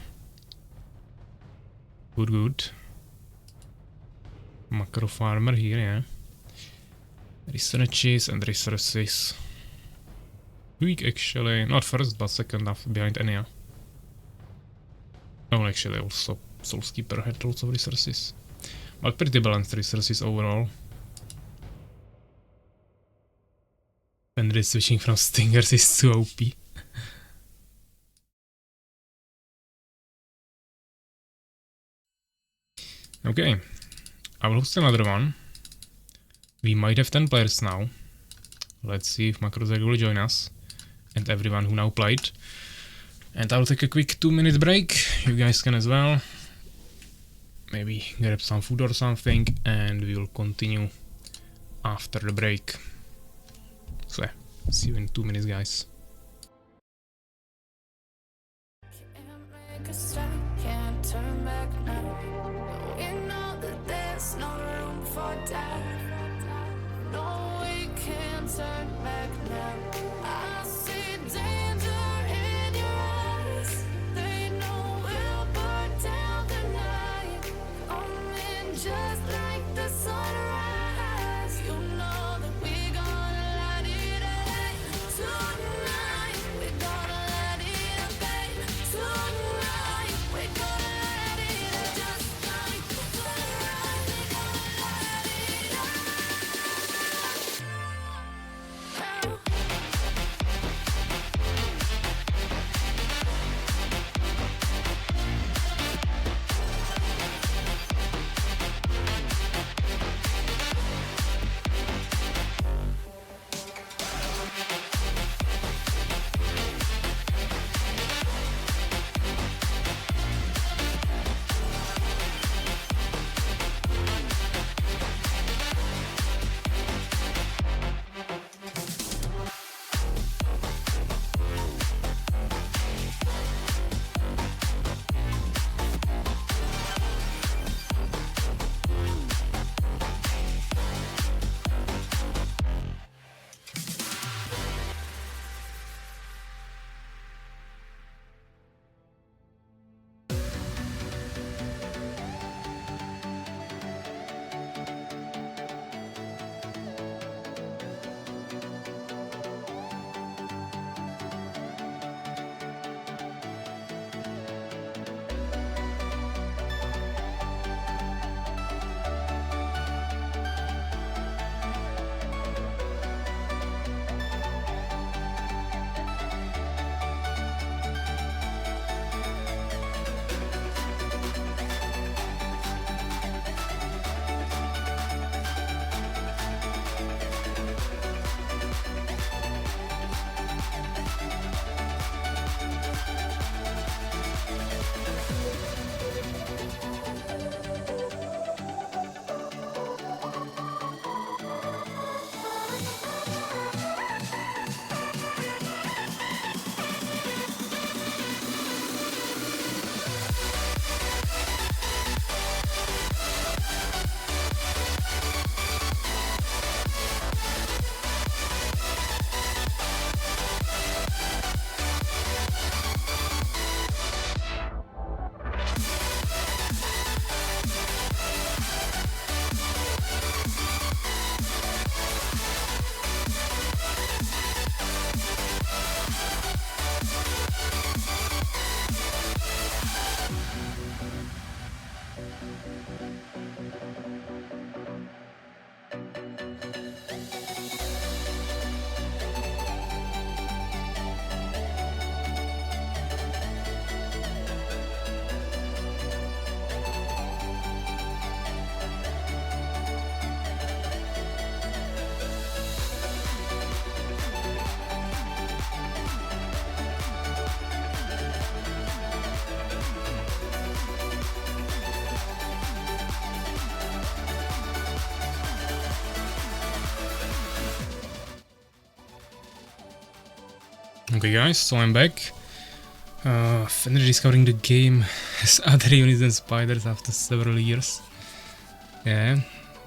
S1: Good, good. Macro farmer here, yeah. Researches and resources. Weak actually, not first but second half behind Enya. Oh, actually also Soulskeeper had lots of resources. But pretty balanced resources overall. Pendrin switching from Stingers is too OP. Okay, I will host another one. We might have 10 players now. Let's see if Macrozerk will join us. And everyone who now played. And I'll take a quick 2-minute break. You guys can as well. Maybe grab some food or something. And we will continue after the break. So yeah, see you in 2 minutes, guys.
S8: Can't make a stop, can't turn back now. We know that there's no room for doubt. No, we can't turn back now. I see danger in your eyes. They know we'll burn down the night. Coming just like the sunrise. You know that we're gonna light it up tonight. We're gonna light it up, babe. Tonight we're gonna light it up just like the sunrise. We're gonna light it up now.
S1: Okay guys, so I'm back. Finally discovering the game has other units than spiders after several years. Yeah,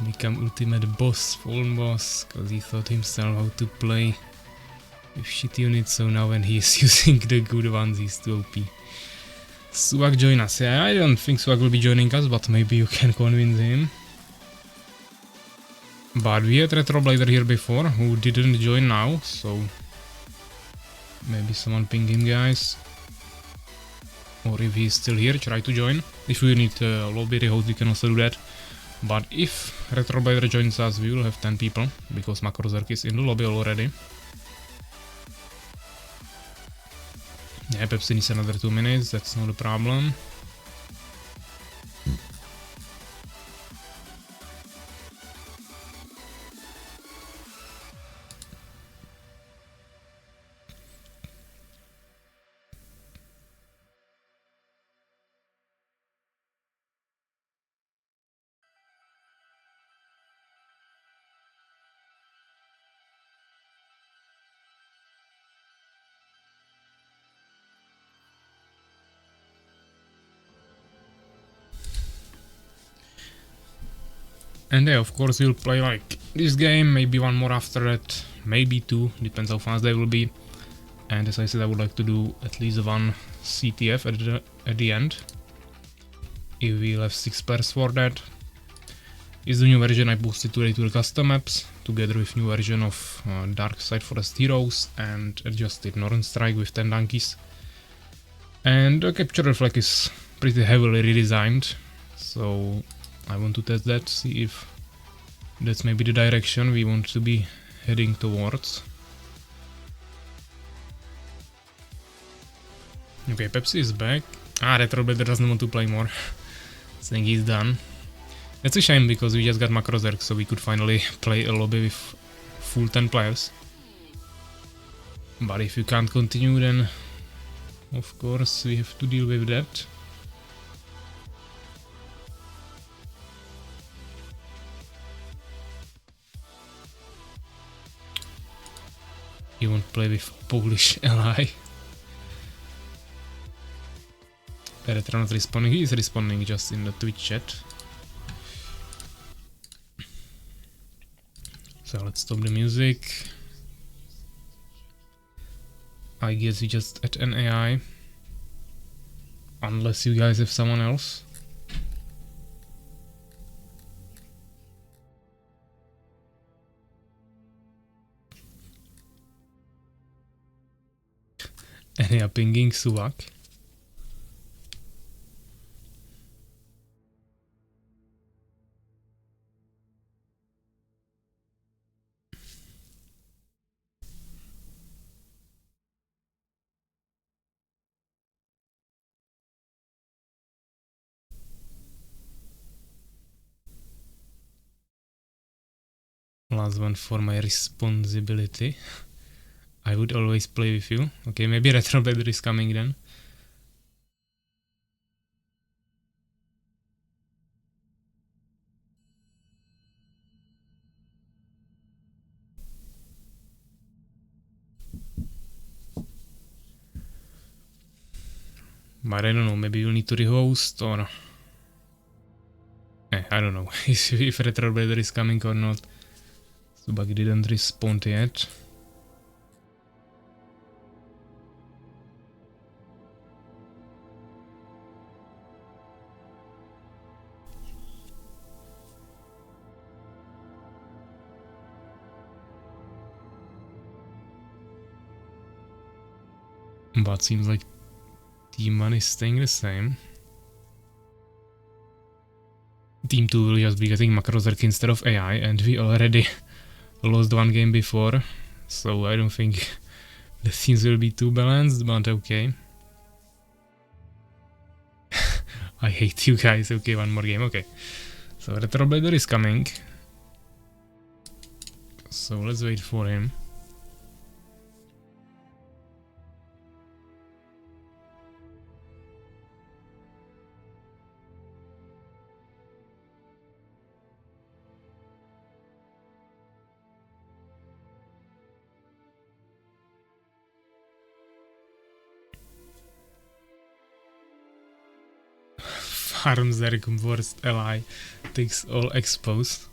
S1: become ultimate boss, full boss, cause he thought himself how to play with shit units, so now when he is using the good ones he's too OP. Suak join us. Yeah, I don't think Suak will be joining us, but maybe you can convince him. But we had Retroblader here before, who didn't join now, so maybe someone ping him, guys. Or if he's still here, try to join. If we need a lobby rehost, we can also do that. But if Retroblader joins us, we will have 10 people, because Makrozerk is in the lobby already. Yeah, Pepsi needs another 2 minutes, that's not a problem. And yeah, of course we'll play like this game, maybe one more after that, maybe 2, depends how fast they will be. And as I said, I would like to do at least one CTF at the end. If we'll have 6 pairs for that. Is the new version I posted today to the custom maps, together with new version of Dark Side Forest Heroes and adjusted Northern Strike with 10 donkeys. And the capture flag is pretty heavily redesigned, so I want to test that, see if that's maybe the direction we want to be heading towards. Okay, Pepsi is back. Retroblader doesn't want to play more, saying he's done. That's a shame, because we just got Makrozerk, so we could finally play a lobby with full 10 players. But if you can't continue, then of course we have to deal with that. You won't play with Polish ally. Peretra not responding, he is responding just in the Twitch chat. So let's stop the music. I guess we just add an AI. Unless you guys have someone else. And yeah, pinging Suak. Last one for my responsibility. I would always play with you. Okay, maybe Retroblader is coming then. But I don't know, maybe you'll need to rehost or... I don't know if Retroblader is coming or not. Subak didn't respond yet. But seems like Team 1 is staying the same. Team 2 will just be getting Makrozerk instead of AI, and we already lost one game before, so I don't think the teams will be too balanced, but okay. I hate you guys. Okay, one more game, okay. So Retroblader is coming. So let's wait for him. harms their worst ally, takes all exposed.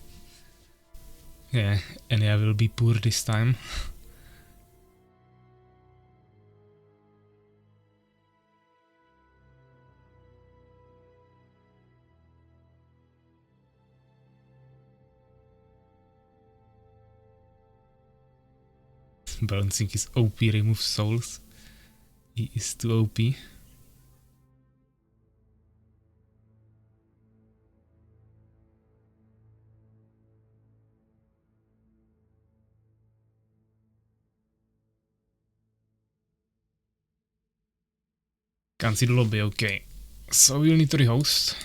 S1: Yeah, Enya will be poor this time. Balancing is OP, remove souls. He is too OP. Can't see the lobby, okay. So we'll need to rehost.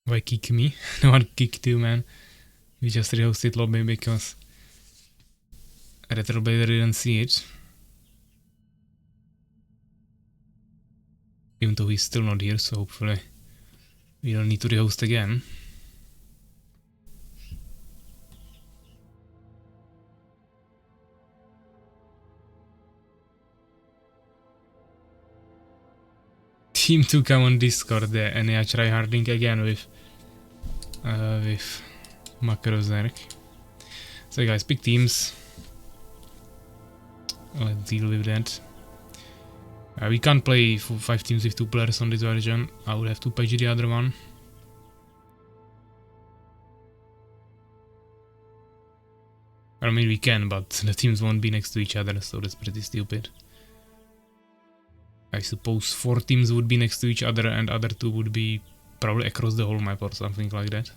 S1: Why kick me? No one kicked you, man. We just rehosted lobby because Retroblader didn't see it. Even though he's still not here, so hopefully we don't need to rehost again. Team to come on Discord there, and I try harding again with Macrozerk. So guys, pick teams. Let's deal with that. We can't play 5 teams with 2 players on this version. I would have to page the other one. I mean, we can, but the teams won't be next to each other, so that's pretty stupid. I suppose 4 teams would be next to each other and other 2 would be probably across the whole map or something like that.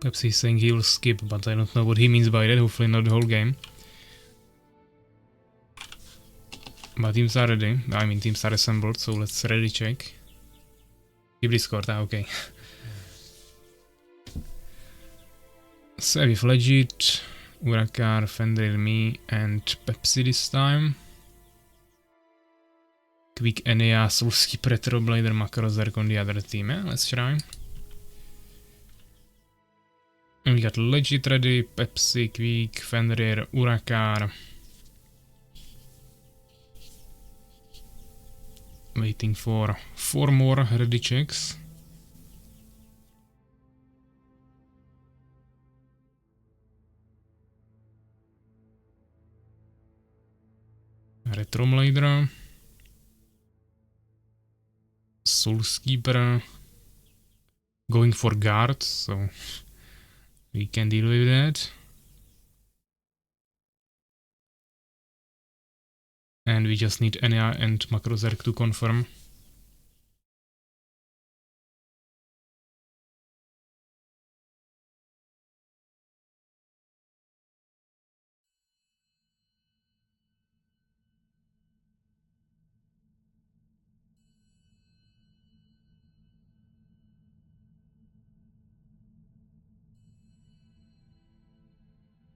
S1: Perhaps he's saying he'll skip, but I don't know what he means by that, hopefully not the whole game. But teams are ready, I mean teams are assembled, so let's ready check. Keep Discord, okay. So with Legit, Urakar, Fenrir, me, and Pepsi this time. Quick Enea, Soulskip, Retroblader, Macrozerk on the other team, yeah? Let's try. And we got Legit ready, Pepsi, Quick, Fenrir, Urakar. Waiting for 4 more ready checks. Retromlader, Soulskeeper, going for guard, so we can deal with that. And we just need Enya and Macrozerk to confirm.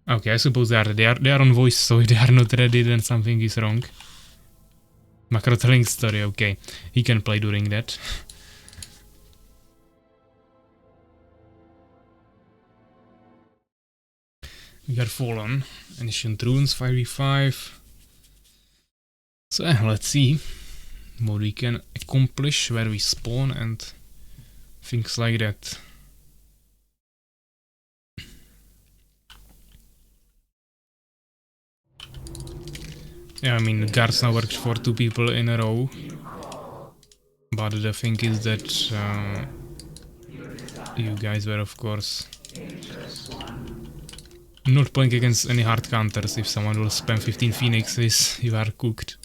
S1: Okay, I suppose they are on voice, so if they are not ready, then something is wrong. Macro telling story, okay. He can play during that. We got Fallen. Ancient Runes 5v5. So let's see what we can accomplish, where we spawn and things like that. Yeah, I mean, the guards now worked for 2 people in a row. But the thing is that you guys were, of course, not playing against any hard counters. If someone will spam 15 phoenixes, you are cooked.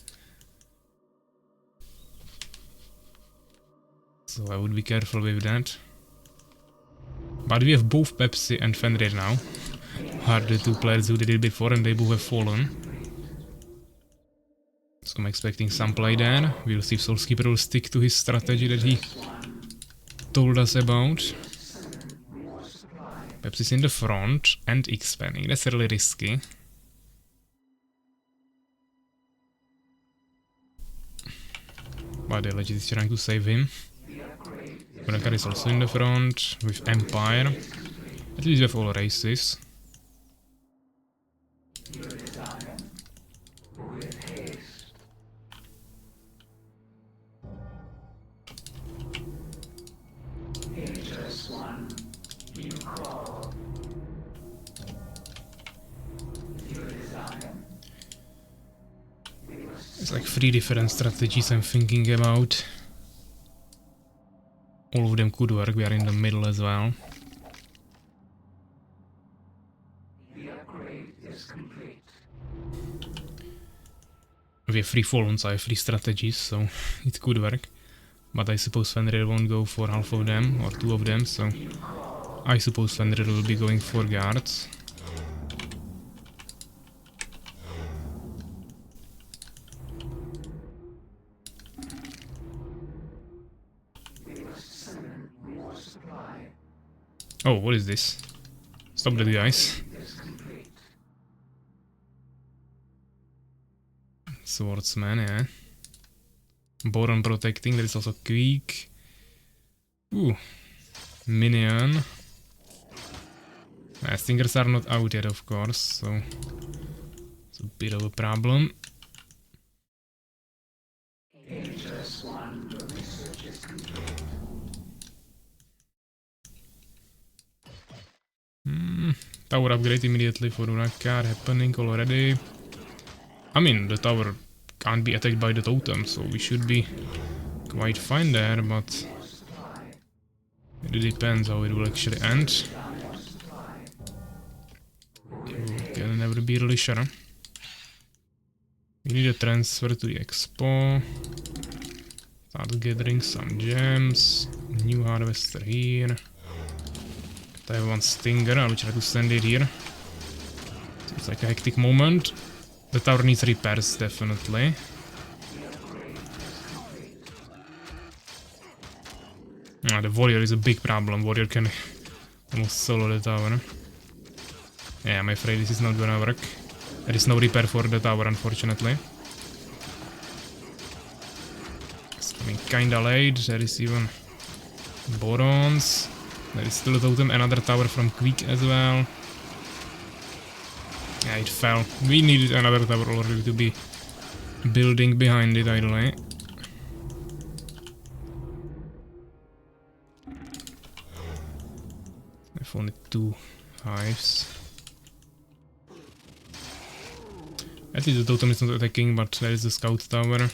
S1: So I would be careful with that. But we have both Pepsi and Fenrir now. Are the 2 players who did it before, and they both have fallen. So I'm expecting some play there. We'll see if Soulskeeper will stick to his strategy that he told us about. Perhaps it's in the front and expanding. That's really risky. But the legit is trying to save him. Bonekar is also in the front with Empire. At least we have all races. It's like 3 different strategies I'm thinking about. All of them could work, we are in the middle as well.
S2: The upgrade is complete.
S1: We have 3 Fallen, so I have 3 strategies, so it could work. But I suppose Fenrir won't go for half of them, or 2 of them, so I suppose Fenrir will be going for guards. Oh, what is this? Stop that, guys. Swordsman, yeah. Boron protecting, there is also Queek. Ooh. Minion. Stingers are not out yet, of course, so it's a bit of a problem. Tower upgrade immediately for Urakar happening already. I mean, the tower can't be attacked by the totem, so we should be quite fine there, but it depends how it will actually end. You can never be really sure. We need a transfer to the expo. Start gathering some gems. New harvester here. I have 1 stinger, I will try to send it here. It's like a hectic moment. The tower needs repairs, definitely. The warrior is a big problem. Warrior can almost solo the tower. Yeah, I'm afraid this is not gonna work. There is no repair for the tower, unfortunately. It's coming kinda late. There is even Borons. There is still a totem, another tower from Queek as well. Yeah, it fell. We needed another tower already to be building behind it, ideally. I've only 2 hives. At least the totem is not attacking, but there is the scout tower.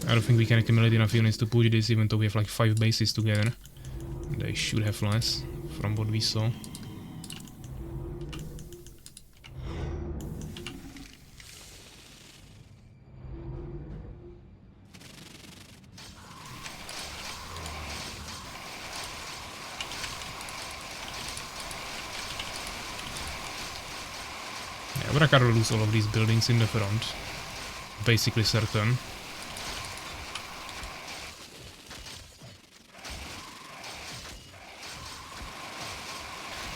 S1: I don't think we can accumulate enough units to push this, even though we have like 5 bases together. They should have less, from what we saw. Yeah, Urakar will lose all of these buildings in the front. Basically certain.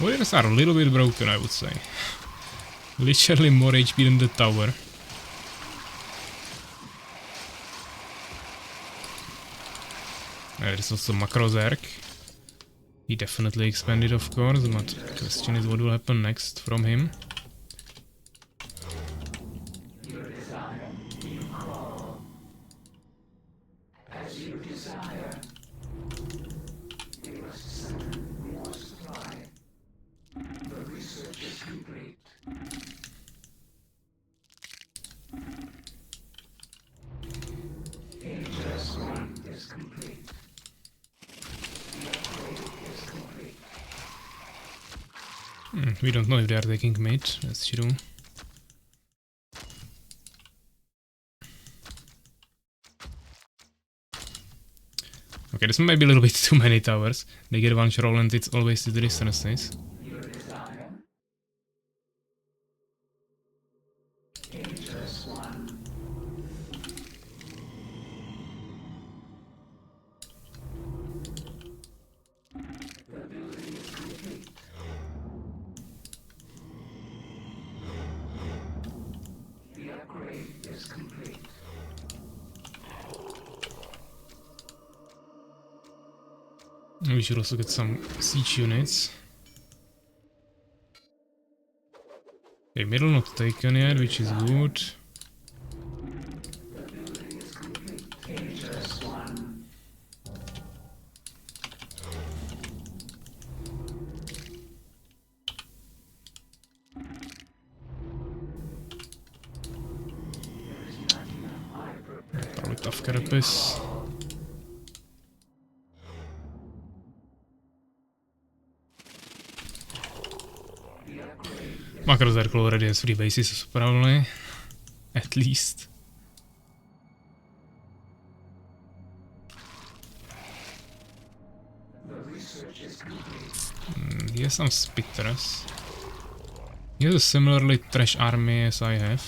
S1: Warriors are a little bit broken, I would say. Literally more HP than the tower. There is also Macrozerk. He definitely expanded, of course, but the question is what will happen next from him. We don't know if they are taking mate, that's true. Okay, this might be a little bit too many towers. They get 1 roll and it's always the distances. We should also get some siege units. Okay, middle not taken yet, which is good. Probably tough carapace. Macro Circle already has 3 bases, probably. At least. He has some spitters. He has a similarly trash army as I have.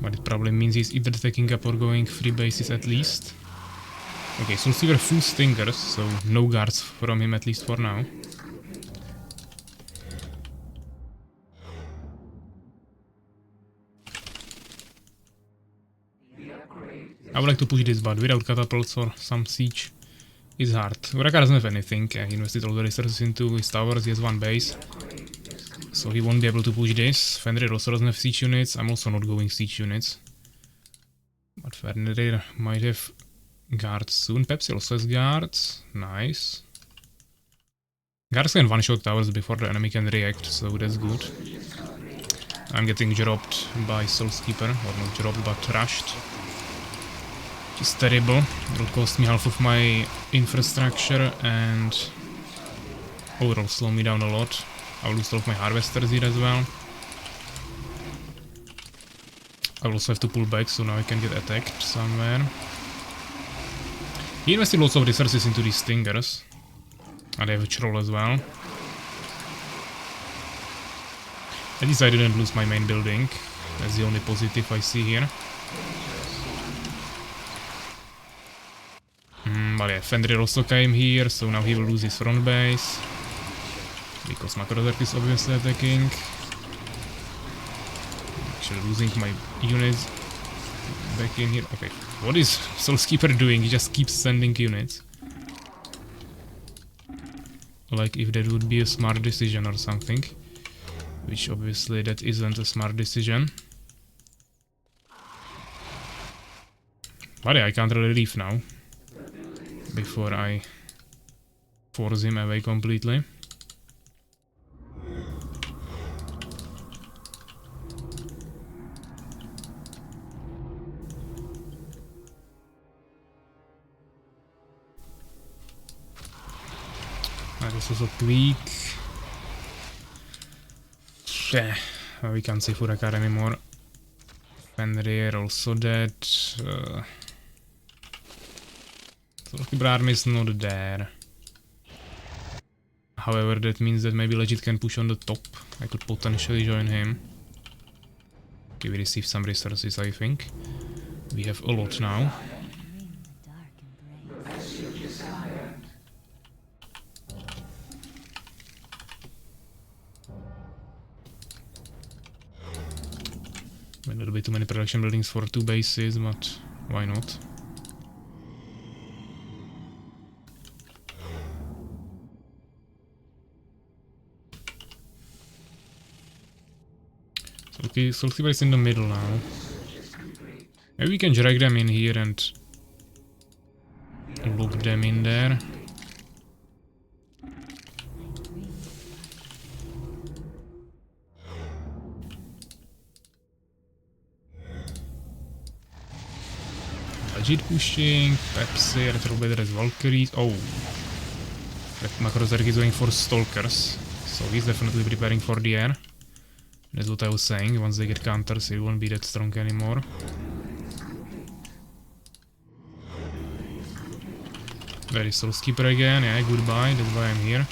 S1: But it probably means he's either taking up or going 3 bases at least. Okay, so Silver full stingers, so no guards from him at least for now. I would like to push this, but without catapults or some siege is hard. Uraka doesn't have anything, he invested all the resources into his towers, he has 1 base. So he won't be able to push this. Fenrir also doesn't have siege units, I'm also not going siege units. But Fenrir might have guards soon. Pepsi also has guards, nice. Guards can one-shot towers before the enemy can react, so that's good. I'm getting dropped by Soulskeeper, or not dropped but rushed. Which is terrible, it will cost me half of my infrastructure and overall slow me down a lot. I will lose all of my harvesters here as well. I will also have to pull back, so now I can get attacked somewhere. He invested lots of resources into these stingers. And I have a troll as well. At least I didn't lose my main building. That's the only positive I see here. But yeah, Fenrir also came here, so now he will lose his front base. Because Macrozerk is obviously attacking. Actually losing my units back in here. Okay, what is Soulskeeper doing? He just keeps sending units. Like if that would be a smart decision or something. Which obviously that isn't a smart decision. But yeah, I can't really leave now. Before I force him away completely. This is a tweak. Yeah, we can't see Furakar anymore. Fenrir also dead. Soulskeeper army is not there. However, that means that maybe Legit can push on the top. I could potentially join him. Okay, we receive some resources, I think. We have a lot now. A little bit too many production buildings for 2 bases, but why not? So okay, Soulskeeper is in the middle now. Maybe we can drag them in here and lock them in there. Legit pushing, Pepsi, Retroblader has Valkyries. Oh! That Macrozerk is going for Stalkers, so he's definitely preparing for the air. That's what I was saying, once they get counters it won't be that strong anymore. There is Soulskeeper again, yeah, goodbye, that's why I'm here.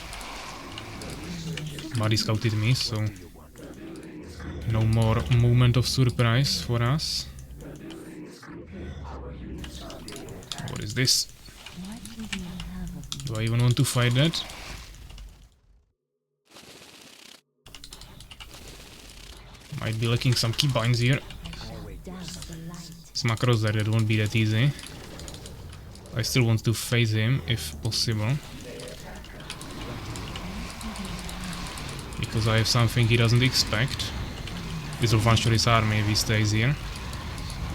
S1: But he scouted me, so no more moment of surprise for us. is this? Do I even want to fight that? Might be lacking some keybinds here. This macros there, that won't be that easy. I still want to phase him, if possible. Because I have something he doesn't expect. This will puncture his army if he stays here.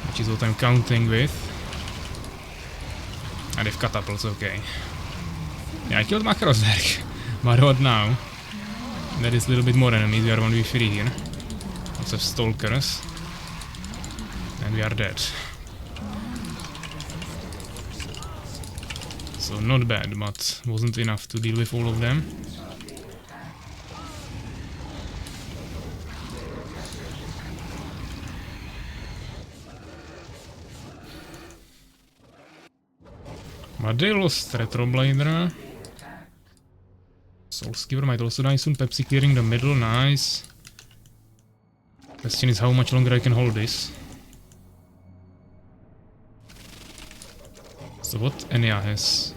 S1: Which is what I'm counting with. And if catapults, okay. Yeah, I killed macros there. But what now? There is a little bit more enemies, we are 1v3 here. Lots of stalkers. And we are dead. So not bad, but wasn't enough to deal with all of them. But they lost Retroblader. Soulskeeper might also die soon. Pepsi clearing the middle, nice. Question is how much longer I can hold this. So what Enya has?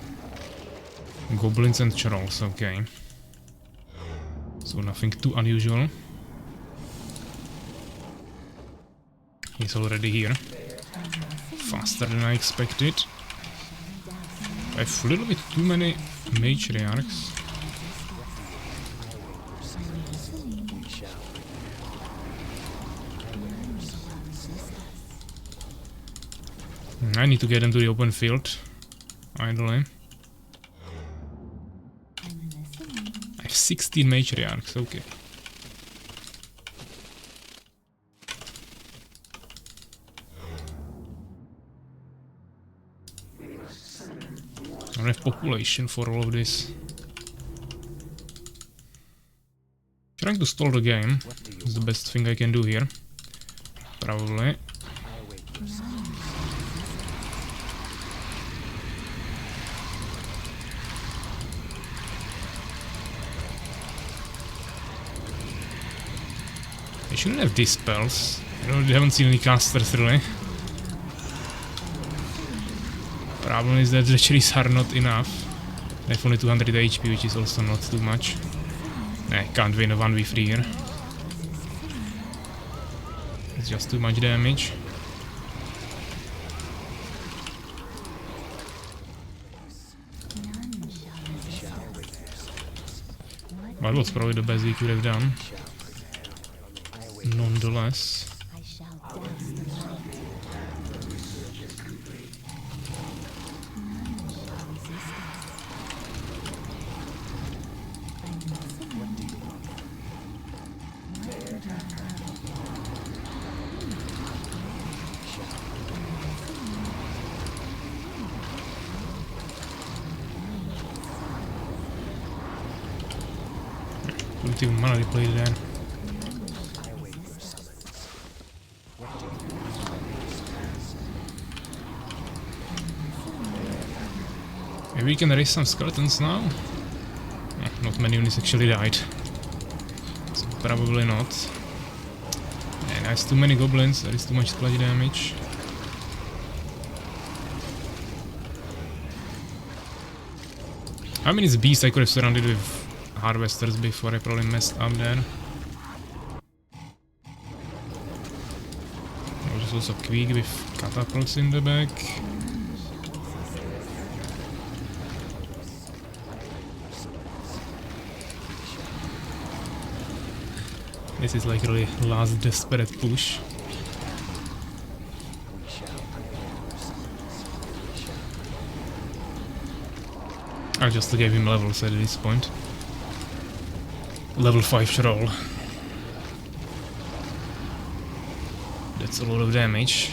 S1: Goblins and trolls, okay. So nothing too unusual. He's already here. Faster than I expected. I have a little bit too many matriarchs. I need to get into the open field. Idly. I have 16 matriarchs, okay. I don't have population for all of this. Trying to stall the game is the best thing I can do here. Probably. I shouldn't have these spells. I haven't seen any casters really. Problem is that the trees are not enough. They have only 200 HP, which is also not too much. I can't win a 1v3 here. It's just too much damage. But was probably the best we could have done. Nonetheless. Couldn't even manually play there. Maybe we can raise some skeletons now? Not many units actually died. So probably not. And there's too many goblins, there is too much splash damage. How many beasts I could have surrounded with harvesters before I probably messed up there. There's also Queeg with catapults in the back. This is like really last desperate push. I just gave him levels at this point. Level 5 troll. That's a lot of damage.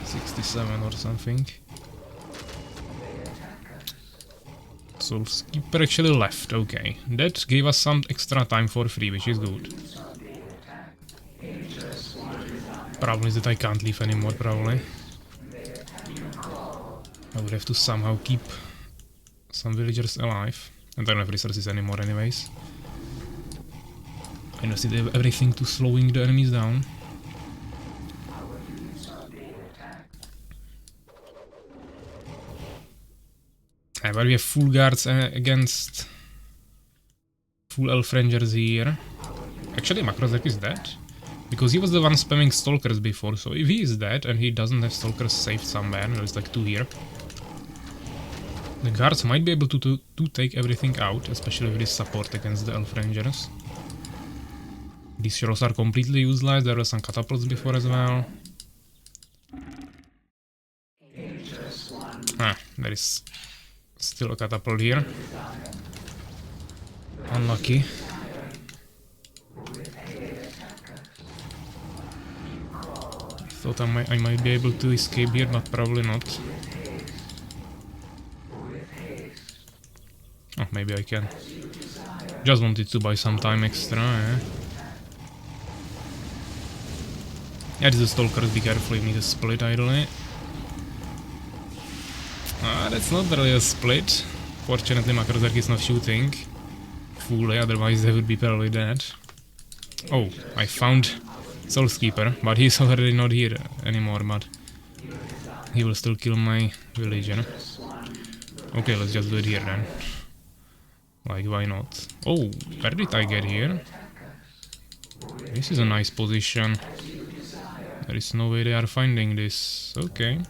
S1: 67 or something. Soulskeeper actually left, okay. That gave us some extra time for free, which is good. Problem is that I can't leave anymore, probably. I would have to somehow keep some villagers alive. And I don't have resources anymore anyways. I invested everything to slowing the enemies down. But we have full guards against full elf rangers here. Actually, Makrozek is dead. Because he was the one spamming stalkers before, so if he is dead and he doesn't have stalkers saved somewhere, there's like 2 here. The guards might be able to take everything out, especially with this support against the elf rangers. These shells are completely useless, there were some catapults before as well. Ah, there is still a catapult here. Unlucky. I thought I might be able to escape here, but probably not. Oh, maybe I can. Just wanted to buy some time extra, eh? Yeah, this is stalkers, be careful, you need to split idly. Ah, that's not really a split. Fortunately, Makrozerk is not shooting fully, otherwise they would be probably dead. Oh, I found Soulskeeper, but he's already not here anymore, but he will still kill my villager. Okay, let's just do it here then. Like, why not? Oh, where did I get here? This is a nice position. There is no way they are finding this. Okay.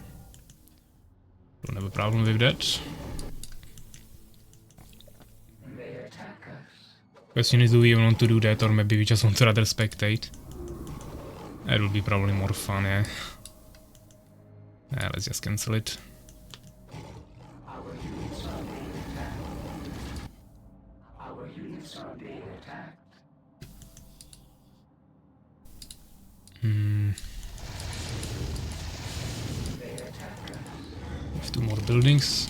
S1: Don't have a problem with that. Question is, do we even want to do that, or maybe we just want to rather spectate? That would be probably more fun, yeah. Let's just cancel it. Have 2 more buildings,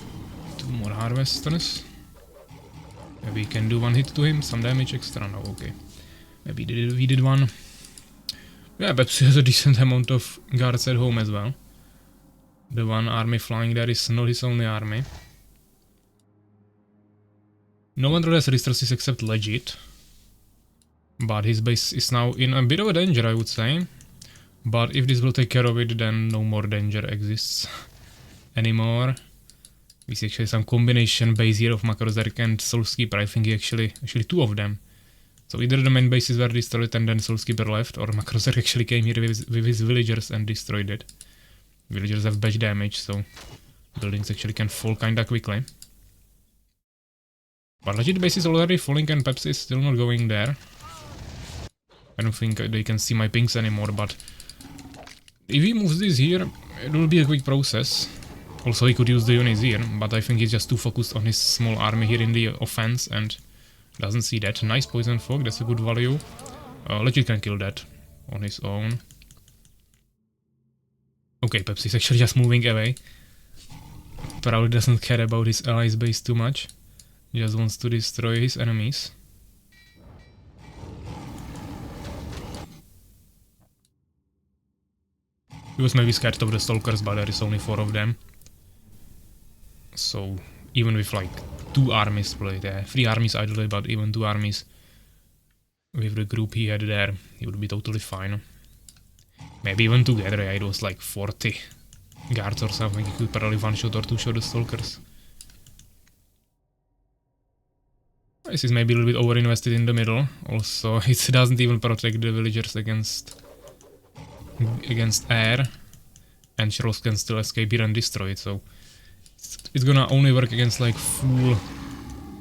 S1: 2 more harvesters. Maybe we can do 1 hit to him, some damage extra. No, okay. Maybe we did 1. Yeah, Pepsi has a decent amount of guards at home as well. The 1 army flying there is not his only army. No one really has resources except Legit. But his base is now in a bit of a danger, I would say. But if this will take care of it, then no more danger exists anymore. We see actually some combination base here of Makrozerk and Soulskeeper. I think actually 2 of them. So either the main bases were destroyed and then Soulskeeper left, or Makrozerk actually came here with his villagers and destroyed it. Villagers have bash damage, so buildings actually can fall kinda quickly. But Legit base is already falling and Pepsi is still not going there. I don't think they can see my pings anymore, but if he moves this here, it will be a quick process. Also, he could use the units here, but I think he's just too focused on his small army here in the offense and doesn't see that. Nice poison fog, that's a good value. Legit can kill that on his own. Okay, Pepsi's actually just moving away. Probably doesn't care about his allies base too much. Just wants to destroy his enemies. He was maybe scared of the stalkers, but there is only 4 of them. So even with like 2 armies split, 3 armies ideally, but even 2 armies with the group he had there, he would be totally fine. Maybe even together, yeah, it was like 40 guards or something, he could probably 1-shot or 2-shot the stalkers. This is maybe a little bit over-invested in the middle, also it doesn't even protect the villagers against air, and shells can still escape here and destroy it, so it's gonna only work against like full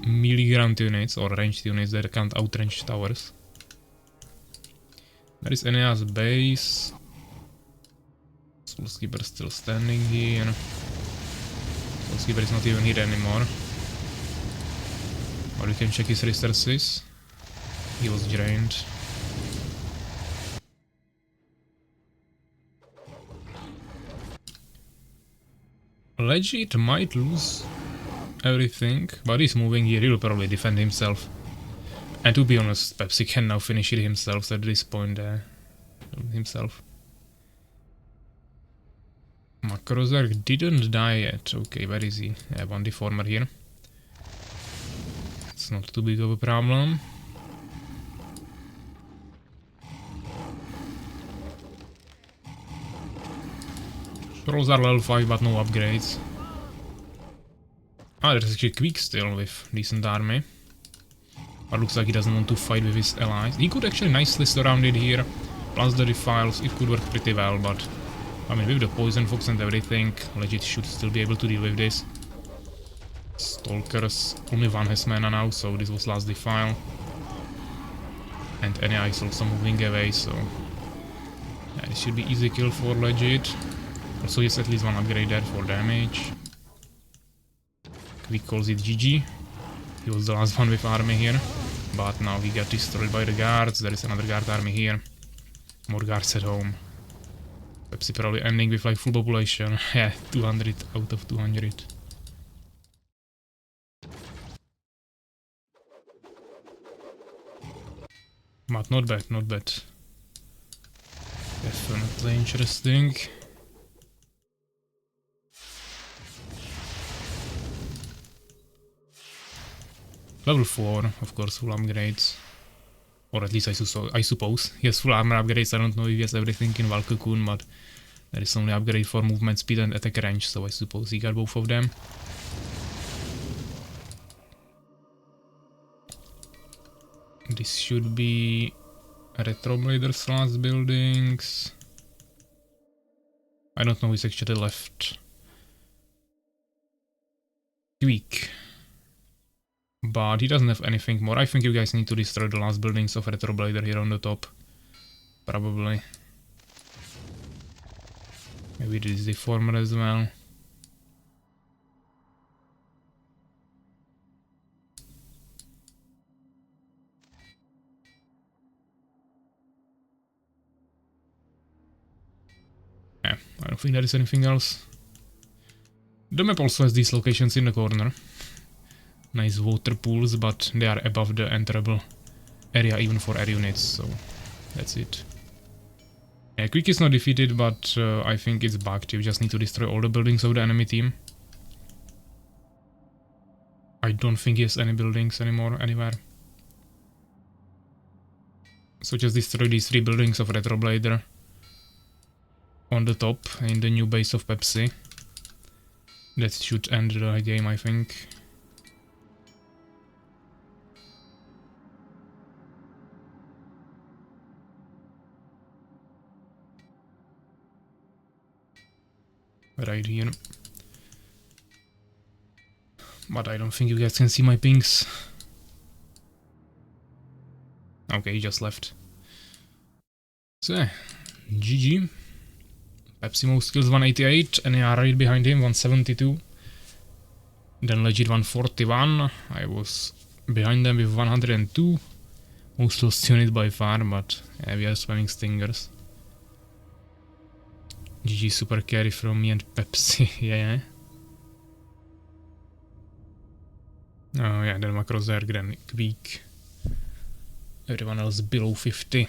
S1: melee ground units or ranged units that can't outrange towers. There is Enea's base. Soulskeeper still standing here. Soulskeeper is not even here anymore. Or you can check his resources. He was drained. Legit might lose everything, but he's moving here, he'll probably defend himself. And to be honest, Pepsi can now finish it himself at this point himself. Makrozerk didn't die yet. Okay, where is he? I have 1 deformer here. It's not too big of a problem. Trolls are level 5 but no upgrades. Ah, there's actually Queek still with decent army. But looks like he doesn't want to fight with his allies. He could actually nicely surround it here. Plus the defiles, it could work pretty well, but... I mean, with the poison fox and everything, Legit should still be able to deal with this. Stalkers, only one has mana now, so this was last defile. And Enya is also moving away, so... yeah, this should be easy kill for Legit. Also, yes, at least one upgrade there for damage. Quick calls it GG. He was the last one with army here. But now he got destroyed by the guards. There is another guard army here. More guards at home. Pepsi probably ending with like full population. Yeah, 200 out of 200. But not bad, not bad. Definitely interesting. Level 4, of course, full upgrades. Or at least I suppose. He has full armor upgrades, I don't know if he has everything in Valkakun, but there is only upgrade for movement speed and attack range, so I suppose he got both of them. This should be Retroblader's last buildings. I don't know who's actually left. Tweak. But he doesn't have anything more. I think you guys need to destroy the last buildings of Retroblader here on the top. Probably. Maybe this is the former as well. Yeah, I don't think there is anything else. The map also has these locations in the corner. Nice water pools, but they are above the enterable area even for air units, so that's it. Yeah, Quick is not defeated, but I think it's bugged. You just need to destroy all the buildings of the enemy team. I don't think he has any buildings anymore, anywhere. So just destroy these 3 buildings of Retroblader on the top in the new base of Pepsi. That should end the game, I think. Right here. But I don't think you guys can see my pings. Okay, he just left. So yeah, GG. Pepsi most kills 188, and they are right behind him 172. Then Legit 141. I was behind them with 102. Most lost unit by far, but yeah, we are spamming stingers. GG super carry from me and Pepsi, yeah. Oh yeah, then macros are weak. Everyone else below 50.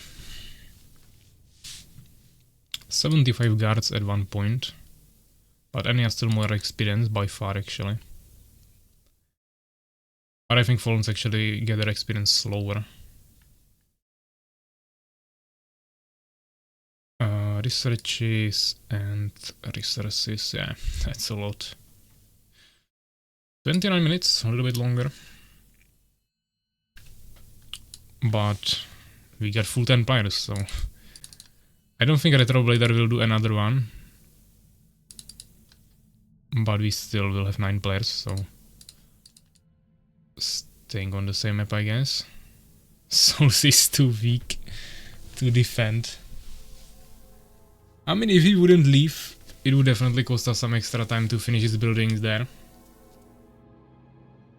S1: 75 guards at one point. But Enya has still more experience by far actually. But I think Fallens actually get their experience slower. Researches and resources, yeah, that's a lot. 29 minutes, a little bit longer. But we got full 10 players, so I don't think Retroblader will do another one. But we still will have 9 players, so staying on the same map, I guess. Souls is too weak to defend. I mean, if he wouldn't leave, it would definitely cost us some extra time to finish his buildings there.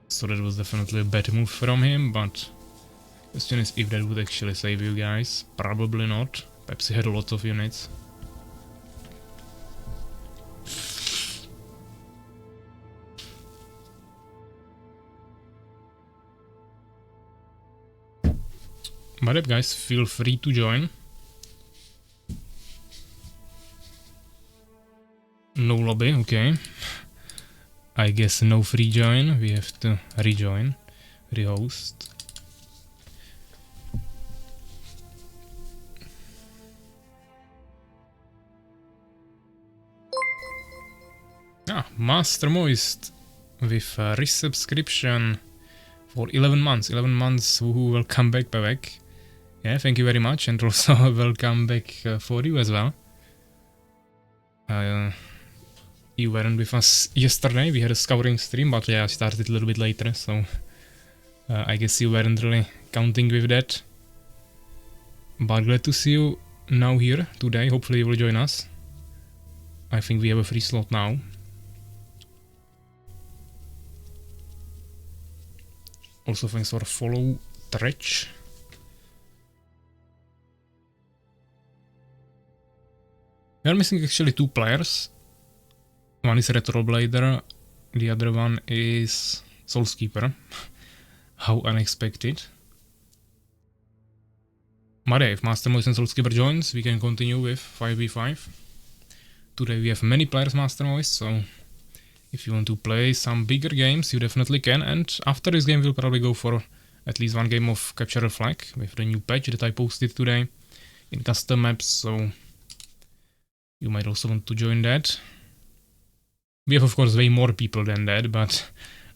S1: So that was definitely a bad move from him, but the question is if that would actually save you guys. Probably not. Pepsi had a lot of units. But yep, guys, feel free to join. No lobby, okay. I guess no free join, we have to rejoin, rehost. Ah, Master Moist with a resubscription for 11 months. 11 months, who will come back. Yeah, thank you very much, and also welcome back for you as well. You weren't with us yesterday, we had a scouting stream, but yeah, I started a little bit later, so I guess you weren't really counting with that. But glad to see you now here today, hopefully you will join us. I think we have a free slot now. Also thanks for follow, Tretch. We are missing actually 2 players. One is Retroblader, the other one is Soulskeeper. How unexpected. But yeah, if Master Moist and Soulskeeper joins, we can continue with 5v5. Today we have many players, Master Moist, so if you want to play some bigger games, you definitely can. And after this game, we'll probably go for at least 1 game of Capture the Flag with the new patch that I posted today in custom maps, so you might also want to join that. We have of course way more people than that, but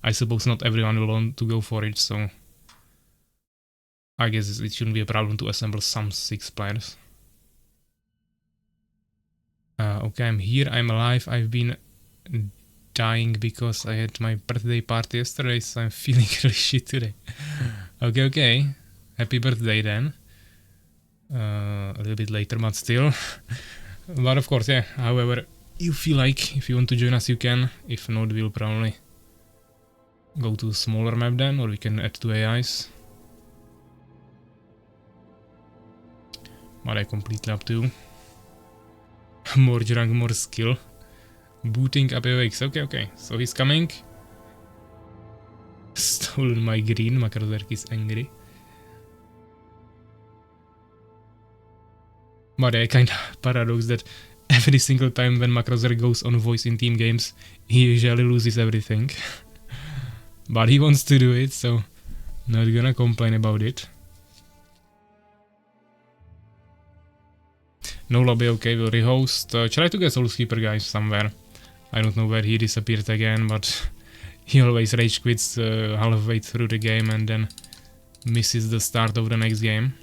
S1: I suppose not everyone will want to go for it, so I guess it shouldn't be a problem to assemble some 6 players. Okay, I'm here, I'm alive, I've been dying because I had my birthday party yesterday, so I'm feeling really shit today. Okay, happy birthday then. A little bit later, but still. But of course, yeah, however you feel like, if you want to join us you can, if not we'll probably go to a smaller map then, or we can add 2 AIs. But I completely up to you. More drunk, more skill. Booting up awakes, okay, so he's coming. Stolen my green, Makrozerk is angry. But I kinda paradox that every single time when Makrozerk goes on voice in team games, he usually loses everything. But he wants to do it, so not gonna complain about it. No lobby, okay, we'll rehost. Try to get Soulskeeper guys somewhere. I don't know where he disappeared again, but he always rage quits halfway through the game and then misses the start of the next game.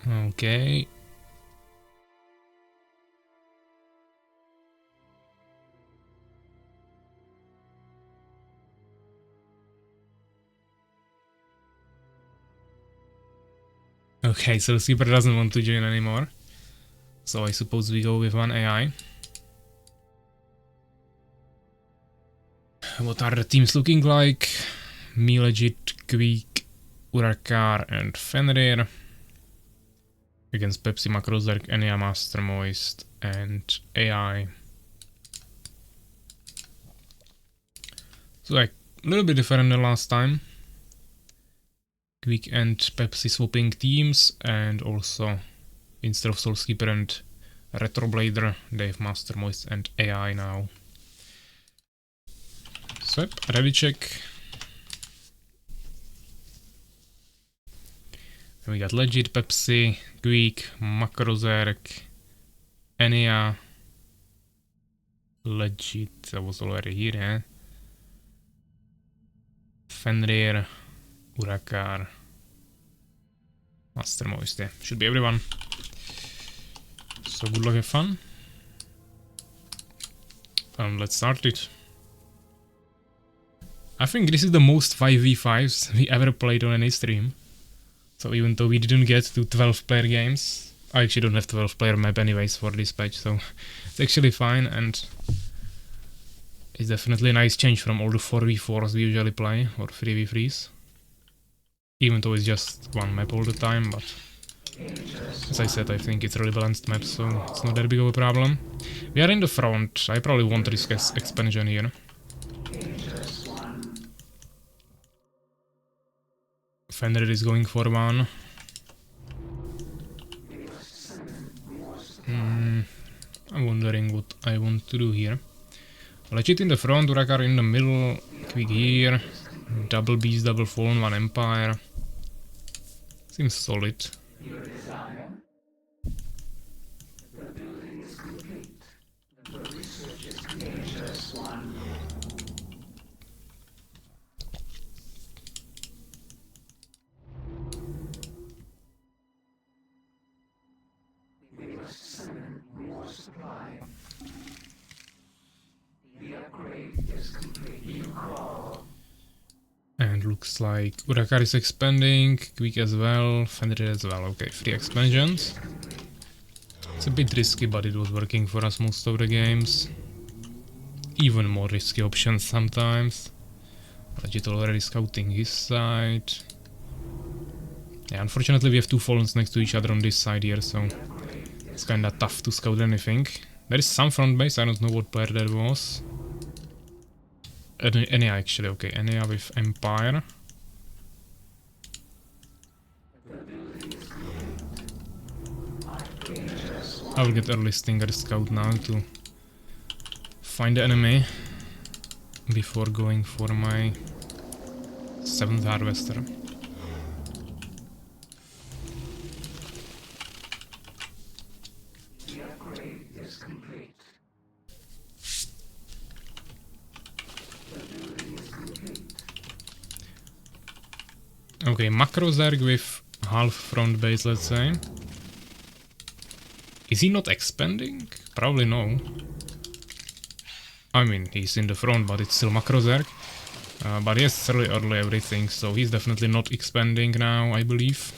S1: Okay. Okay, so Super doesn't want to join anymore. So I suppose we go with 1 AI. What are the teams looking like? Me, Legit, Queek, Urakar and Fenrir. Against Pepsi, Makrozerk, Enya, Master Moist and AI. So like a little bit different than last time. Quick and Pepsi swapping teams, and also instead of Soulskeeper and Retroblader, they have Master Moist and AI now. Swap, ready check. And we got Legit, Pepsi, Quick, Makrozerk, Enya. Legit, that was already here, eh? Fenrir, Urakar, Master Moist, yeah. Should be everyone. So good luck, have fun. Let's start it. I think this is the most 5v5s we ever played on any stream. So even though we didn't get to 12 player games, I actually don't have 12 player map anyways for this patch, so it's actually fine, and it's definitely a nice change from all the 4v4s we usually play, or 3v3s. Even though it's just 1 map all the time, but as I said, I think it's a really balanced map, so it's not that big of a problem. We are in the front, I probably won't risk expansion here. Fenrir is going for 1. I'm wondering what I want to do here. Legit in the front, Urakar in the middle, quick here, double beast, double fallen, one empire. Seems solid.
S2: Your desire? The building is complete. The research is dangerous one. We must summon more supply. The upgrade is complete. You call.
S1: And looks like Urakar is expanding, quick as well, Fenrir as well. Okay, 3 expansions. It's a bit risky, but it was working for us most of the games. Even more risky options sometimes. Legit already scouting his side. Yeah, unfortunately we have 2 Fallens next to each other on this side here, so it's kinda tough to scout anything. There is some front base, I don't know what player that was. Enya actually, okay, Enya with Empire. I will get early Stinger Scout now to find the enemy before going for my 7th Harvester.
S2: The upgrade is complete.
S1: Okay, Macro Zerg with half front base, let's say. Is he not expanding? Probably no. I mean, he's in the front, but it's still Macro Zerg. But he has early everything, so he's definitely not expanding now, I believe.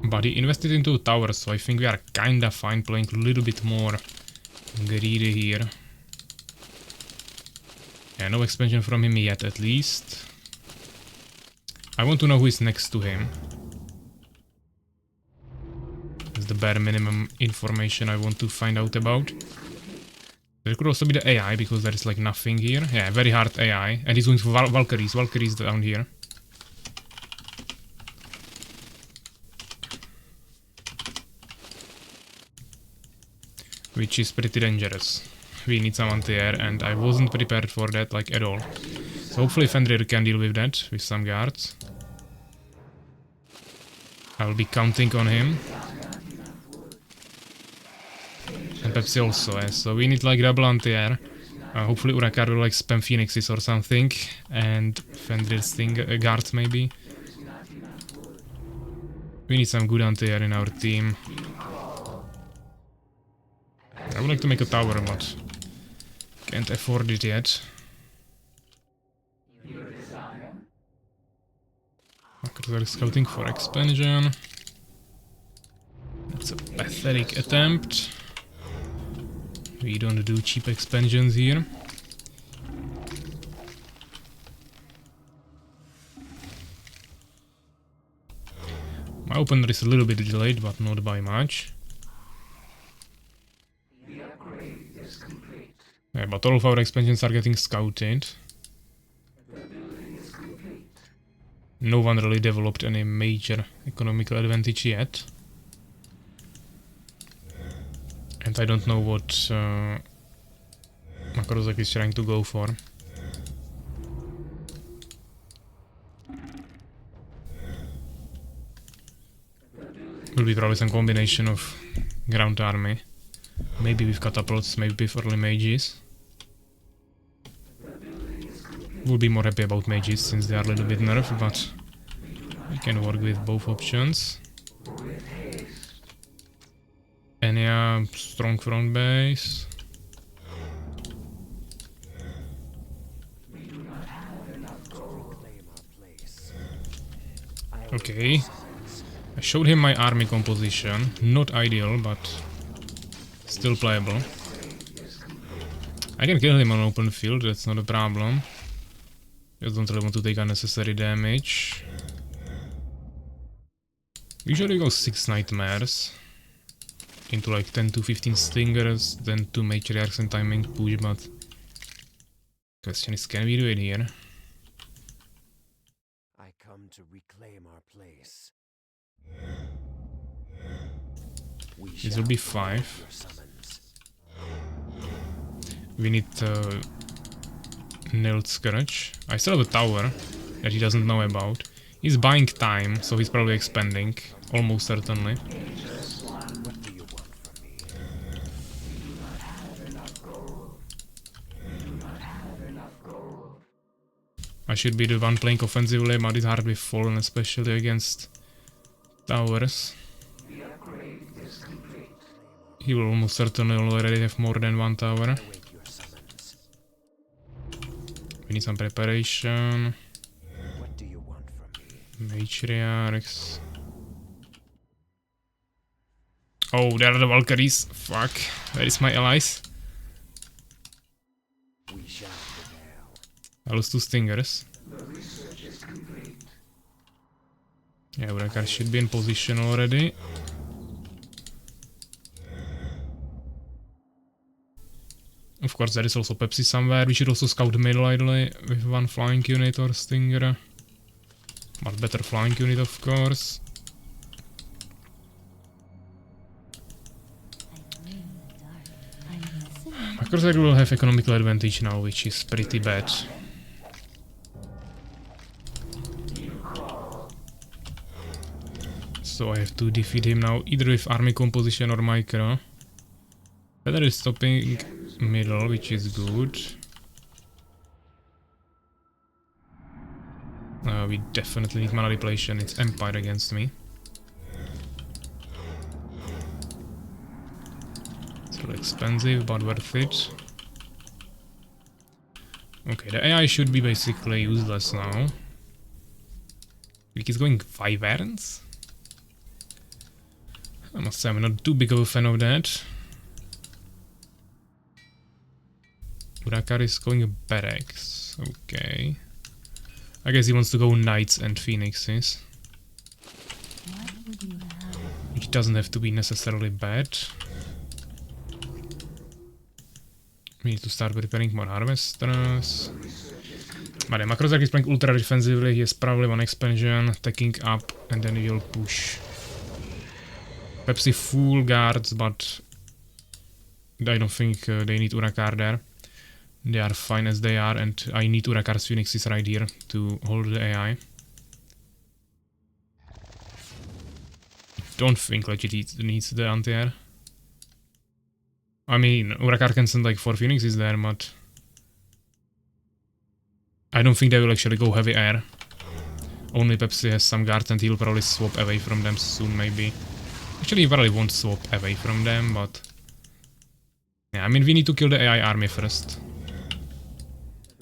S1: But he invested into towers, so I think we are kinda fine playing a little bit more greedy here. Yeah, no expansion from him yet, at least. I want to know who is next to him. That's the bare minimum information I want to find out about. There could also be the AI, because there is like nothing here. Yeah, very hard AI. And he's going for Valkyries. Valkyries down here. Which is pretty dangerous. We need some anti-air, and I wasn't prepared for that, like, at all. So hopefully Fenrir can deal with that, with some guards. I'll be counting on him. And Pepsi also, yeah. So we need, like, double anti-air. Hopefully Urakar will, like, spam Phoenixes or something. And Fenrir's guards, maybe. We need some good anti-air in our team. I would like to make a tower, but can't afford it yet. They're scouting for expansion. That's a pathetic attempt. We don't do cheap expansions here. My opener is a little bit delayed, but not by much. Yeah, but all of our expansions are getting scouted. No one really developed any major economical advantage yet. And I don't know what Makarozak is trying to go for. Will be probably some combination of ground army. Maybe with catapults, maybe with early mages. Would be more happy about mages since they are a little bit nerfed, but we can work with both options. And yeah, strong front base. Okay. I showed him my army composition. Not ideal, but still playable. I can kill him on open field, that's not a problem. Just don't really want to take unnecessary damage. Usually go 6 nightmares into like 10 to 15 stingers, then 2 matriarchs and timing push, but question is, can we do it here?
S3: I come to reclaim our place.
S1: This will be 5. We need nailed scourge. I still have a tower that he doesn't know about. He's buying time, so he's probably expanding, almost certainly. I should be the one playing offensively, but it's hard with fallen, especially against towers. He will almost certainly already have more than one tower. We need some preparation. Matriarchs. Oh, there are the Valkyries. Fuck. Where is my allies? I lost 2 stingers. Yeah, Urakar should be in position already. Of course, there is also Pepsi somewhere. We should also scout middle idly with 1 flying unit or stinger. Much better flying unit, of course. Macrosack will have economical advantage now, which is pretty bad. So I have to defeat him now, either with army composition or micro. Better is stopping middle, which is good. We definitely need mana depletion. It's Empire against me. It's a little expensive, but worth it. Okay, the AI should be basically useless now. He's going 5 errands? I must say I'm not too big of a fan of that. Urakar is going barracks. Okay. I guess he wants to go knights and phoenixes. Which doesn't have to be necessarily bad. We need to start preparing more harvesters. But yeah, Macrosack is playing ultra defensively. He has probably 1 expansion, attacking up, and then he will push. Pepsi full guards, but I don't think they need Urakar there. They are fine as they are, and I need Urakar's Phoenixes right here to hold the AI. Don't think like it needs the anti-air. I mean, Urakar can send like 4 Phoenixes there, but I don't think they will actually go heavy air. Only Pepsi has some guards and he'll probably swap away from them soon, maybe. Actually, he probably won't swap away from them, but yeah, I mean, we need to kill the AI army first.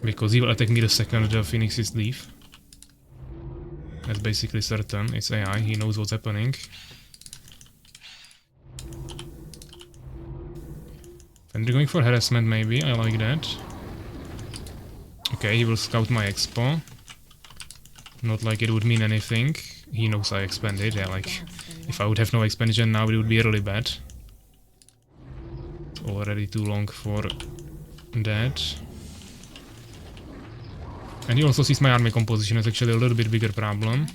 S1: Because he will attack me the second the Phoenixes leave. That's basically certain. It's AI, he knows what's happening. And they're going for harassment maybe, I like that. Okay, he will scout my expo. Not like it would mean anything. He knows I expanded, yeah, like if I would have no expansion now it would be really bad. It's already too long for that. And he also sees my army composition as actually a little bit bigger problem.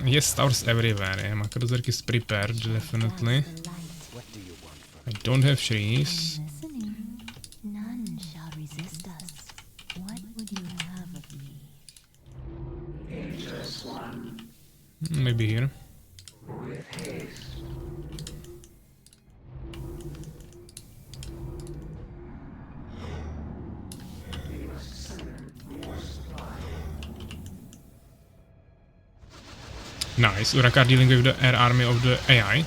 S1: Yes, towers everywhere, yeah, Macrosack is prepared, definitely. I don't have trees.
S4: None shall resist us. What would you have of me?
S2: Dangerous one.
S1: Maybe here.
S2: With haste.
S1: Nice, Urakar dealing with the air army of the AI.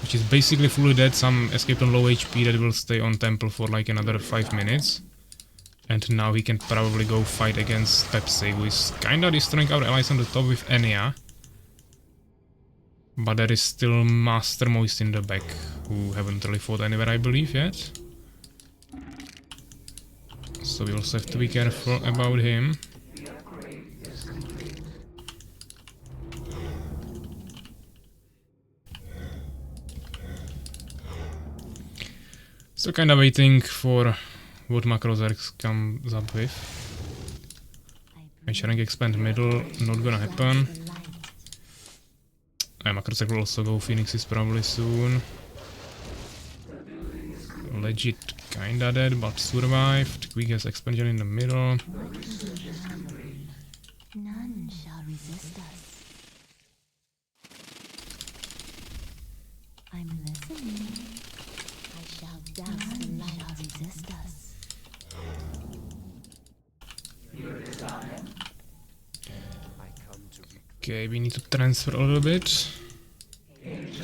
S1: Which is basically fully dead, some escaped on low HP that will stay on temple for like another 5 minutes. And now he can probably go fight against Pepsi, who is kinda destroying our allies on the top with Enya. But there is still Master Moist in the back, who haven't really fought anywhere, I believe, yet. So we also have to be careful about him. So kinda waiting for what Macrosack comes up with. H rank expand middle, not gonna happen. Macrosec will also go Phoenixes probably soon. Legit kinda dead, but survived. Quickest expansion in the middle.
S4: None shall resist us. I'm listening. I shall douse the light shall resist us.
S1: Okay, we need to transfer a little bit.
S4: Brace.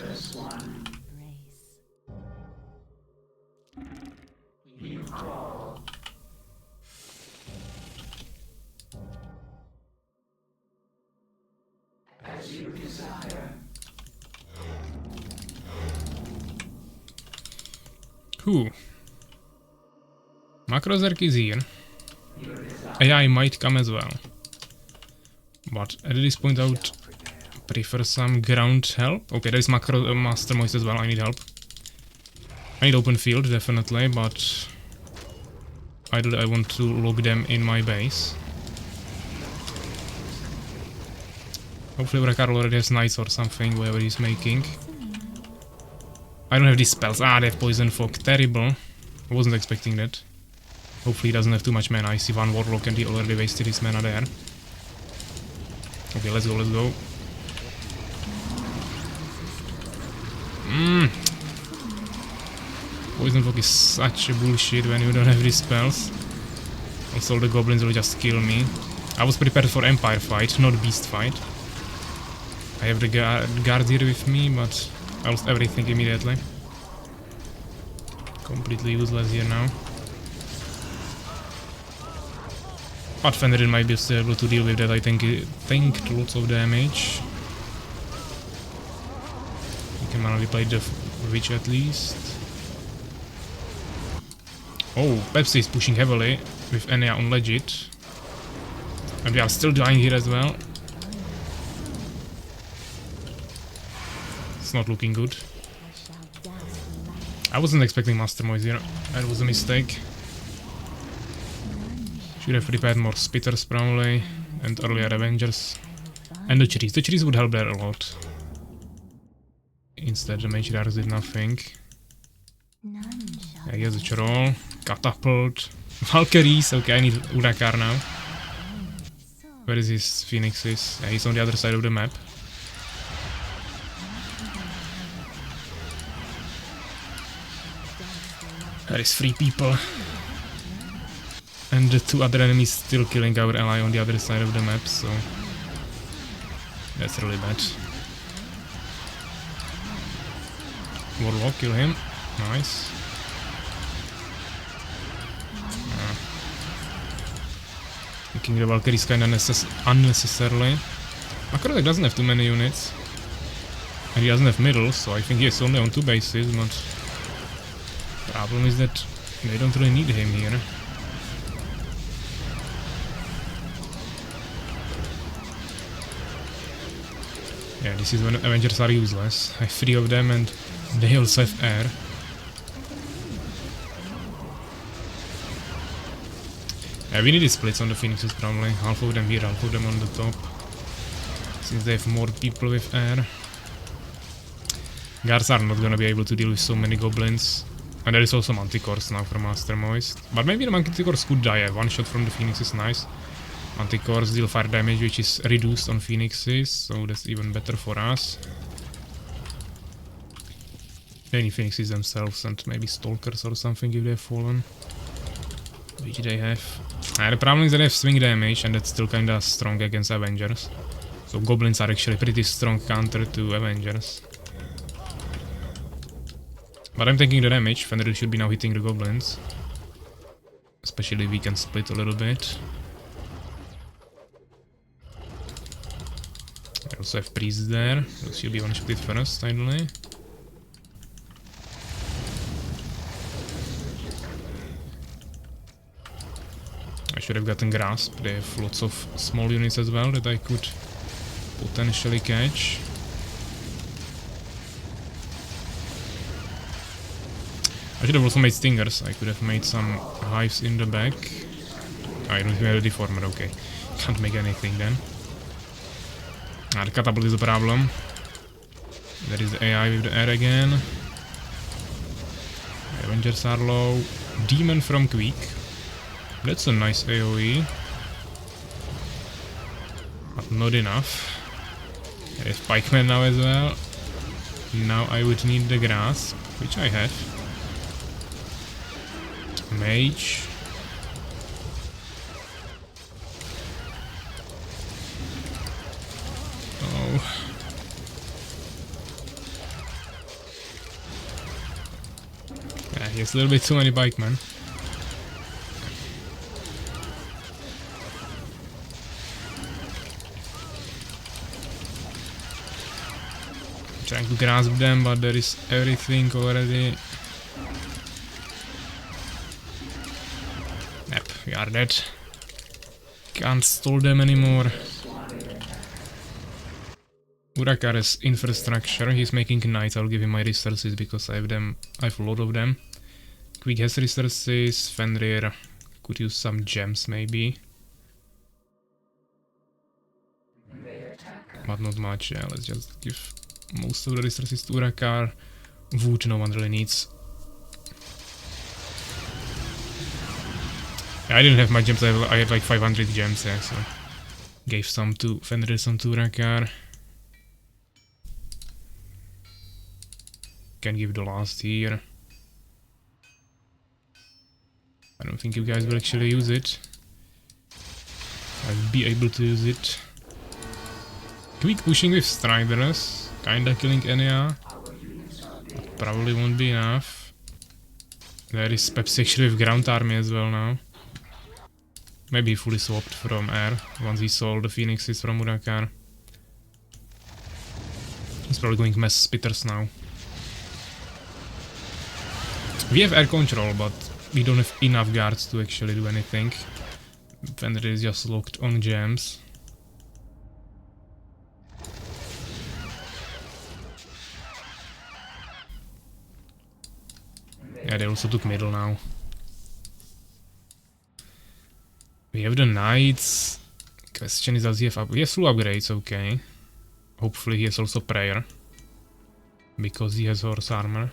S1: Cool. Macrozerk is here. AI might come as well. But at this point I would prefer some ground help. Okay, there is Master Moist as well, I need help. I need open field, definitely, but ideally I want to lock them in my base. Hopefully Brakar already has knights or something, whatever he's making. I don't have these spells. Ah, they have Poison Fog. Terrible. I wasn't expecting that. Hopefully he doesn't have too much mana. I see one Warlock and he already wasted his mana there. Okay, let's go, let's go. Poison Fog is such a bullshit when you don't have these spells. Also the goblins will just kill me. I was prepared for Empire fight, not Beast fight. I have the guard here with me, but I lost everything immediately. Completely useless here now. But Fenrir might be still able to deal with that. I think lots of damage. We can manually play the Witch at least. Oh, Pepsi is pushing heavily with Enea on legit. And we are still dying here as well. It's not looking good. I wasn't expecting Master Moist here. That was a mistake. Should have prepared more Spitters probably, and earlier Avengers. And the trees. The trees would help there a lot. Instead the Matriarchs did nothing. Yeah, he has a Troll, Catapult, Valkyries. Okay, I need Urakar now. Where is his Phoenixes? Yeah, he's on the other side of the map. There is 3 people. And the 2 other enemies still killing our ally on the other side of the map, so that's really bad. Warlock, kill him. Nice. Making the Valkyries kinda unnecessarily. Macrozek doesn't have too many units. And he doesn't have middle, so I think he is only on 2 bases, but problem is that they don't really need him here. Yeah, this is when Avengers are useless. I have 3 of them and they also have air. Yeah, we need the splits on the Phoenixes probably. Half of them here, half of them on the top. Since they have more people with air. Guards are not gonna be able to deal with so many goblins. And there is also Manticores now for Master Moist. But maybe the Manticores could die. 1 shot from the Phoenix is nice. Manticores deal fire damage, which is reduced on Phoenixes, so that's even better for us. They need Phoenixes themselves and maybe Stalkers or something if they've fallen. Which they have. The problem is that they have swing damage and that's still kinda strong against Avengers. So Goblins are actually pretty strong counter to Avengers. But I'm taking the damage. Fenrir should be now hitting the Goblins. Especially if we can split a little bit. I also have priests there. So she'll be one-shotted first, ideally. I should have gotten Grasp. They have lots of small units as well that I could potentially catch. I should have also made Stingers. I could have made some hives in the back. I don't even have a deformer, okay. Can't make anything then. The catapult is a problem. There is the AI with the air again. Avengers are low. Demon from Queek. That's a nice AoE. But not enough. There is Pikeman now as well. Now I would need the Grasp, which I have. Mage. Oh. Yeah, he has a little bit too many Pikemen. Trying to grasp them, but there is everything already. Yep, we are dead. Can't stall them anymore. Urakare's infrastructure, he's making knights, I'll give him my resources because I have them, I have a lot of them. Queek has resources, Fenrir could use some gems maybe. But not much, yeah, let's just give most of the resources to Urakar. Wood no one really needs. Yeah, I didn't have my gems, I have like 500 gems, yeah, so gave some to Fenrir, some to Urakar. Can give the last here. I don't think you guys will actually use it. I'll be able to use it. Queek pushing with Striders, kinda killing Enya. But probably won't be enough. There is Pepsi actually with ground army as well now. Maybe he fully swapped from air once he saw the phoenixes from Urakar. He's probably going mass spitters now. We have air control, but we don't have enough guards to actually do anything. Fenrir is just locked on gems. Yeah, they also took middle now. We have the knights. Question is, does he have up? He has full upgrades, okay. Hopefully he has also prayer. Because he has horse armor.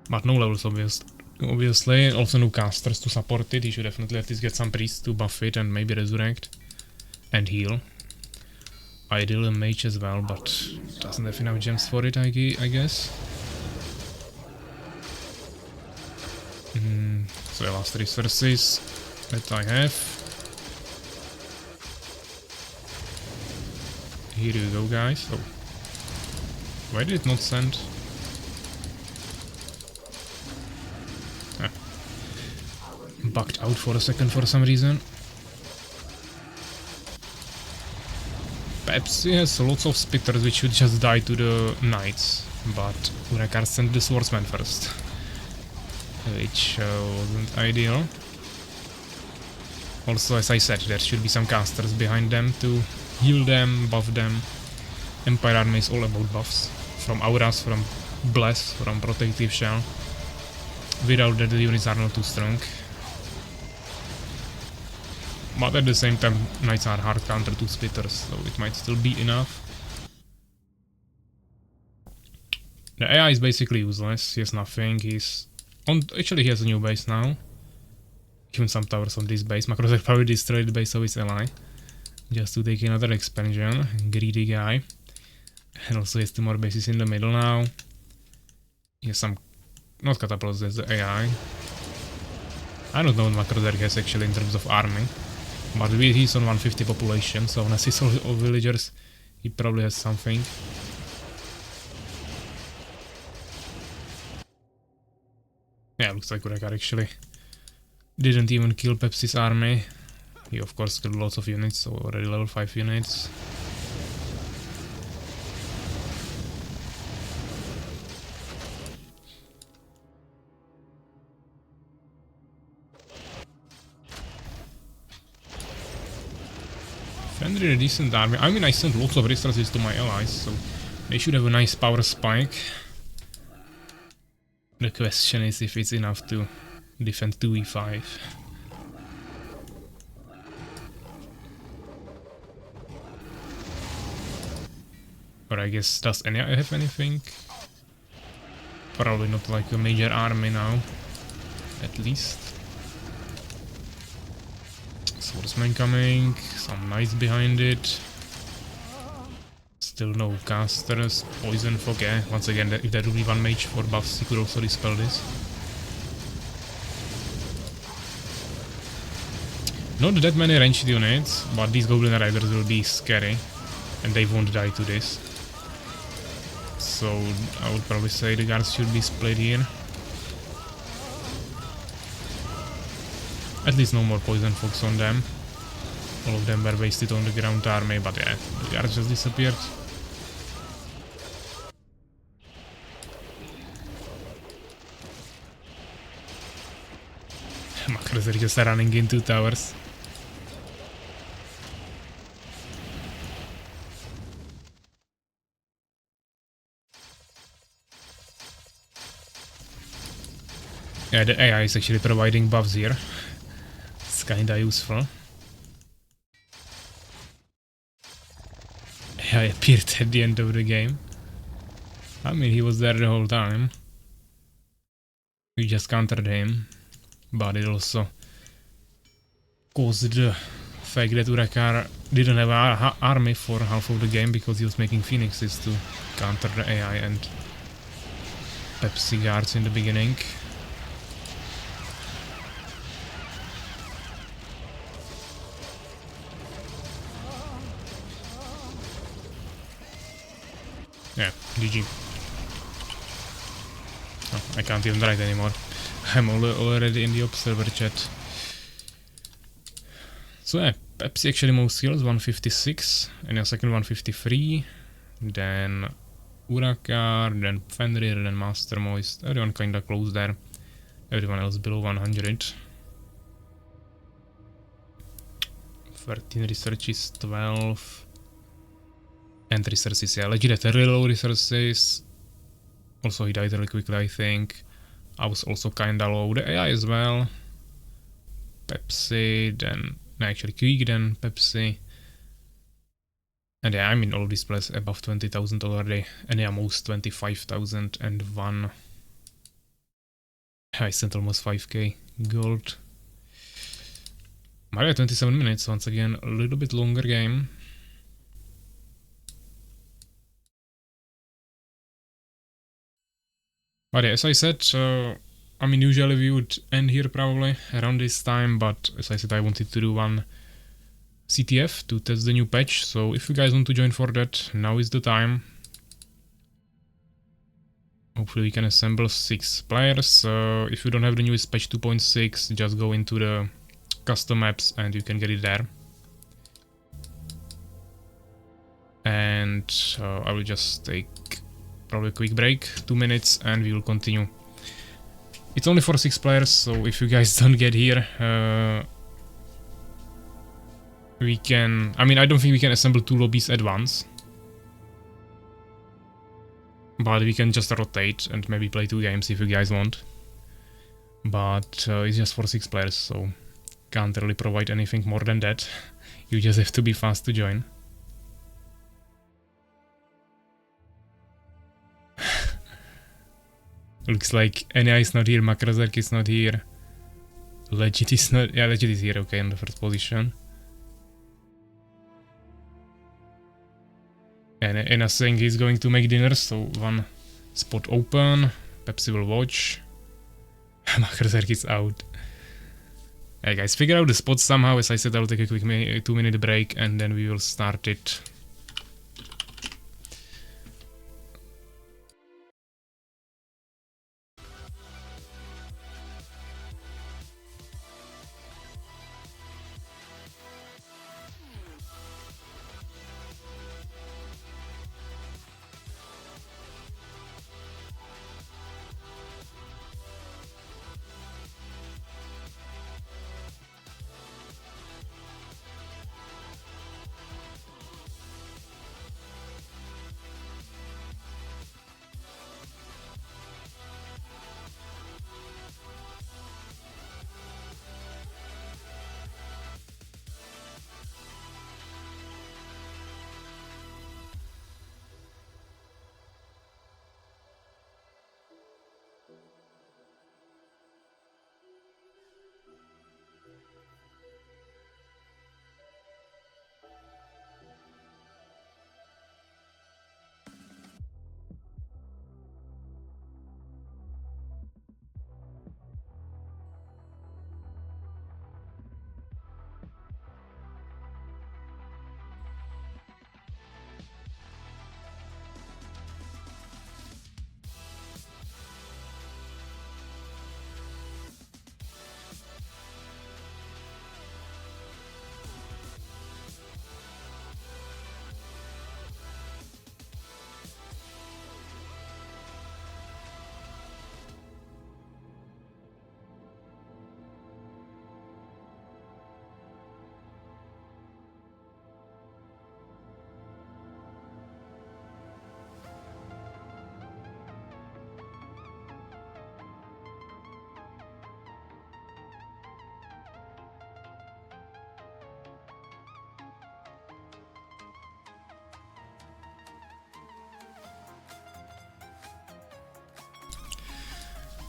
S1: But no levels obviously. Also no casters to support it. He should definitely at least get some priests to buff it and maybe resurrect. And heal. Ideal a mage as well, but doesn't have enough gems for it, I guess. So the last resources that I have. Here you go, guys. Oh. Why did it not send? Ah. Bugged out for a second for some reason. Pepsi has lots of spitters which should just die to the knights, but Urakar sent the swordsman first. Which wasn't ideal. Also, as I said, there should be some casters behind them to heal them, buff them. Empire Army is all about buffs. From auras, from bless, from protective shell. Without that, the units are not too strong. But at the same time, knights are hard counter to spitters, so it might still be enough. The AI is basically useless. He has nothing. Actually, he has a new base now. Even some towers on this base. Macrozer probably destroyed the base of his ally. Just to take another expansion. Greedy guy. And also he has 2 more bases in the middle now. He has some... not catapults, that's the AI. I don't know what Macrozer has actually in terms of army. But he's on 150 population, so unless he's all villagers, he probably has something. Yeah, looks like Urakar actually didn't even kill Pepsi's army. He of course killed lots of units, so already level 5 units. Fenrir a decent army. I mean, I sent lots of resources to my allies, so they should have a nice power spike. The question is if it's enough to defend 2e5. Or I guess, does any have anything? Probably not like a major army now, at least. Swordsman coming, some knights behind it. Still no casters, poison fog, yeah. Once again, if there would be one mage for buffs, he could also dispel this. Not that many ranged units, but these goblin riders will be scary, and they won't die to this. So I would probably say the guards should be split here. At least no more poison fogs on them. All of them were wasted on the ground army, but yeah, the guards just disappeared. Macros are just running into towers. Yeah, the AI is actually providing buffs here. It's kinda useful. AI appeared at the end of the game. I mean, he was there the whole time. We just countered him. But it also caused the fact that Urakar didn't have an army for half of the game because he was making phoenixes to counter the AI and Pepsi guards in the beginning. Yeah, GG. Oh, I can't even write anymore. I'm already in the observer chat. So yeah, Pepsi actually most kills, 156, and a second 153, then Urakar, then Fenrir, then Master Moist, everyone kinda close there, everyone else below 100. 13 researches, 12, and resources, yeah, legit at really low resources. Also he died really quickly, I think. I was also kinda low, the AI as well. Pepsi, then... no, actually Krieg, then Pepsi. And yeah, I'm in all these places above 20,000 already. And yeah, most 25,001. I sent almost 5k gold. Mario 27 minutes, once again, a little bit longer game. But yeah, as I said, I mean, usually we would end here probably around this time, but as I said, I wanted to do one CTF to test the new patch, so if you guys want to join for that, now is the time. Hopefully we can assemble 6 players. If you don't have the newest patch 2.6, just go into the custom maps and you can get it there. And I will just take probably a quick break, 2 minutes, and we will continue. It's only for 6 players, so if you guys don't get here, we can... I mean, I don't think we can assemble 2 lobbies at once. But we can just rotate and maybe play 2 games if you guys want. But it's just for 6 players, so can't really provide anything more than that. You just have to be fast to join. Looks like NI is not here, Makrazerk is not here. Legit is not... yeah, Legit is here, okay, in the first position. And Ena's saying he's going to make dinner, so 1 spot open. Pepsi will watch. Makrazerk is out. Hey guys, figure out the spots somehow. As I said, I'll take a quick 2-minute break and then we will start it.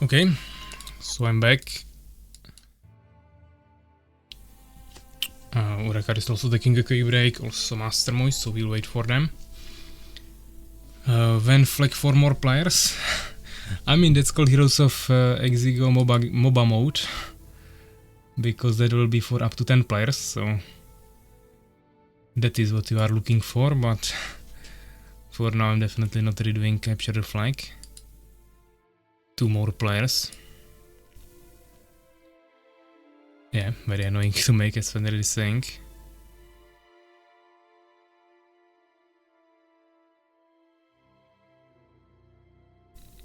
S1: Okay, so I'm back. Urakar is also taking a quick break, also Master Moist, so we'll wait for them. When flag for more players? I mean, that's called Heroes of Exigo MOBA mode. Because that will be for up to 10 players, so... that is what you are looking for, but... for now I'm definitely not redoing Capture the Flag. 2 more players. Yeah, very annoying to make, as Fenrir is saying.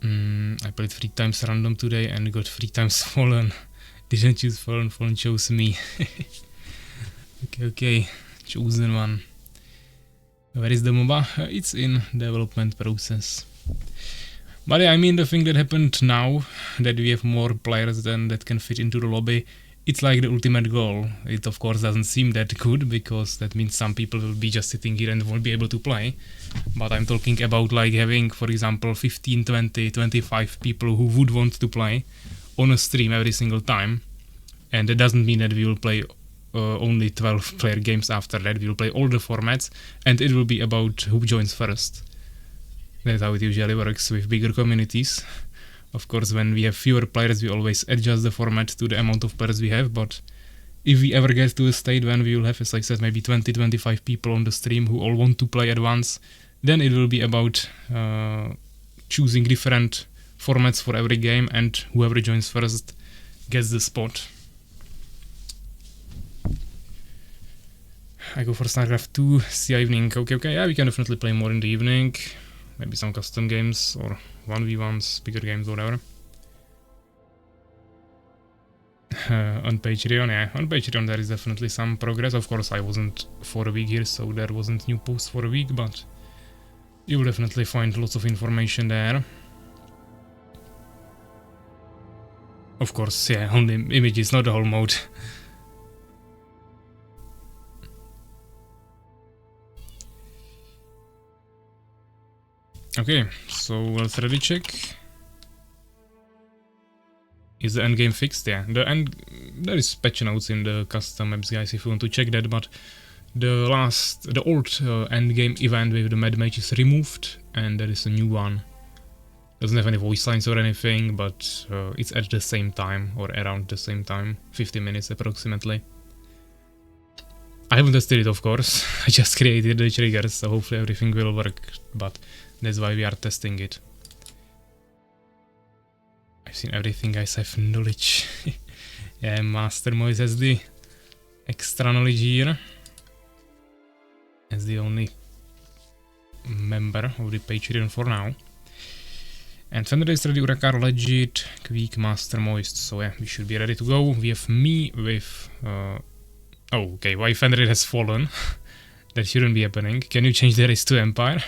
S1: I played 3 times random today and got 3 times Fallen. Didn't choose Fallen, Fallen chose me. Okay, chosen one. Where is the MOBA? It's in development process. But yeah, I mean, the thing that happened now, that we have more players than that can fit into the lobby, it's like the ultimate goal. It of course doesn't seem that good, because that means some people will be just sitting here and won't be able to play. But I'm talking about like having, for example, 15, 20, 25 people who would want to play on a stream every single time. And that doesn't mean that we will play only 12 player games after that. We will play all the formats, and it will be about who joins first. That's how it usually works with bigger communities. Of course, when we have fewer players, we always adjust the format to the amount of players we have, but if we ever get to a state when we will have, as I said, maybe 20-25 people on the stream who all want to play at once, then it will be about choosing different formats for every game, and whoever joins first gets the spot. I go for StarCraft 2, see evening. Okay, yeah, we can definitely play more in the evening. Maybe some custom games or 1v1s, bigger games, whatever. On Patreon, yeah, on Patreon there is definitely some progress. Of course, I wasn't for a week here, so there wasn't new posts for a week, but you will definitely find lots of information there. Of course, yeah, only images, not the whole mode. Okay, so let's ready check. Is the endgame fixed? Yeah, there is patch notes in the custom maps, guys, if you want to check that, but the old endgame event with the Mad Mage is removed, and there is a new one. Doesn't have any voice lines or anything, but it's at the same time, or around the same time, 50 minutes approximately. I haven't tested it, of course. I just created the triggers, so hopefully everything will work, but that's why we are testing it. I've seen everything, guys, I have knowledge. Yeah, Master Moise has the extra knowledge here. As the only member of the Patreon for now. And Fenrir is ready, Urakar, Legit, Queek, Master Moist, so yeah, we should be ready to go. We have me with... oh, okay, why Fenrir has fallen? That shouldn't be happening. Can you change the race to Empire?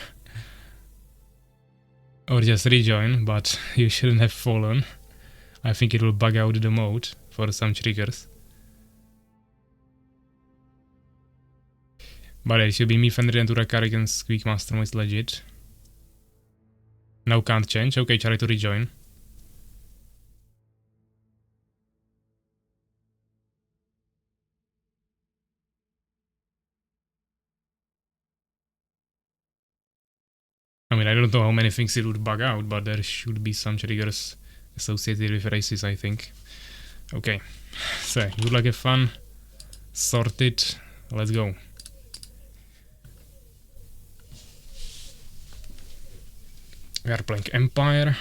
S1: Or just rejoin, but you shouldn't have fallen. I think it will bug out the mode for some triggers. But it should be me, Fenrir, and Urakar against Queek, Master Moist, Legit. Now can't change. Okay, try to rejoin. I mean, I don't know how many things it would bug out, but there should be some triggers associated with races, I think. Okay, so good luck, have fun, sort it, let's go. We are playing Empire,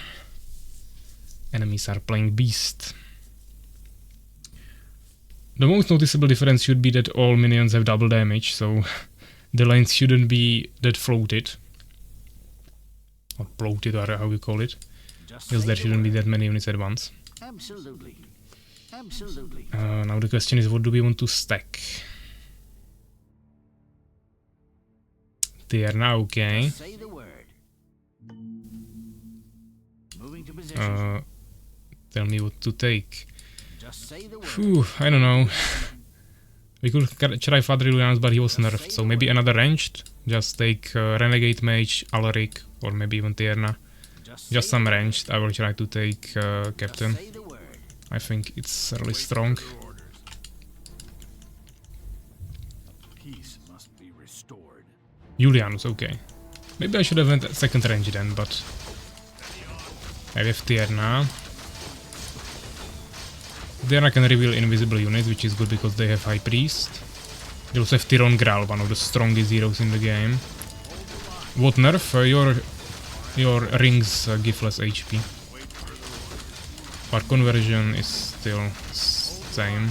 S1: enemies are playing Beast. The most noticeable difference should be that all minions have double damage, so the lanes shouldn't be that floated. Or bloated, or how you call it. Because there shouldn't be that many units at once.
S2: Absolutely. Absolutely.
S1: Now the question is, what do we want to stack? They are now okay.
S2: Say the word. Moving to position.
S1: Tell me what to take.
S2: Just say the word.
S1: Phew, I don't know. We could try Fadriluans, but he was nerfed, so maybe another ranged. Just take Renegade Mage, Alaric, or maybe even Tierna. Just some ranged. I will try to take Captain. I think it's really strong.
S3: Peace must be restored.
S1: Julianus, okay. Maybe I should have went second range then, but I have Tierna. Tierna can reveal invisible units, which is good because they have High Priest. They also have Tyron Graal, one of the strongest heroes in the game. What nerf? Your rings give less HP. But conversion is still same.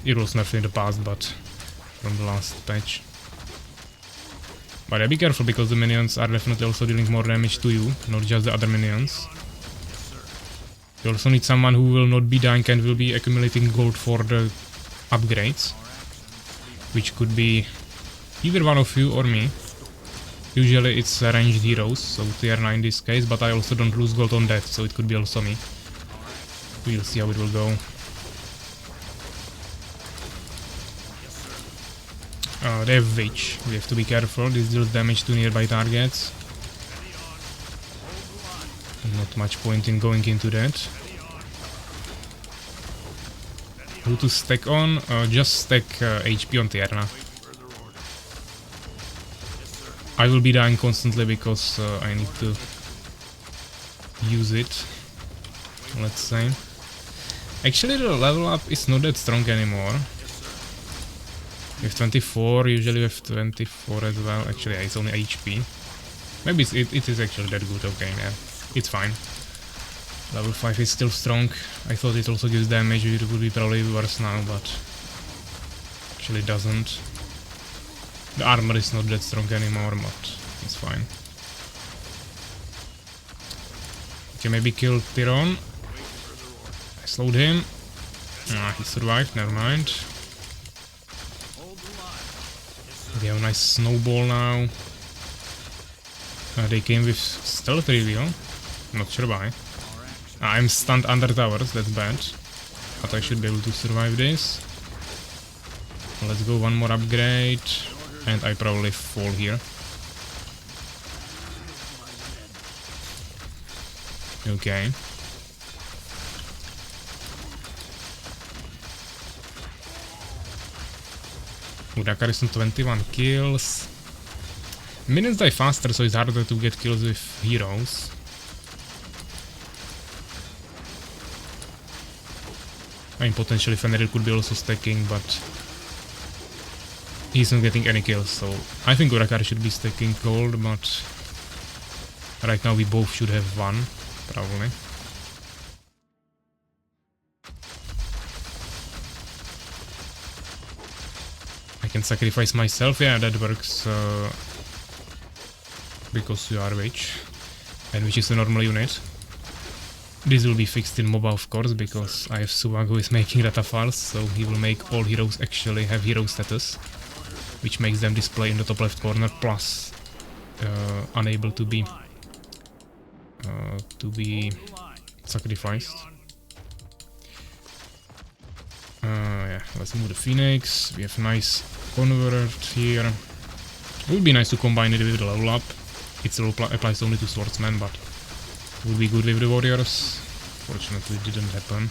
S1: It was nerfed in the past, but from the last patch. But yeah, be careful because the minions are definitely also dealing more damage to you, not just the other minions. You also need someone who will not be dying and will be accumulating gold for the upgrades. Which could be either one of you or me. Usually it's ranged heroes, so Tierna in this case, but I also don't lose gold on that, so it could be also me. We'll see how it will go. They have Witch, we have to be careful, this deals damage to nearby targets. Not much point in going into that. Who to stack on? Just stack HP on Tierna. I will be dying constantly because I need to use it, let's say. Actually the level up is not that strong anymore. We have 24, usually we have 24 as well. Actually yeah, it's only HP. Maybe it is actually that good, okay, yeah, it's fine. Level 5 is still strong. I thought it also gives damage, it would be probably worse now, but actually it doesn't. The armor is not that strong anymore, but it's fine. Okay, maybe kill Tyron. I slowed him. Ah, he survived, never mind. They have a nice snowball now. They came with stealth reveal. Not sure why. I'm stunned under towers, that's bad. But I should be able to survive this. Let's go one more upgrade. And I probably fall here. Okay. Udakar is on 21 kills. Minions die faster, so it's harder to get kills with heroes. I mean, potentially Fenrir could be also stacking, but he's not getting any kills, so I think Urakar should be stacking gold, but right now we both should have one, probably. I can sacrifice myself, yeah, that works, because you are Witch, and Witch is a normal unit. This will be fixed in MOBA, of course, because I have Suwag who is making data files, so he will make all heroes actually have hero status, which makes them display in the top left corner, plus unable to be sacrificed. Yeah, let's move the Phoenix. We have nice convert here. It would be nice to combine it with the level up. It still applies only to swordsmen, but would be good with the warriors. Fortunately, it didn't happen.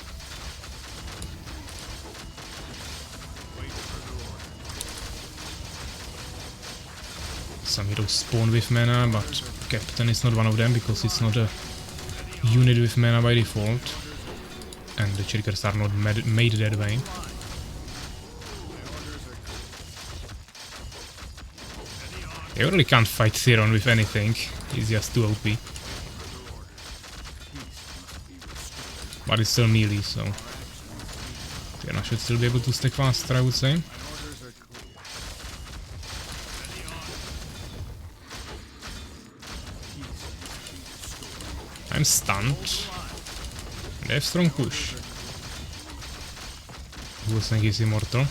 S1: Some heroes spawn with mana, but Captain is not one of them because it's not a unit with mana by default. And the triggers are not made that way. You really can't fight Theron with anything, he's just too OP. But it's still melee, so Theron should still be able to stack faster, I would say. I'm stunned. They have strong push. Who was saying he's immortal?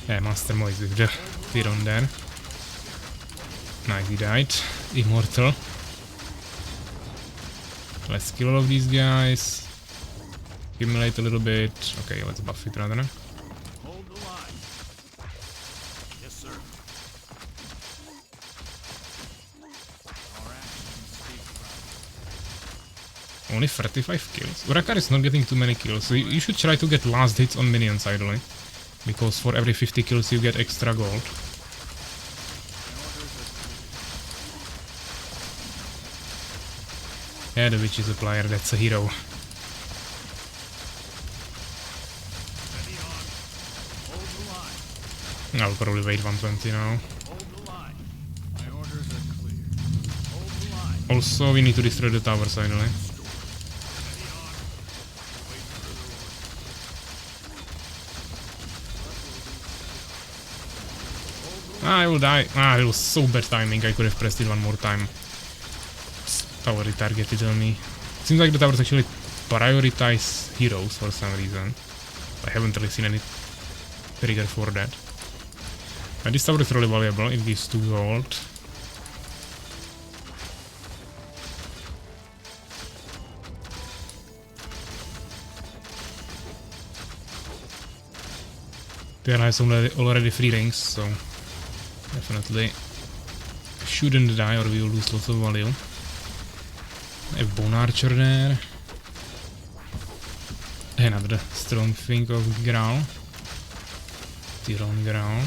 S1: Yeah, Master Mo is with the Theron there. Nice, he died. Immortal. Let's kill all of these guys. Accumulate a little bit. Okay, let's buff it rather.
S3: Hold the line. Yes, sir. Our actions speak
S1: Only 35 kills. Urakar is not getting too many kills, so you should try to get last hits on minions ideally. Because for every 50 kills you get extra gold. Yeah, the witch is a player, that's a hero. I'll probably wait 120 now. Also, we need to destroy the towers finally. I will die. It was so bad timing, I could have pressed it one more time. Tower retargeted on me. Seems like the towers actually prioritize heroes for some reason. I haven't really seen any trigger for that. And this tower is really valuable, it gives 2 gold. There has already 3 rings, so definitely shouldn't die or we will lose lots of value. I have Bone Archer there. Another strong thing of Growl. Tyron Growl.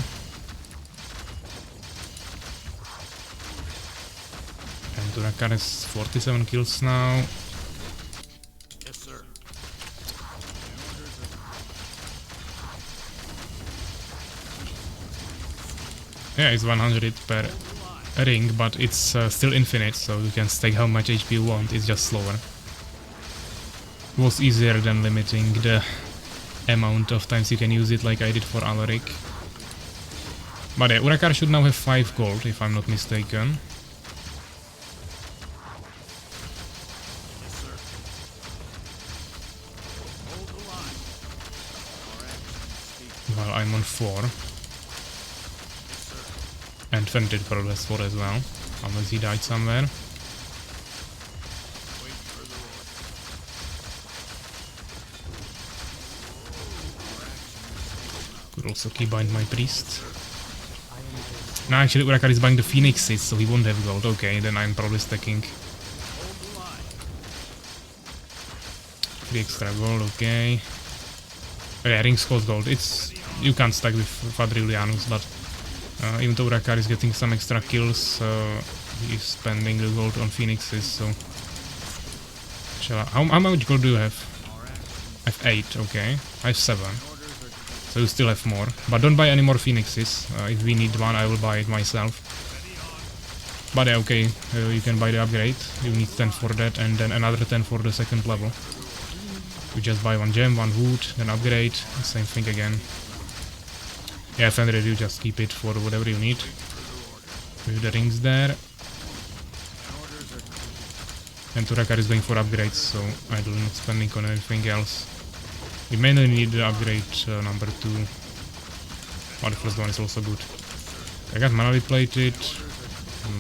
S1: And Urakar has 47 kills now.
S3: Yes, sir.
S1: Yeah, it's 100 per ring, but it's still infinite, so you can stack how much HP you want, it's just slower. It was easier than limiting the amount of times you can use it like I did for Alaric. But yeah, Urakar should now have 5 gold, if I'm not mistaken. While I'm on 4. And Fen did progress 4 as well, unless he died somewhere. Could also keybind my priest. No, actually Urakar is buying the phoenixes, so he won't have gold. Okay, then I'm probably stacking 3 extra gold, okay. Yeah, rings cost gold. You can't stack with Fadrilianus, but even though Urakar is getting some extra kills, he's spending the gold on phoenixes, so... How much gold do you have? I have 8, okay. I have 7. So you still have more. But don't buy any more phoenixes. If we need one, I will buy it myself. But yeah, okay, you can buy the upgrade. You need 10 for that, and then another 10 for the second level. You just buy 1 gem, 1 wood, then upgrade, same thing again. Yeah, Fenrir, you just keep it for whatever you need. With the rings there. And Urakar is going for upgrades, so I do not spending on anything else. We mainly need the upgrade number 2. But the first one is also good. I got mana replated,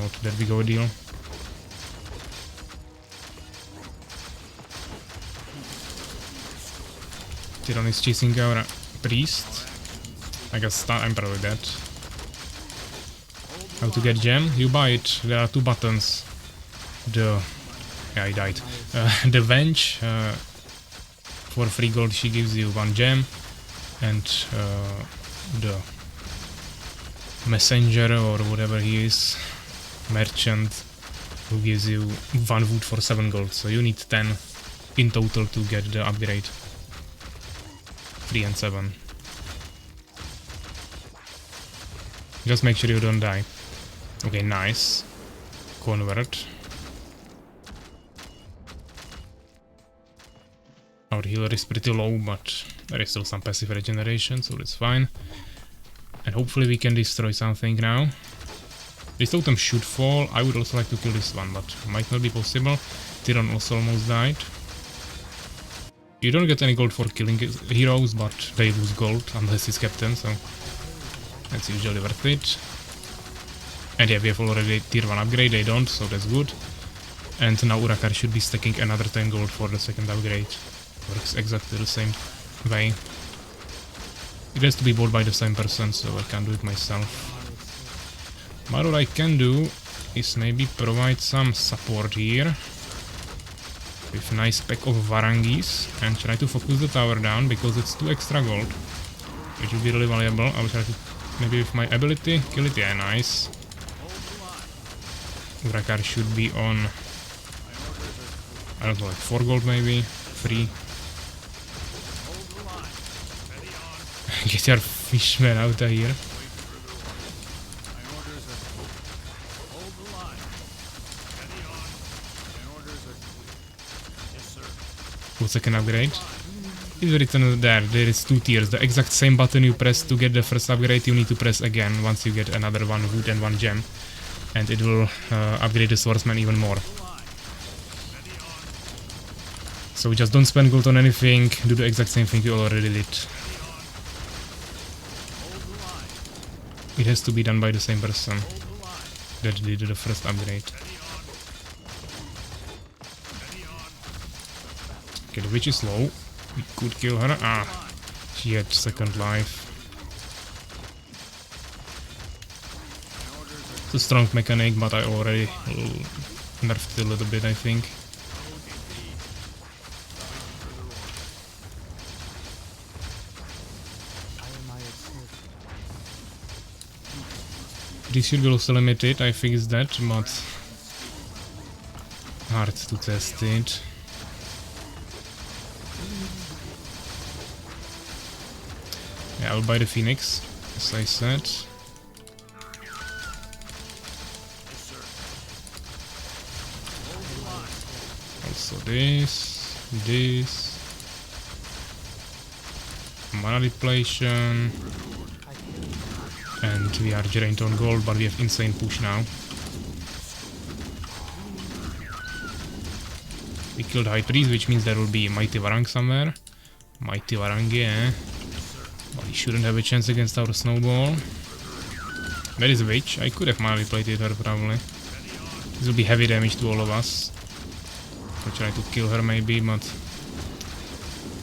S1: not that big of a deal. Tyron is chasing our priest. I guess I'm probably dead. How to get gem? You buy it. There are 2 buttons. Yeah, I died. The Venge. For 3 gold she gives you 1 gem. And the messenger or whatever he is, merchant, who gives you 1 wood for 7 gold. So you need 10 in total to get the upgrade. 3 and 7. Just make sure you don't die. Okay, nice. Convert. Our healer is pretty low, but there is still some passive regeneration, so that's fine. And hopefully we can destroy something now. This totem should fall. I would also like to kill this one, but might not be possible. Tyron also almost died. You don't get any gold for killing heroes, but they lose gold unless it's captain, so that's usually worth it. And yeah, we have already tier 1 upgrade, they don't, so that's good. And now Urakar should be stacking another 10 gold for the second upgrade. Works exactly the same way. It has to be bought by the same person, so I can't do it myself. But what I can do is maybe provide some support here. with a nice pack of Varangis and try to focus the tower down because it's 2 extra gold, which will be really valuable. I will try to maybe with my ability kill it. Yeah, nice. Urakar should be on, I don't know, like 4 gold maybe, 3. Get your fishman out of here. What's second upgrade? It's written there, there is 2 tiers. The exact same button you press to get the first upgrade, you need to press again once you get another 1 wood and 1 gem. And it will upgrade the swordsman even more. So just don't spend gold on anything, do the exact same thing you already did. It has to be done by the same person that did the first upgrade. Okay, the witch is low. We could kill her. Ah, she had second life. It's a strong mechanic, but I already nerfed it a little bit, I think. This should be also limited, I fixed that, but hard to test it. Yeah, I'll buy the Phoenix, as I said. Also this. Mana depletion. And we are drained on gold, but we have insane push now. We killed High Priest, which means there will be Mighty Varang somewhere. Mighty Varang, yeah. But he shouldn't have a chance against our snowball. There is a witch. I could have mana depleted her probably. This will be heavy damage to all of us. I'll try to kill her maybe, but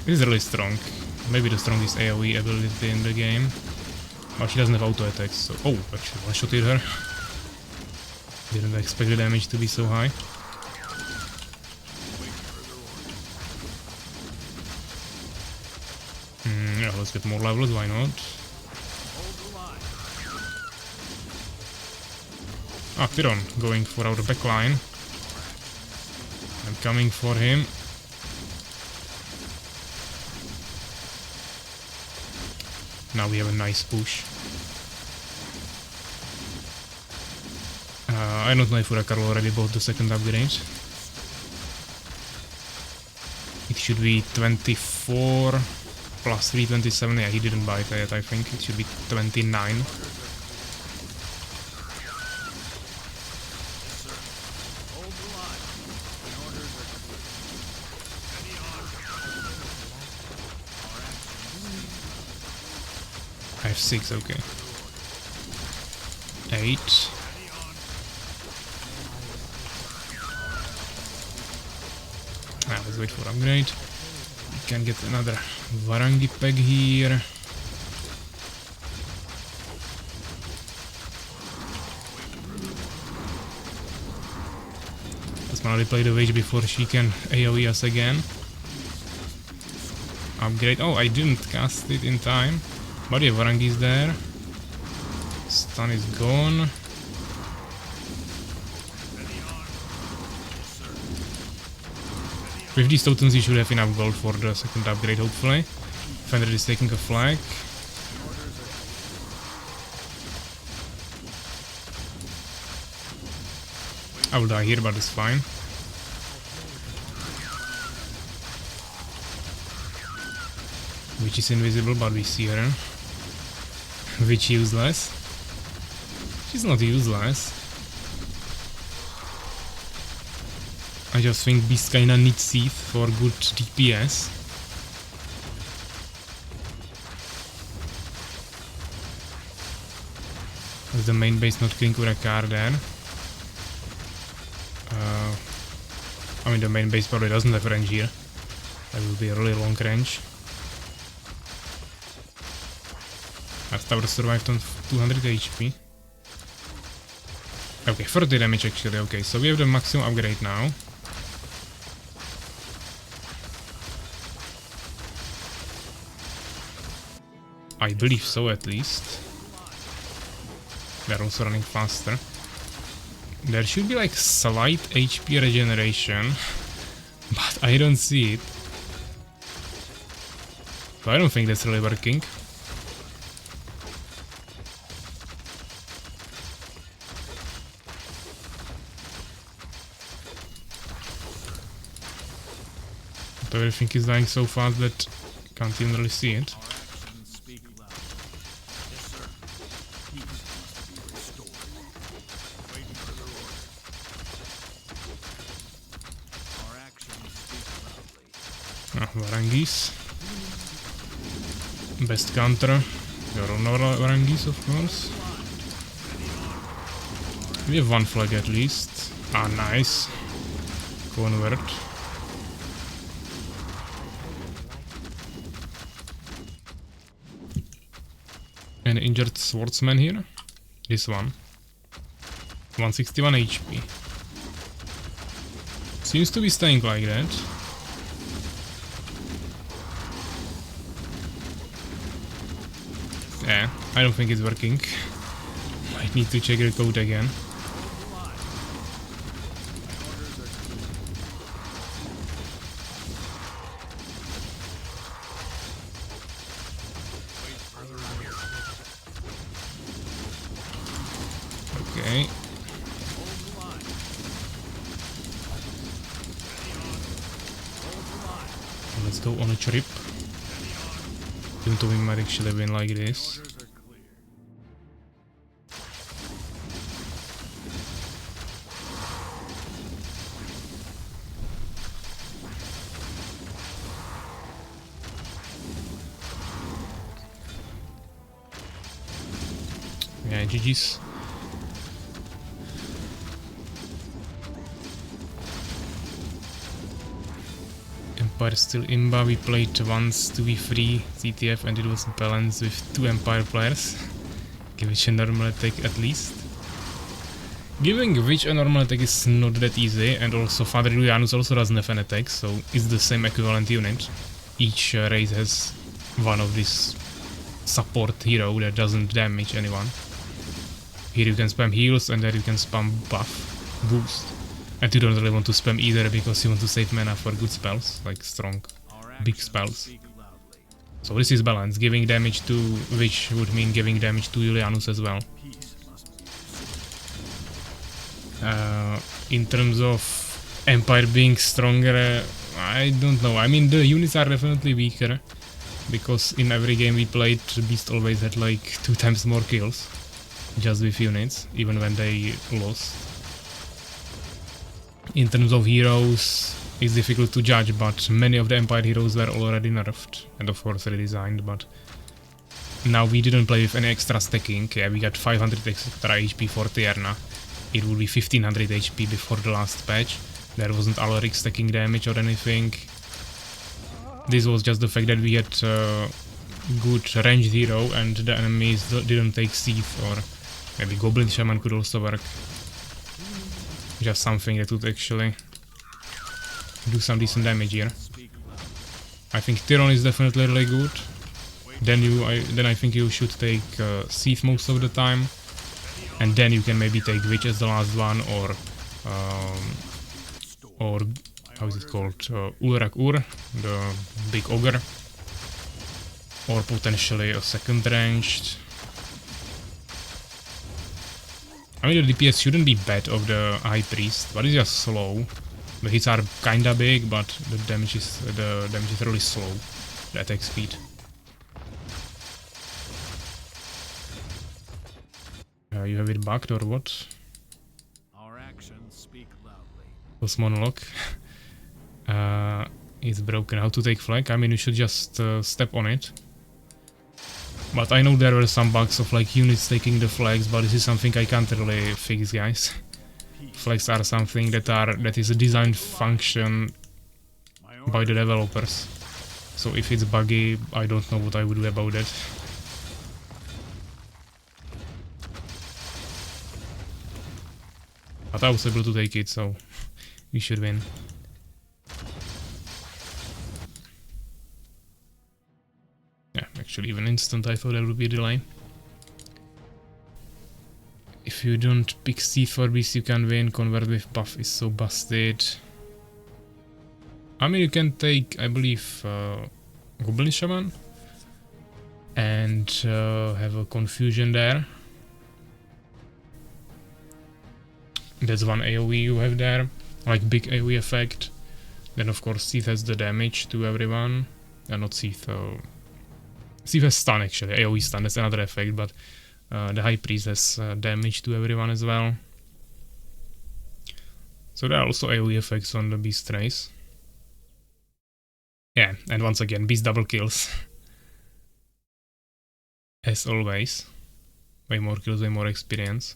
S1: this is really strong. Maybe the strongest AoE ability in the game. Oh, she doesn't have auto attacks, so... Oh, actually one-shotted her. Didn't expect the damage to be so high. Yeah, let's get more levels, why not? Ah, Tyron, going for our backline. I'm coming for him. Now we have a nice push. I don't know if Urakar already bought the second upgrade. It should be 24 plus 3, 27. Yeah, he didn't buy it yet, I think. It should be 29. I have 6, okay. 8. Ah, let's wait for upgrade. We can get another Varangi pack here. Let's manually play the witch before she can AoE us again. Upgrade. Oh, I didn't cast it in time. But yeah, Varangi is there. Stun is gone. With these totems you should have enough gold for the second upgrade, hopefully. Fender is taking a flag. I will die here, but it's fine. Which is invisible, but we see her. Which useless. She's not useless. I just think Beast kinda needs Seath for good DPS. As the main base not killing Urakar there. I mean the main base probably doesn't have range here. That will be a really long range. Our tower survived on 200 HP. Okay, 30 damage actually, okay, so we have the maximum upgrade now. I believe so, at least. They're also running faster. There should be like slight HP regeneration, but I don't see it. So I don't think that's really working. But everything is dying so fast that I can't even really see it. Varangis. Best counter. Your own Varangis, of course. We have one flag at least. Ah, nice. Convert. An injured swordsman here. This one. 161 HP. Seems to be staying like that. Yeah, I don't think it's working. Might need to check the code again. Okay. Let's go on a trip. Even though we might actually win like this. Yeah, GG's. Empire still imba. We played once 2v3 CTF and it was balanced with 2 Empire players. Give which a normal attack at least. Giving which a normal attack is not that easy, and also Father Julianus also doesn't have an attack, so it's the same equivalent unit. Each race has one of these support hero that doesn't damage anyone. Here you can spam heals and there you can spam buff, boost. And you don't really want to spam either because you want to save mana for good spells, like strong, big spells. So this is balanced. Giving damage to Witch would mean giving damage to Julianus as well. In terms of Empire being stronger, I don't know. I mean, the units are definitely weaker, because in every game we played, Beast always had like 2 times more kills, just with units, even when they lost. In terms of heroes, it's difficult to judge, but many of the Empire heroes were already nerfed, and of course redesigned, but now we didn't play with any extra stacking. Yeah, we got 500 extra HP for Tierna. It would be 1500 HP before the last patch. There wasn't Alaric stacking damage or anything. This was just the fact that we had good ranged hero and the enemies didn't take Thief, or maybe Goblin Shaman could also work. Just something that would actually do some decent damage here. I think Tyron is definitely really good. Then I think you should take Thief most of the time, and then you can maybe take Witch as the last one, or how is it called? Ulrak Ur, the big ogre, or potentially a second ranged. I mean, the DPS shouldn't be bad of the High Priest, but it's just slow. The hits are kinda big, but the damage is really slow. The attack speed. You have it bugged or what?
S3: Our actions speak loudly.
S1: This monologue. It's broken. How to take flag? I mean, you should just step on it. But I know there were some bugs of like units taking the flags, but this is something I can't really fix, guys. Flags are something that is a designed function by the developers. So if it's buggy, I don't know what I would do about it. But I was able to take it, so we should win. Yeah, actually. Actually, even instant, I thought there would be a delay. If you don't pick C4 beast, you can win. Convert with buff is so busted. I mean, you can take, I believe, Goblin Shaman and have a confusion there. That's one AoE you have there, like big AoE effect. Then of course Seath has the damage to everyone. Not Seath, Seath has stun actually, AoE stun, that's another effect, but the High Priest has damage to everyone as well. So there are also AoE effects on the Beast race. Yeah, and once again, Beast double kills. As always. Way more kills, way more experience.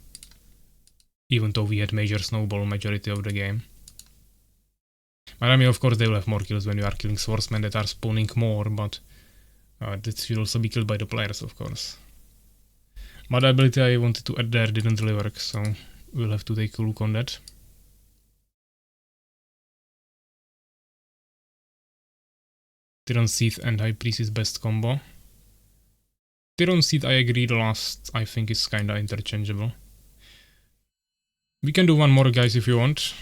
S1: Even though we had major snowball majority of the game. But I mean, of course they will have more kills when you are killing swordsmen that are spawning more, but that should also be killed by the players, of course. But the ability I wanted to add there didn't really work, so we'll have to take a look on that. Tyron Seath and High Priest is best combo. Tyron Seath, I agree, the last I think is kinda interchangeable. We can do one more, guys, if you want.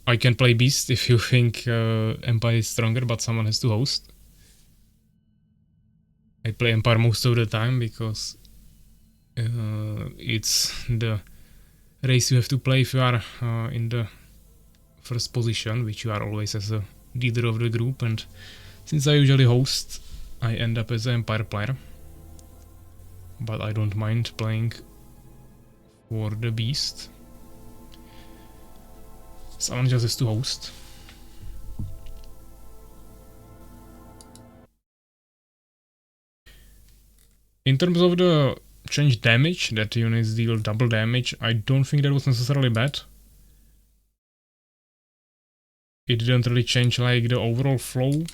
S1: I can play Beast if you think Empire is stronger, but someone has to host. I play Empire most of the time because it's the race you have to play if you are in the first position, which you are always as a leader of the group, and since I usually host, I end up as an Empire player. But I don't mind playing for the Beast. Someone just has to host. In terms of the change damage, that units deal double damage, I don't think that was necessarily bad. It didn't really change like the overall flow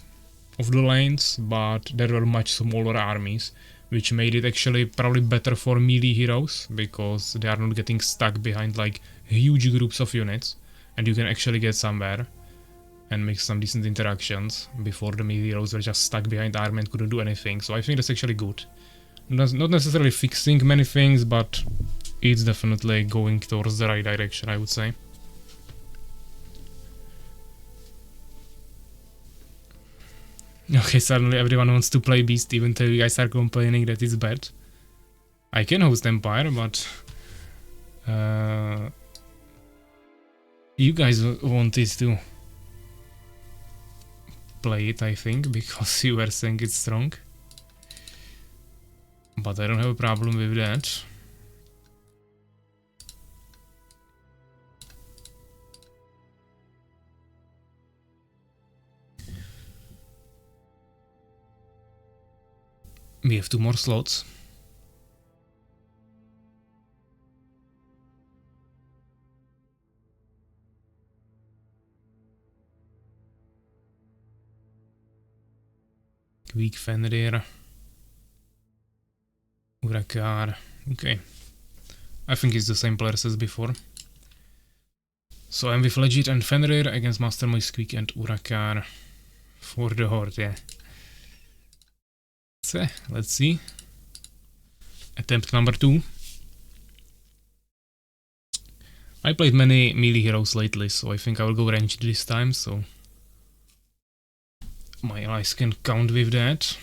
S1: of the lanes, but there were much smaller armies, which made it actually probably better for melee heroes, because they are not getting stuck behind like huge groups of units, and you can actually get somewhere and make some decent interactions. Before, the melee heroes were just stuck behind army and couldn't do anything, so I think that's actually good. Not necessarily fixing many things, but it's definitely going towards the right direction, I would say. Okay, suddenly everyone wants to play Beast, even though you guys are complaining that it's bad. I can host Empire, but you guys wanted to play it, I think, because you were saying it's strong. But I don't have a problem with that. We have 2 more slots. Weak Fenrir. Urakar. Okay. I think it's the same players as before. So I'm with Legit and Fenrir against Master Moisqueak and Urakar for the Horde, yeah. So, let's see. Attempt number 2. I played many melee heroes lately, so I think I will go ranged this time, so my allies can count with that.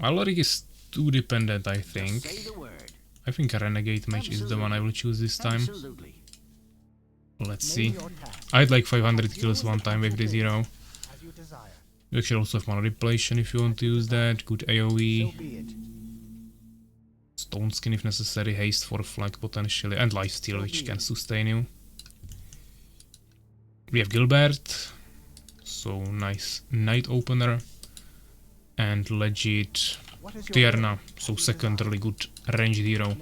S1: Alaric is too dependent, I think. I think a Renegade Mage is the one I will choose this time. Let's see. I had like 500 kills one time with this hero. You actually also have mana repletion if you want to use that. Good AoE. Stone Skin if necessary. Haste for flag potentially. And Lifesteal, which can sustain you. We have Gilbert. So nice Night Opener. And Legit Tierna. So second really good ranged hero.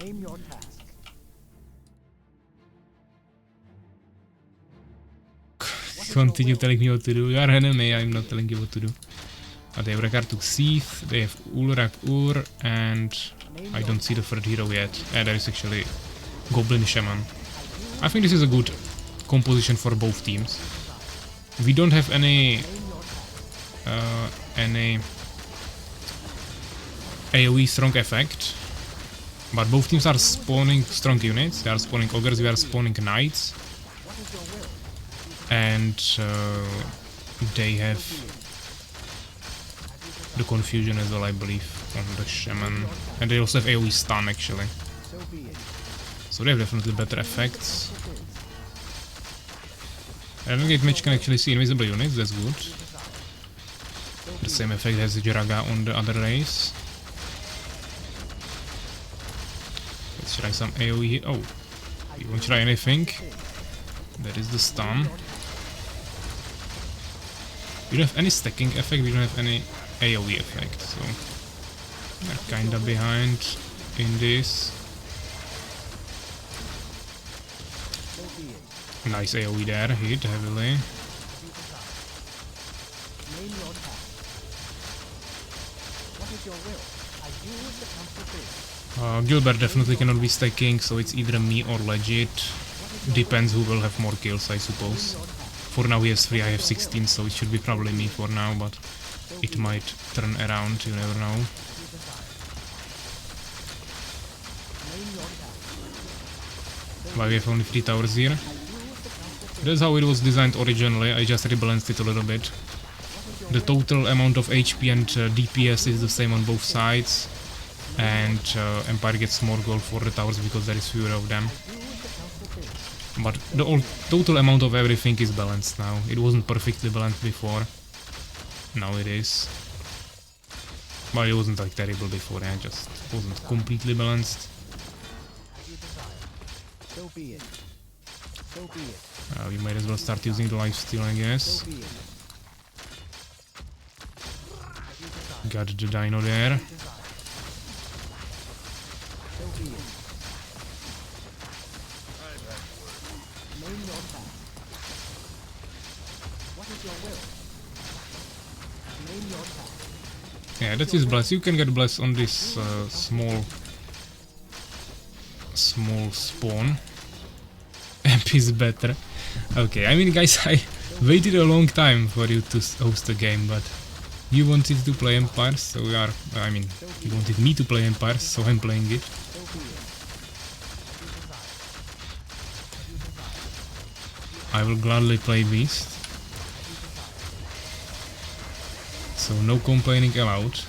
S1: Continue telling me what to do. You are enemy, I'm not telling you what to do. They have regard to Seath, they have Ulrak Ur, and I don't see the third hero yet. Yeah, there is actually Goblin Shaman. I think this is a good composition for both teams. we don't have any AoE strong effect, but both teams are spawning strong units. They are spawning ogres, we are spawning knights, and they have the confusion as well, I believe, on the shaman, and they also have AoE stun actually, so they have definitely better effects. Renegade Mage can actually see invisible units, that's good. The same effect as Jiraga on the other race. Let's try some AoE hit. Oh, you won't try anything. That is the stun. We don't have any stacking effect, we don't have any AoE effect, so we're kinda behind in this. Nice AoE there, hit heavily. Gilbert definitely cannot be stacking, so it's either me or legit. Depends who will have more kills, I suppose. For now he has 3, I have 16, so it should be probably me for now, but it might turn around, you never know. Why we have only 3 towers here? That's how it was designed originally, I just rebalanced it a little bit. The total amount of HP and DPS is the same on both sides, and Empire gets more gold for the towers because there is fewer of them. But the total amount of everything is balanced now. It wasn't perfectly balanced before. Now it is. But it wasn't like terrible before, it just wasn't completely balanced. We might as well start using the lifesteal, I guess. Got the dino there. Yeah, that is bless. You can get bless on this small spawn. Amp is better. Okay, I mean guys, I waited a long time for you to host the game, but you wanted to play Empires, so we are, I mean, you wanted me to play Empires, so I'm playing it. I will gladly play Beast. So no complaining allowed.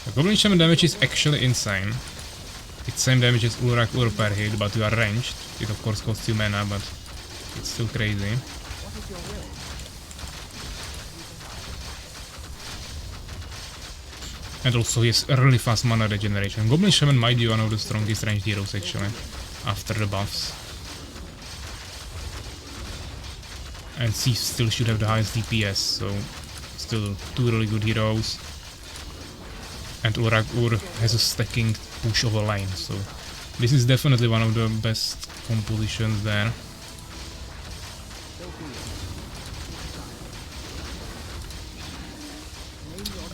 S1: The Goblin Shaman damage is actually insane. It's same damage as Ulrak Ur per hit, but you are ranged. It of course costs you mana, but it's still crazy. And also he has a really fast mana regeneration. Goblin Shaman might be one of the strongest ranged heroes actually, after the buffs. And Thief still should have the highest DPS, so still 2 really good heroes. And Ulrak Ur has a stacking push of a lane, so this is definitely one of the best compositions there.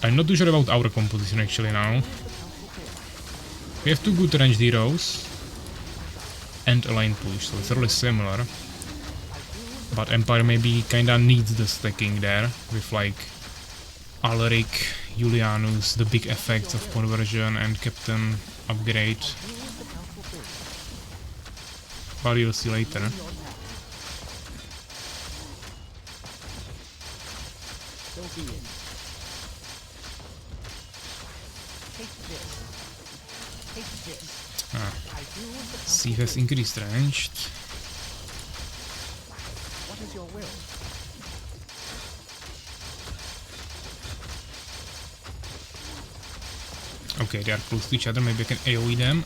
S1: I'm not too sure about our composition actually now. We have 2 good ranged heroes and a lane push, so it's really similar. But Empire maybe kinda needs the stacking there, with like Alaric, Julianus, the big effects of conversion and Captain upgrade. But you'll see later. Thief has increased ranged. Okay, they are close to each other, maybe I can AoE them.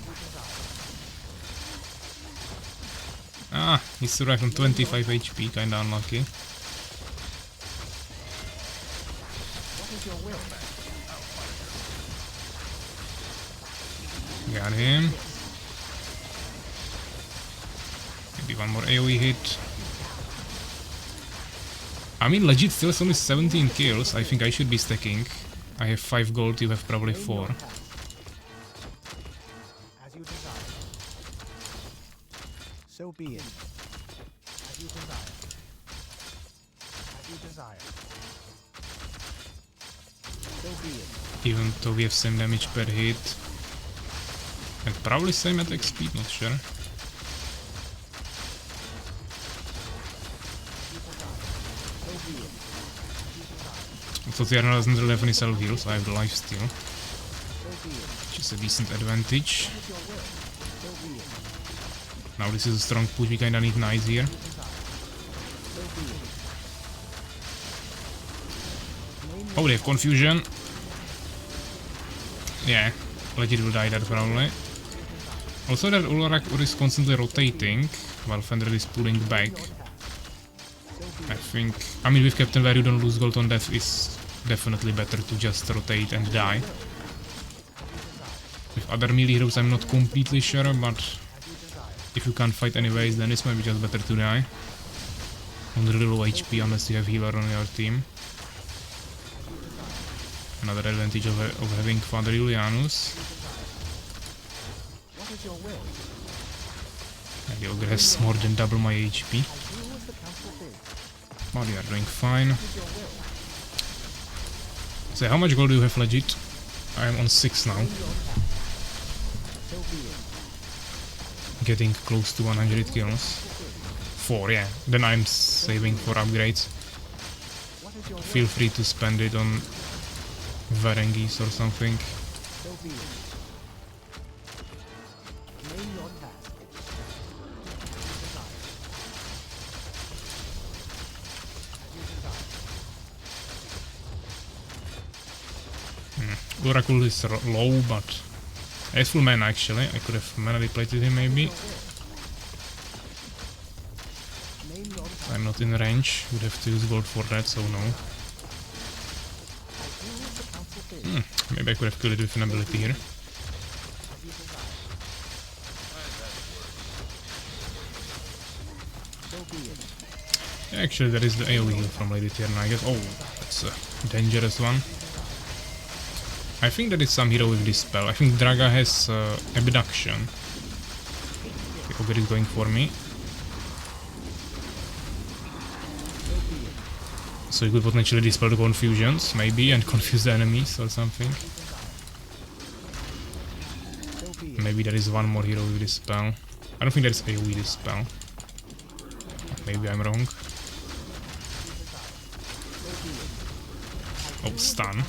S1: Ah, he survived on 25 HP, kinda unlucky. Got him. Maybe one more AoE hit. I mean, legit still has only 17 kills, I think I should be stacking. I have 5 gold, you have probably 4.
S6: So be it. As you desire. desire. So be it.
S1: Even though we have same damage per hit. And probably same attack speed, not sure. So the Arnold doesn't really have any self heal, so I have the life steal. Which is a decent advantage. Now this is a strong push, we kinda need knights here. Oh, they have confusion. Yeah, Legit will die there probably. Also that Ulrak is constantly rotating, while Fender is pulling back. I think... I mean, with Captain where you don't lose gold on death is definitely better to just rotate and die. With other melee heroes I'm not completely sure, but... if you can't fight anyways, then it's maybe just better to die. On really low HP unless you have healer on your team. Another advantage of having Father Julianus. And the ogre has more than double my HP. But we are doing fine. So how much gold do you have legit? I am on 6 now. Getting close to 100 kills. 4, yeah. Then I'm saving for upgrades. Feel free to spend it on Varengis or something. Oracle is low, but I have full mana actually. I could have mana depleted him maybe. I'm not in range, would have to use gold for that, so no. Maybe I could have killed it with an ability here. Actually, there is the AoE heal from Lady Tierna, I guess. Oh, that's a dangerous one. I think there is some hero with this spell. I think Draga has abduction. The ogre is going for me. So you could potentially dispel the confusions, maybe, and confuse the enemies or something. Maybe there is one more hero with this spell. I don't think there is AoE with this spell. Maybe I'm wrong. Oh, stun.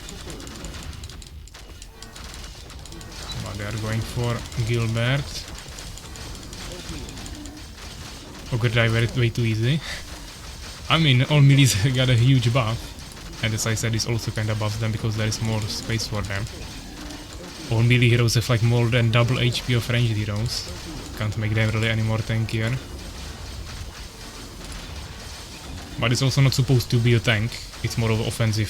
S1: But they are going for Gilbert. Ogre died way too easy. I mean, all melees got a huge buff, and as I said, this also kinda buffs them because there is more space for them. All melee heroes have like more than double HP of ranged heroes. Can't make them really any more tankier. But it's also not supposed to be a tank, it's more of an offensive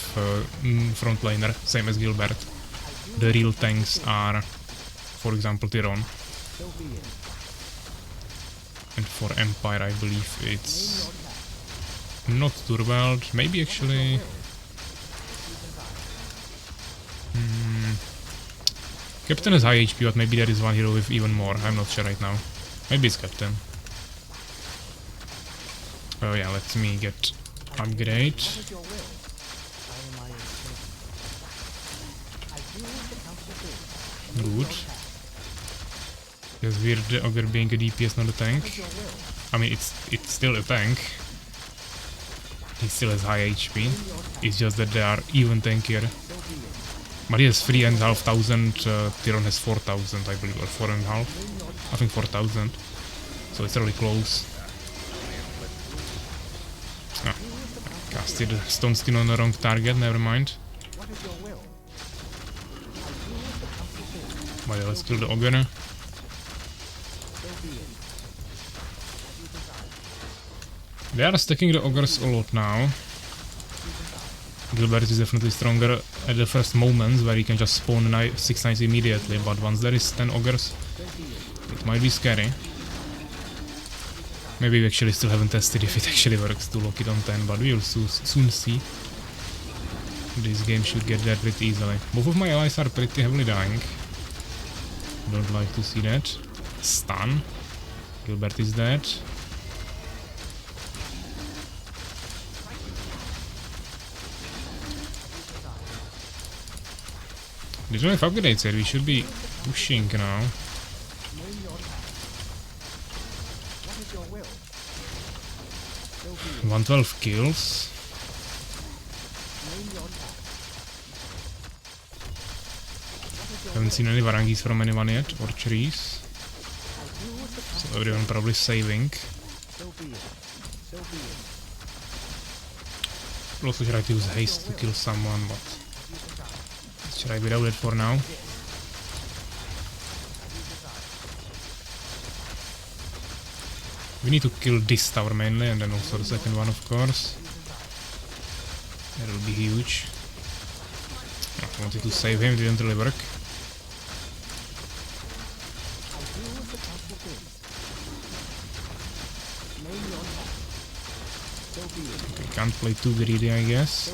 S1: frontliner, same as Gilbert. The real tanks are, for example, Tyron. And for Empire I believe it's... not Turvald, maybe actually... Captain has high HP, but maybe there is one hero with even more, I'm not sure right now. Maybe it's Captain. Oh yeah, let me get upgrade. Good. It's weird the ogre being a DPS, not a tank. I mean, it's still a tank. He still has high HP. It's just that they are even tankier. But he has 3,500, Tyron has 4,000 I believe, or 4,500. I think 4,000. So it's really close. Ah, casted Stone Skin on the wrong target, never mind. But yeah, let's kill the ogre. They are stacking the ogres a lot now. Gilbert is definitely stronger at the first moments where he can just spawn 6 knights immediately, but once there is 10 ogres, it might be scary. Maybe we actually still haven't tested if it actually works to lock it on 10, but we will soon see. This game should get there pretty easily. Both of my allies are pretty heavily dying. Don't like to see that. Stun. Gilbert is dead. They don't have upgrades yet, we should be pushing now.
S6: Name your task. What is your will? So be it.
S1: 112 kills.
S6: Name your task.
S1: Haven't seen any varangis from anyone yet, or trees. So everyone probably saving.
S6: So be it. So be it.
S1: Also try to use haste to kill someone, but let's try without it for now. We need to kill this tower mainly, and then also the second one, of course. That will be huge. I wanted to save him, didn't really work. Okay, can't play too greedy, I guess.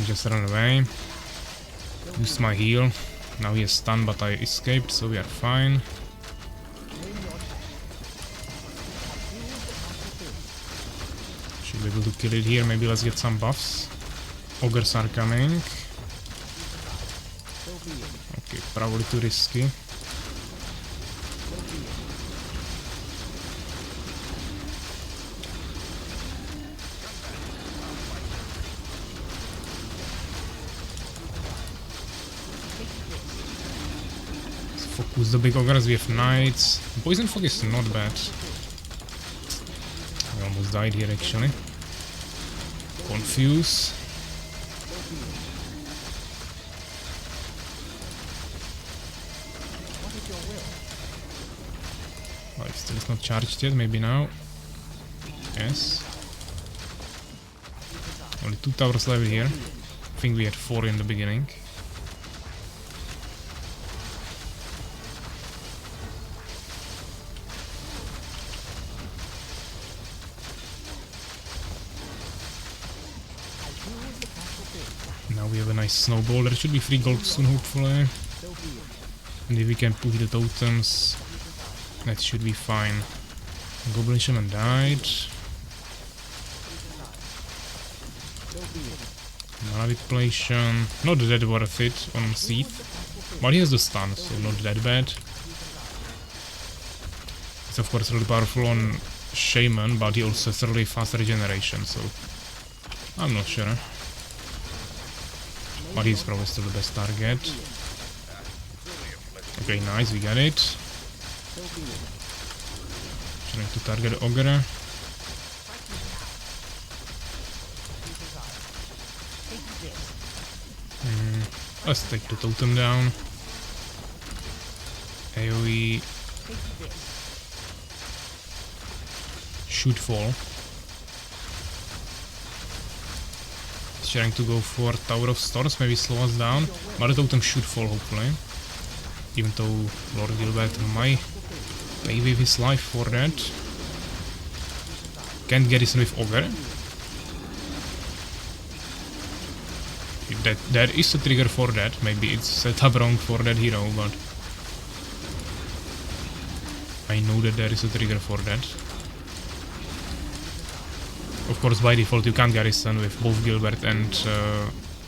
S1: Just run away. Used my heal. Now he is stunned, but I escaped, so we are fine. Should be able to kill it here. Maybe let's get some buffs. Ogres are coming. Okay, probably too risky. Focus the big ogres, we have knights. Poison fog is not bad. I almost died here actually. Confuse. Oh, it still is not charged yet, maybe now. Yes. Only 2 towers left here. I think we had 4 in the beginning. Now we have a nice snowball. There should be 3 gold soon, hopefully. And if we can push the totems, that should be fine. Goblin Shaman died. Mana depletion. Not that worth it on Seath. But he has the stun, so not that bad. It's of course really powerful on Shaman, but he also has really fast regeneration, so I'm not sure. But he's probably still the best target. Okay, nice, we got it. Trying to target Ogre. Let's take the totem down. AoE should fall. Trying to go for Tower of Storms, maybe slow us down, but the totem should fall hopefully. Even though Lord Gilbert might pay with his life for that. Can't garrison with Ogre. That is a trigger for that, maybe it's set up wrong for that hero, but I know that there is a trigger for that. Of course, by default, you can't garrison with both Gilbert and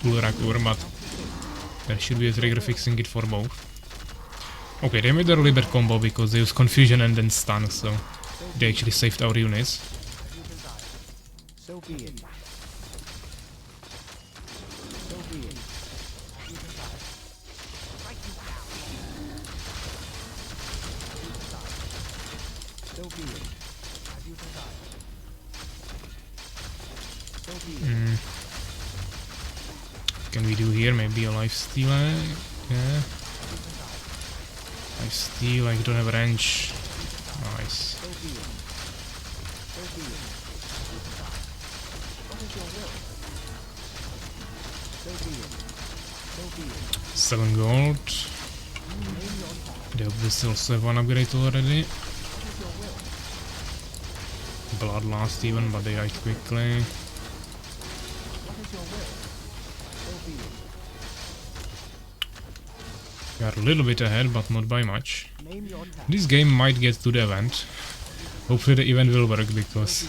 S1: Ulrakur, but there should be a trigger fixing it for both. Okay, they made a really bad combo because they used Confusion and then Stun, so they actually saved our units.
S6: So be it. So be it. So be it. As you desire.
S1: Can we do here? Maybe a lifesteal? Yeah. Lifesteal, I don't have a range. Nice. 7 gold. They obviously also have 1 upgrade already. Bloodlust even, but they died quickly. We are a little bit ahead, but not by much. This game might get to the event. Hopefully the event will work, because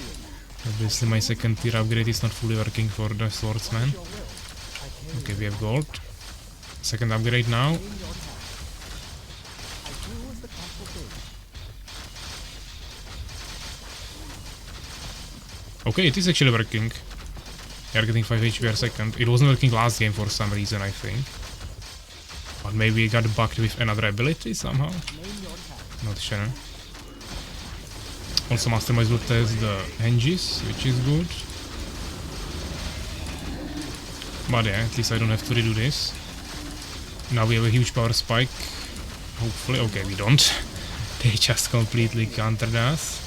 S1: Obviously my second tier upgrade is not fully working for the swordsman. Okay, we have gold. Second upgrade now. Okay, it is actually working. We are getting 5 HP per second. It wasn't working last game for some reason, I think. Or maybe it got bugged with another ability somehow. Not sure. Also, Mastermind will test the hinges, which is good. But yeah, at least I don't have to redo this. Now we have a huge power spike. Hopefully, okay, we don't. They just completely countered us.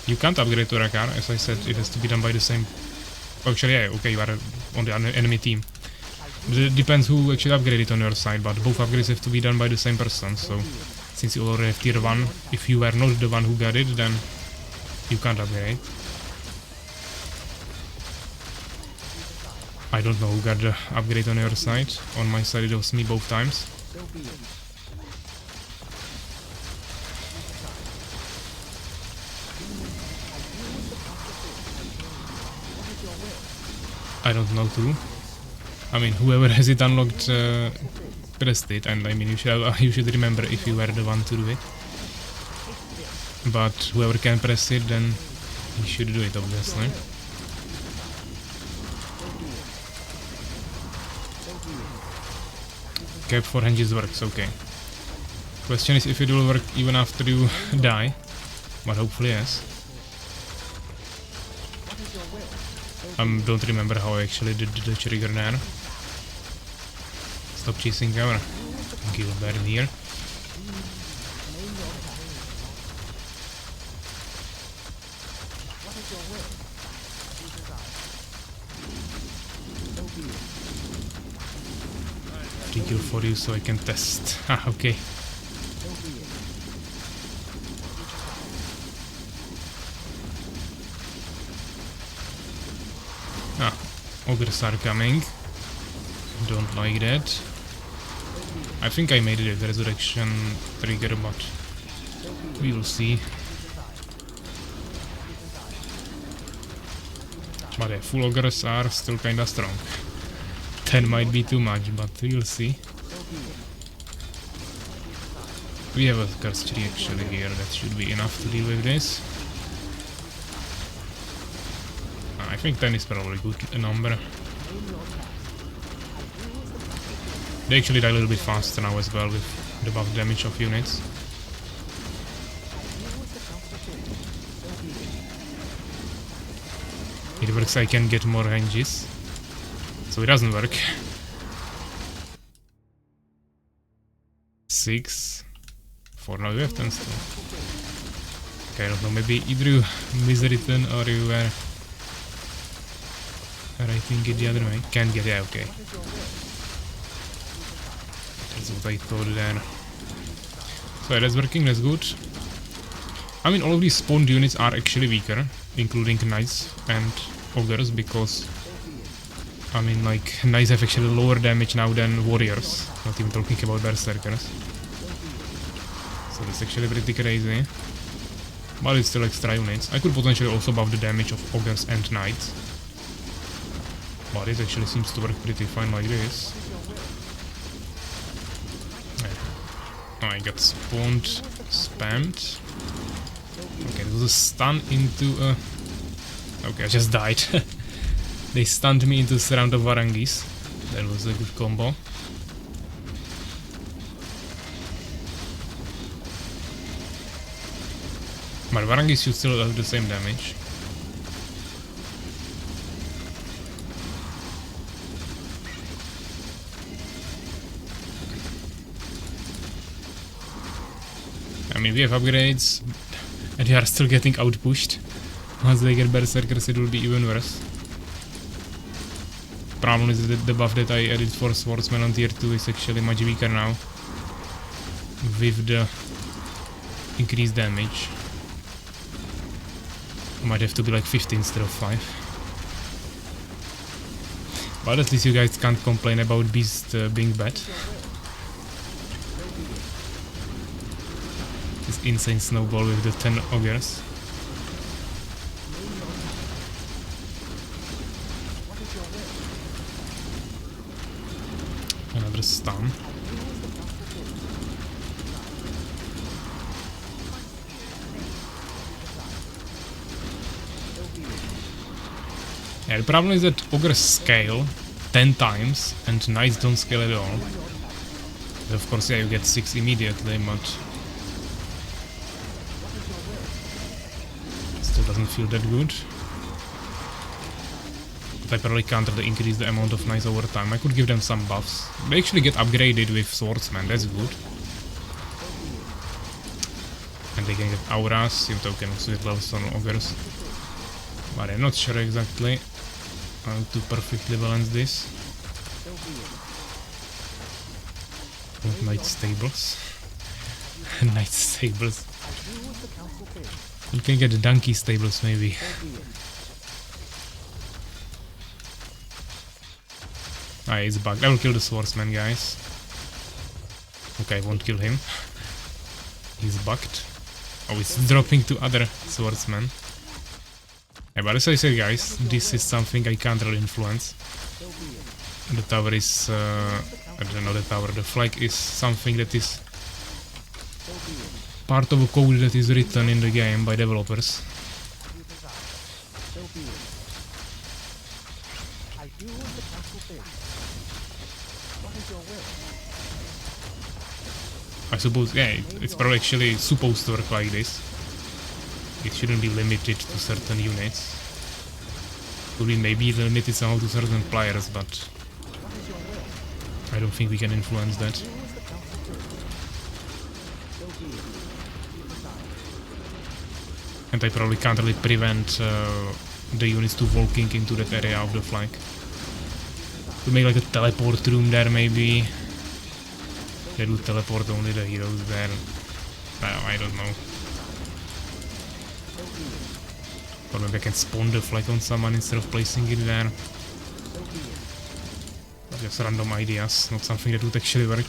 S1: You can't upgrade to Rakar, as I said, it has to be done by the same... Actually, yeah, okay, you are on the enemy team. But it depends who actually upgraded on your side, but both upgrades have to be done by the same person, so... Since you already have tier 1, if you were not the one who got it, then you can't upgrade. I don't know who got the upgrade on your side. On my side it was me both times. I don't know too. I mean, whoever has it unlocked pressed it, and I mean, you should remember if you were the one to do it. But whoever can press it, then he should do it, obviously. Cap for hinges works, okay. Question is if it will work even after you die, but hopefully yes. Don't remember how I actually did the trigger there. Stop chasing cover. Kill bear here. Kill for you so I can test. Ah, okay. Ah, ogres are coming. Don't like that. I think I made it a resurrection trigger, but we will see. But yeah, full ogres are still kinda strong. 10 might be too much, but we'll see. We have a curse tree actually here, that should be enough to deal with this. I think 10 is probably good a number. They actually die a little bit faster now as well with the buff damage of units. It works, I can get more hinges. So it doesn't work. 6. For now you have 10 still. Okay, I don't know, maybe either you miswritten or you were writing it the other way. Can't get, yeah, okay. That's what I thought there. So yeah, that's working, that's good. I mean, all of these spawned units are actually weaker, including knights and ogres, because I mean, like, knights have actually lower damage now than warriors, not even talking about berserkers. So that's actually pretty crazy. But it's still extra units. I could potentially also buff the damage of ogres and knights. But it actually seems to work pretty fine like this. Oh, I got spawned, spammed. Okay, there was a stun into a... Okay, I just died. They stunned me into the round of Varangis. That was a good combo. But Varangis should still have the same damage. I mean, we have upgrades, and we are still getting outpushed. Once they get berserkers, it will be even worse. Problem is that the buff that I added for swordsman on tier 2 is actually much weaker now. With the increased damage. Might have to be like 50 instead of 5. But at least you guys can't complain about Beast being bad. This insane snowball with the 10 ogres. Yeah, the problem is that ogres scale 10 times and knights don't scale at all. But of course, yeah, you get 6 immediately, but still doesn't feel that good. But I probably can't really increase the amount of knights over time. I could give them some buffs. They actually get upgraded with swordsman, that's good. And they can get auras, even though can also get levels on ogres. But I'm not sure exactly how to perfectly balance this. Knight stables. Knight stables. You can get donkey stables maybe. Ah, he's bugged. I will kill the swordsman, guys. Okay, I won't kill him. He's bugged. Oh, it's dropping to other swordsmen. Yeah, but as I said, guys, this is something I can't really influence. The tower is... I don't know, the tower. The flag is something that is part of a code that is written in the game by developers. I suppose, yeah, it's probably actually supposed to work like this. It shouldn't be limited to certain units. Could be maybe limited somehow to certain players, but I don't think we can influence that. And I probably can't really prevent the units to walking into that area of the flag. To make like a teleport room there maybe. They do teleport only the heroes there. I don't know. Or maybe I can spawn the flag on someone instead of placing it there. Just random ideas, not something that would actually work.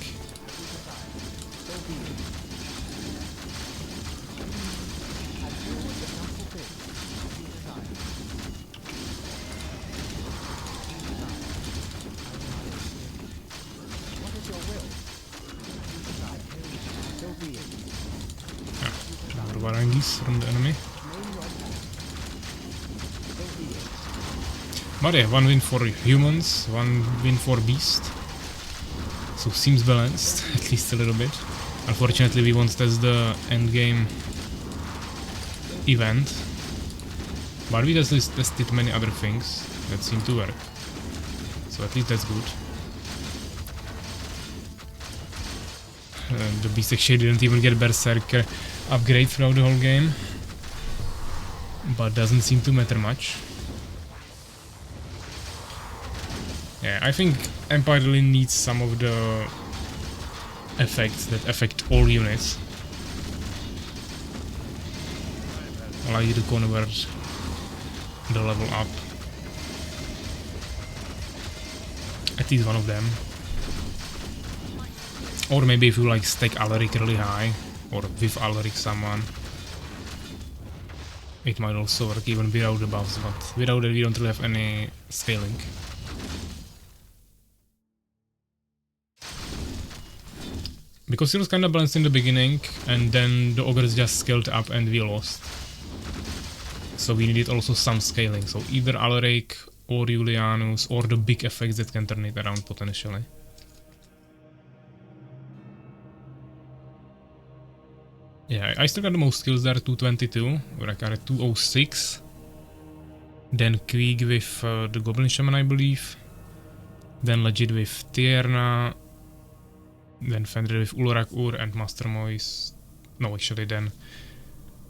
S1: More Varangis from the enemy. But yeah, 1 win for humans, 1 win for beast. So seems balanced, at least a little bit. Unfortunately we won't test the endgame event. But we just tested many other things that seem to work. So at least that's good. The beast actually didn't even get Berserker upgrade throughout the whole game. But doesn't seem to matter much. Yeah, I think Empire really needs some of the effects that affect all units. Like to convert the level up. At least one of them. Or maybe if you like stack Alaric really high, or with Alaric someone. It might also work even without the buffs, but without it we don't really have any scaling. Because it was kinda balanced in the beginning, and then the ogres just scaled up and we lost. So we needed also some scaling, so either Alaric or Julianus or the big effects that can turn it around potentially. Yeah, I still got the most skills there, 222, Urakar at 206. Then Krieg with the Goblin Shaman, I believe. Then Legit with Tierna. Then Fenrir with Ulrak-Ur and Master Moise. No, actually then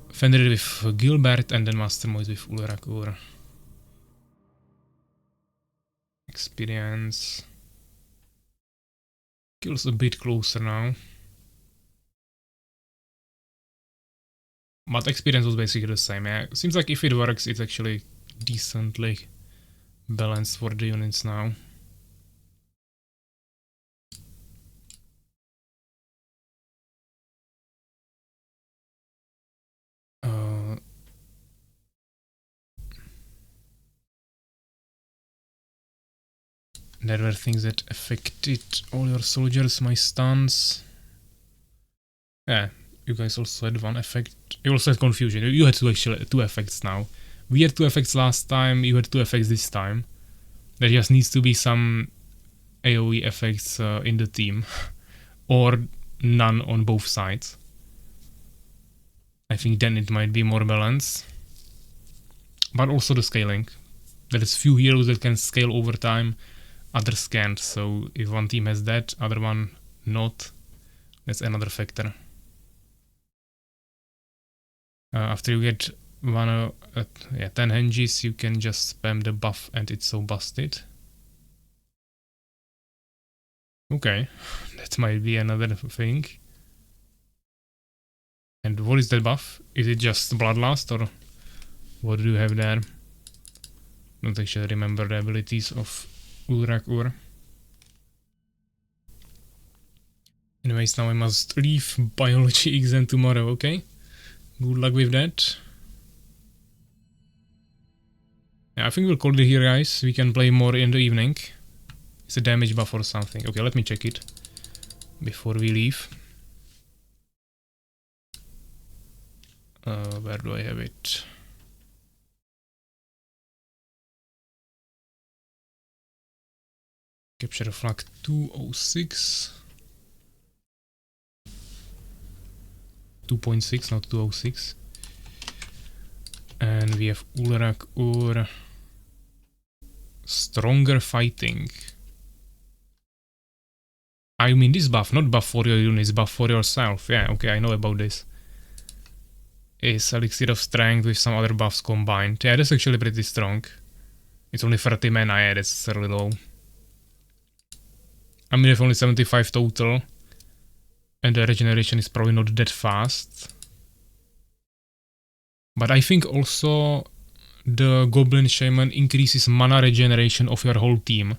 S1: Fenrir with Gilbert and then Master Moise with Ulrak-Ur. Experience. Kills a bit closer now. But experience was basically the same. Yeah, seems like if it works, it's actually decently balanced for the units now. There were things that affected all your soldiers, my stuns. Yeah, you guys also had one effect. You also had confusion. You had two effects now. we had 2 effects last time, you had 2 effects this time. There just needs to be some AoE effects in the team, or none on both sides. I think then it might be more balanced. But also the scaling. There is few heroes that can scale over time, others can't. So if one team has that, other one not, that's another factor. After you get 10 henges, you can just spam the buff and it's so busted. Okay, that might be another thing. And what is that buff? Is it just Bloodlust or what do you have there? Don't actually remember the abilities of Ulrak. Anyways, now I must leave biology exam tomorrow, okay? Good luck with that. Yeah, I think we'll call it here, guys. We can play more in the evening. It's a damage buff or something. Okay, let me check it before we leave. Where do I have it? Capture flag 206. 2.6, not 206. And we have Ulrak or stronger fighting. I mean this buff, not buff for your units, buff for yourself. Yeah, okay, I know about this. Is Elixir of Strength with some other buffs combined. Yeah, that's actually pretty strong. It's only 30 mana, yeah, that's really low. I mean, we have only 75 total. And the regeneration is probably not that fast. But I think also the Goblin Shaman increases mana regeneration of your whole team.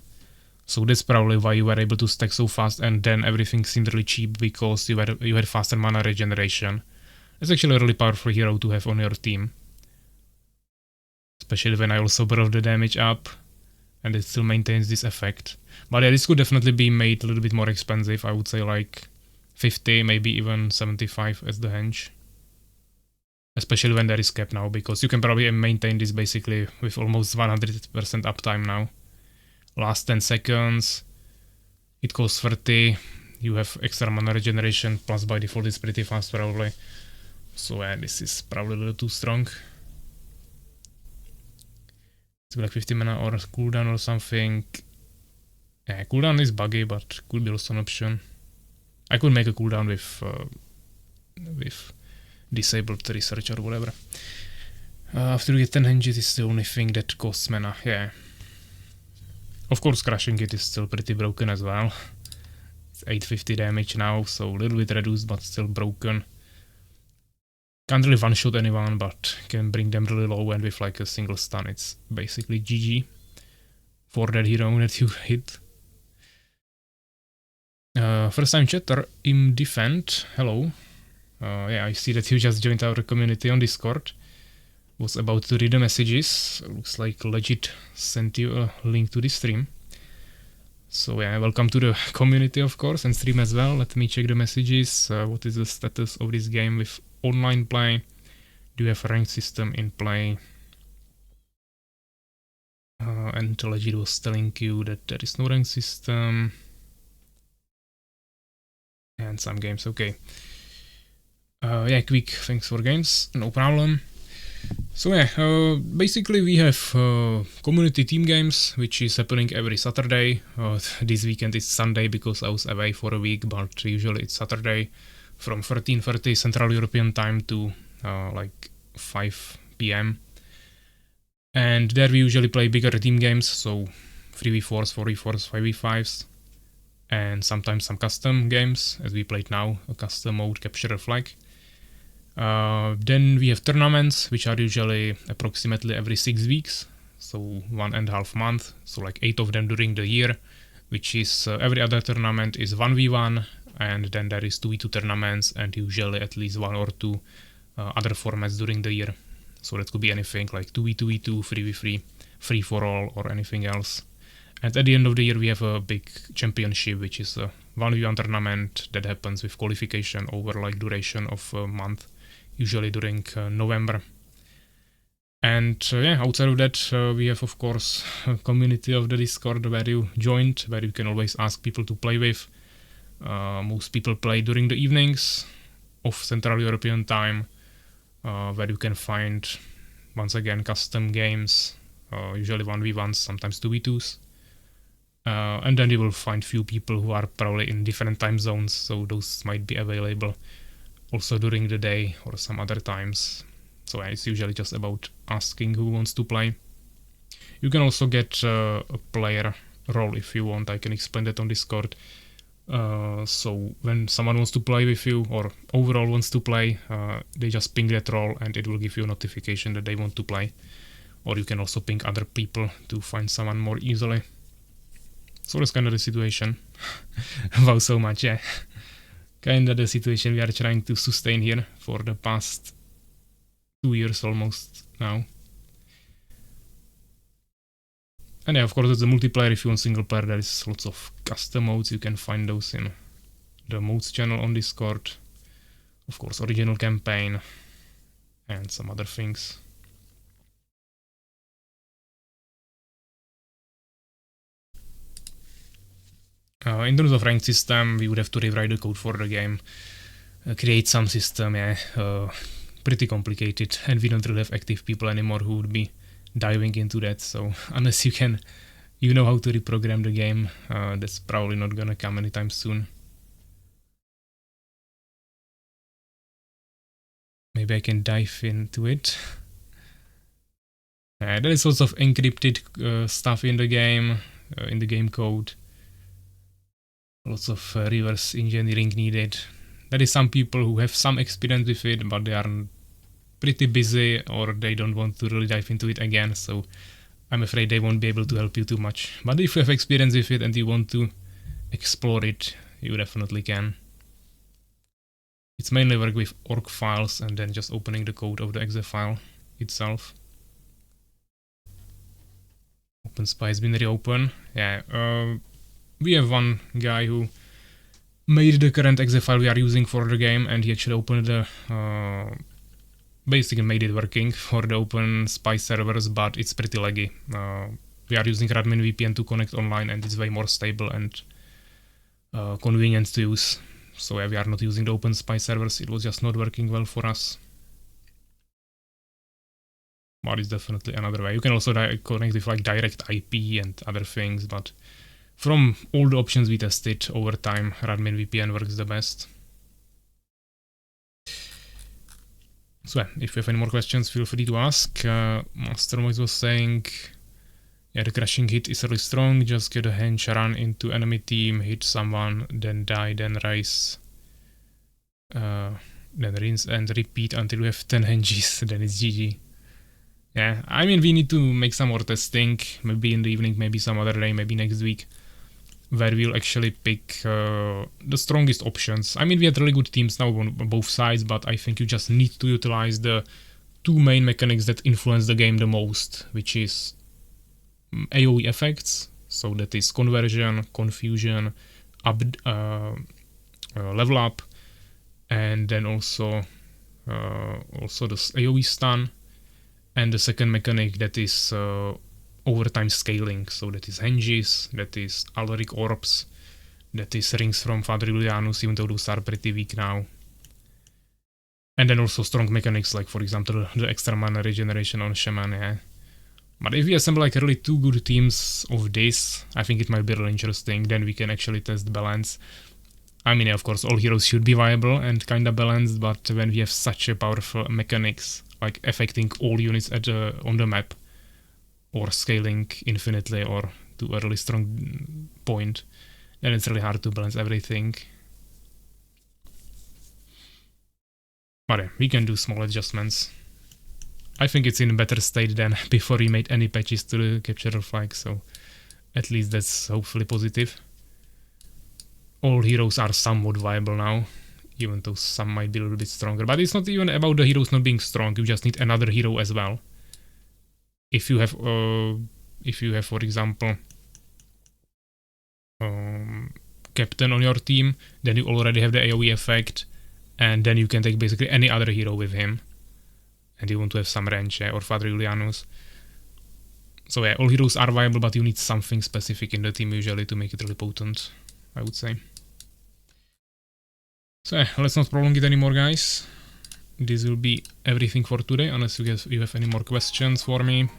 S1: So that's probably why you were able to stack so fast and then everything seemed really cheap because you had faster mana regeneration. It's actually a really powerful hero to have on your team. Especially when I also brought the damage up and it still maintains this effect. But yeah, this could definitely be made a little bit more expensive. I would say like 50, maybe even 75 as the henge. Especially when there is cap now, because you can probably maintain this basically with almost 100% uptime now. Last 10 seconds, it costs 30, you have extra mana regeneration, plus by default it's pretty fast probably. So yeah, this is probably a little too strong. It's like 50 mana or cooldown or something. Yeah, cooldown is buggy, but could be also an option. I could make a cooldown with disabled research or whatever. After you get 10 henges, it's the only thing that costs mana, yeah. Of course, crushing it is still pretty broken as well. It's 850 damage now, so a little bit reduced, but still broken. Can't really one-shot anyone, but can bring them really low, and with like a single stun, it's basically GG for that hero that you hit. First time chatter, Im Defend, hello. Yeah, I see that you just joined our community on Discord. Was about to read the messages. Looks like legit sent you a link to the stream. So yeah, welcome to the community of course, and stream as well. Let me check the messages. What is the status of this game with online play? Do you have a ranked system in play? And legit was telling you that there is no ranked system. And some games, okay. Yeah, quick, thanks for games, no problem. So yeah, basically we have community team games, which is happening every Saturday. This weekend is Sunday because I was away for a week, but usually it's Saturday from 13:30 Central European time to like 5 PM. And there we usually play bigger team games, so 3v4s, 4v4s, 5v5s. And sometimes some custom games, as we played now, a custom mode, Capture a Flag. Then we have tournaments, which are usually approximately every 6 weeks, so 1.5 months, so like 8 of them during the year, which is every other tournament is 1v1, and then there is 2v2 tournaments, and usually at least 1 or 2 other formats during the year. So that could be anything like 2v2v2, 3v3, free for all, or anything else. And at the end of the year we have a big championship, which is a 1v1 tournament that happens with qualification over like duration of a month, usually during November. And yeah, outside of that, we have of course a community of the Discord where you joined, where you can always ask people to play with. Most people play during the evenings of Central European time, where you can find, once again, custom games, usually 1v1s, sometimes 2v2s. And then you will find few people who are probably in different time zones, so those might be available also during the day or some other times. So it's usually just about asking who wants to play. You can also get a player role if you want. I can explain that on Discord. So when someone wants to play with you or overall wants to play, they just ping that role and it will give you a notification that they want to play. Or you can also ping other people to find someone more easily. So that's kind of the situation. Wow, so much, yeah. Kind of the situation we are trying to sustain here for the past 2 years almost now. And yeah, of course, there's a multiplayer. If you want single player, there is lots of custom modes. You can find those in the modes channel on Discord. Of course, original campaign and some other things. In terms of ranked system, we would have to rewrite the code for the game, create some system, yeah, pretty complicated, and we don't really have active people anymore who would be diving into that, so unless you know how to reprogram the game, that's probably not gonna come anytime soon. Maybe I can dive into it. There is lots of encrypted stuff in the game code. Lots of reverse engineering needed. There is some people who have some experience with it, but they are pretty busy or they don't want to really dive into it again, so I'm afraid they won't be able to help you too much. But if you have experience with it and you want to explore it, you definitely can. It's mainly work with org files and then just opening the code of the exe file itself. OpenSpy has been reopened. Yeah, we have one guy who made the current exe file we are using for the game, and he actually opened the basically made it working for the OpenSpy servers, but it's pretty laggy. We are using Radmin VPN to connect online, and it's way more stable and convenient to use. So yeah, we are not using the OpenSpy servers. It was just not working well for us. But it's definitely another way. You can also connect with like direct IP and other things, but from all the options we tested over time, Radmin VPN works the best. So yeah, if you have any more questions, feel free to ask. Master Moise was saying, yeah, the crashing hit is really strong. Just get a hench, run into enemy team, hit someone, then die, then rise. Then rinse and repeat until you have 10 henges, then it's GG. Yeah, I mean, we need to make some more testing, maybe in the evening, maybe some other day, maybe next week, where we'll actually pick the strongest options. I mean, we had really good teams now on both sides, but I think you just need to utilize the two main mechanics that influence the game the most, which is AoE effects, so that is conversion, confusion, level up, and then also the AoE stun, and the second mechanic that is overtime scaling, so that is henges, that is Alaric orbs, that is rings from Father Julianus, even though those are pretty weak now. And then also strong mechanics like, for example, the extra mana regeneration on Shaman, yeah. But if we assemble like really two good teams of this, I think it might be really interesting, then we can actually test balance. I mean, of course, all heroes should be viable and kinda balanced, but when we have such a powerful mechanics, like affecting all units on the map, or scaling infinitely or to a really strong point, then it's really hard to balance everything. But yeah, we can do small adjustments. I think it's in a better state than before we made any patches to the capture flag, so at least that's hopefully positive. All heroes are somewhat viable now, even though some might be a little bit stronger. But it's not even about the heroes not being strong, you just need another hero as well. If you have, for example, Captain on your team, then you already have the AoE effect, and then you can take basically any other hero with him. and you want to have some range, yeah, or Father Julianus. So yeah, all heroes are viable, but you need something specific in the team usually to make it really potent, I would say. So yeah, let's not prolong it anymore, guys. This will be everything for today, unless you have any more questions for me.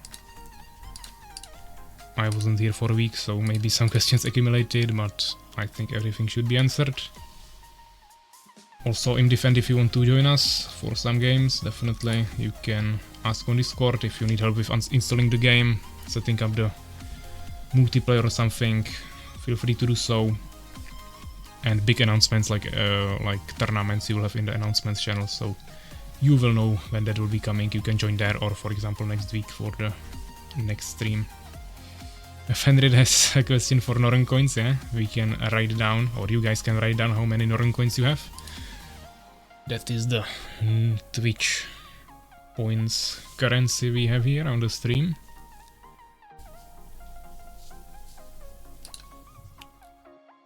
S1: I wasn't here for a week, so maybe some questions accumulated, but I think everything should be answered. Also, in Defend, if you want to join us for some games, definitely you can ask on Discord if you need help with installing the game, setting up the multiplayer or something, feel free to do so. And big announcements like tournaments you will have in the announcements channel, so you will know when that will be coming. You can join there, or for example next week for the next stream. Fenrid has a question for Norrøn coins, yeah? We can write down, or you guys can write down how many Norrøn coins you have. That is the Twitch points currency we have here on the stream.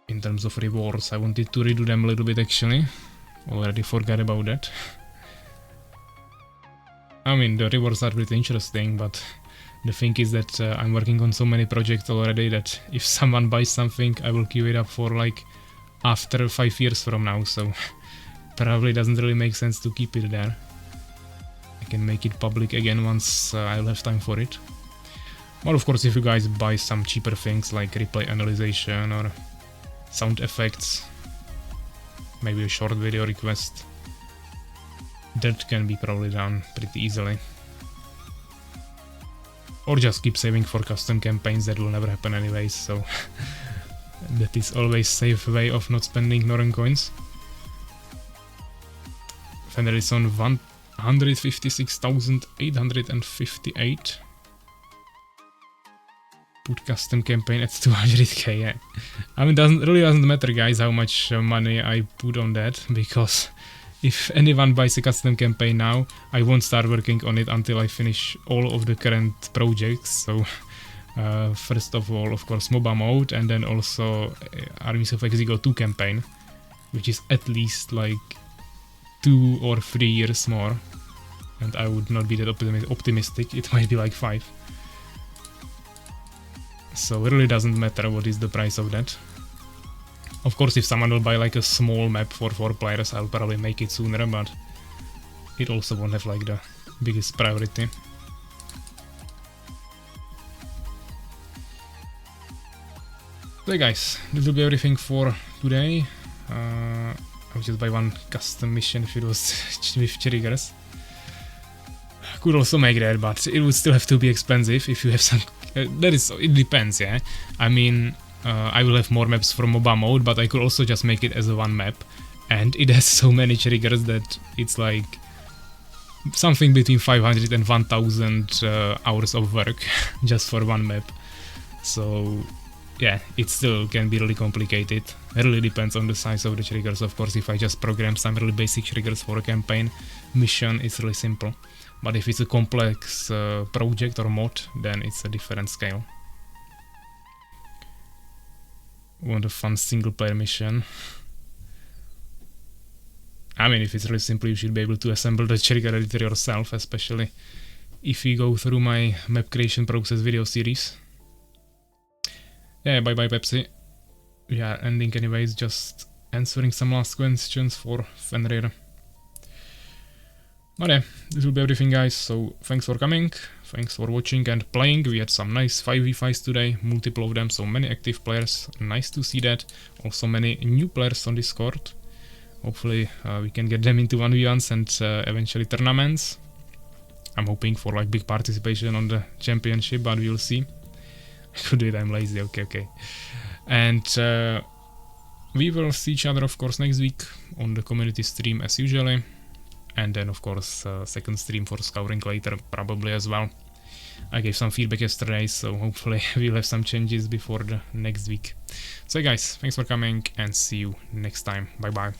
S1: In terms of rewards, I wanted to redo them a little bit actually. Already forgot about that. I mean, the rewards are pretty interesting, but the thing is that I'm working on so many projects already that if someone buys something, I will queue it up for like after 5 years from now, so probably doesn't really make sense to keep it there. I can make it public again once I'll have time for it. But of course, if you guys buy some cheaper things like replay analyzation or sound effects, maybe a short video request, that can be probably done pretty easily. Or just keep saving for custom campaigns that will never happen anyways, so that is always safe way of not spending Norrøn coins. Fender is on 156,858. Put custom campaign at 200k, yeah. I mean, really doesn't matter, guys, how much money I put on that, because if anyone buys a custom campaign now, I won't start working on it until I finish all of the current projects. So, first of all, of course, MOBA mode, and then also Armies of Exigo 2 campaign, which is at least like 2 or 3 years more. And I would not be that optimistic, it might be like 5. So it really doesn't matter what is the price of that. Of course, if someone will buy like a small map for 4 players, I'll probably make it sooner, but it also won't have like the biggest priority. So guys, this will be everything for today. I'll just buy one custom mission if it was with triggers. Could also make that, but it would still have to be expensive if you have some... it depends, yeah. I mean, I will have more maps from MOBA mode, but I could also just make it as a one map. And it has so many triggers that it's like something between 500 and 1000 hours of work just for one map. So yeah, it still can be really complicated. It really depends on the size of the triggers. Of course, if I just program some really basic triggers for a campaign mission, it's really simple. But if it's a complex project or mod, then it's a different scale. Want a fun single player mission. I mean, if it's really simple, you should be able to assemble the trigger editor yourself, especially if you go through my map creation process video series. Yeah, bye bye Pepsi. We are ending anyways, just answering some last questions for Fenrir. But yeah, this will be everything, guys, so thanks for coming, thanks for watching and playing. We had some nice 5v5s today, multiple of them, so many active players, nice to see that. Also many new players on Discord. Hopefully we can get them into 1v1s and eventually tournaments. I'm hoping for like big participation on the championship, but we'll see. I could do it, I'm lazy, okay. And we will see each other, of course, next week on the community stream as usually. And then, of course, second stream for Scouring later, probably as well. I gave some feedback yesterday, so hopefully we'll have some changes before the next week. So guys, thanks for coming and see you next time. Bye bye.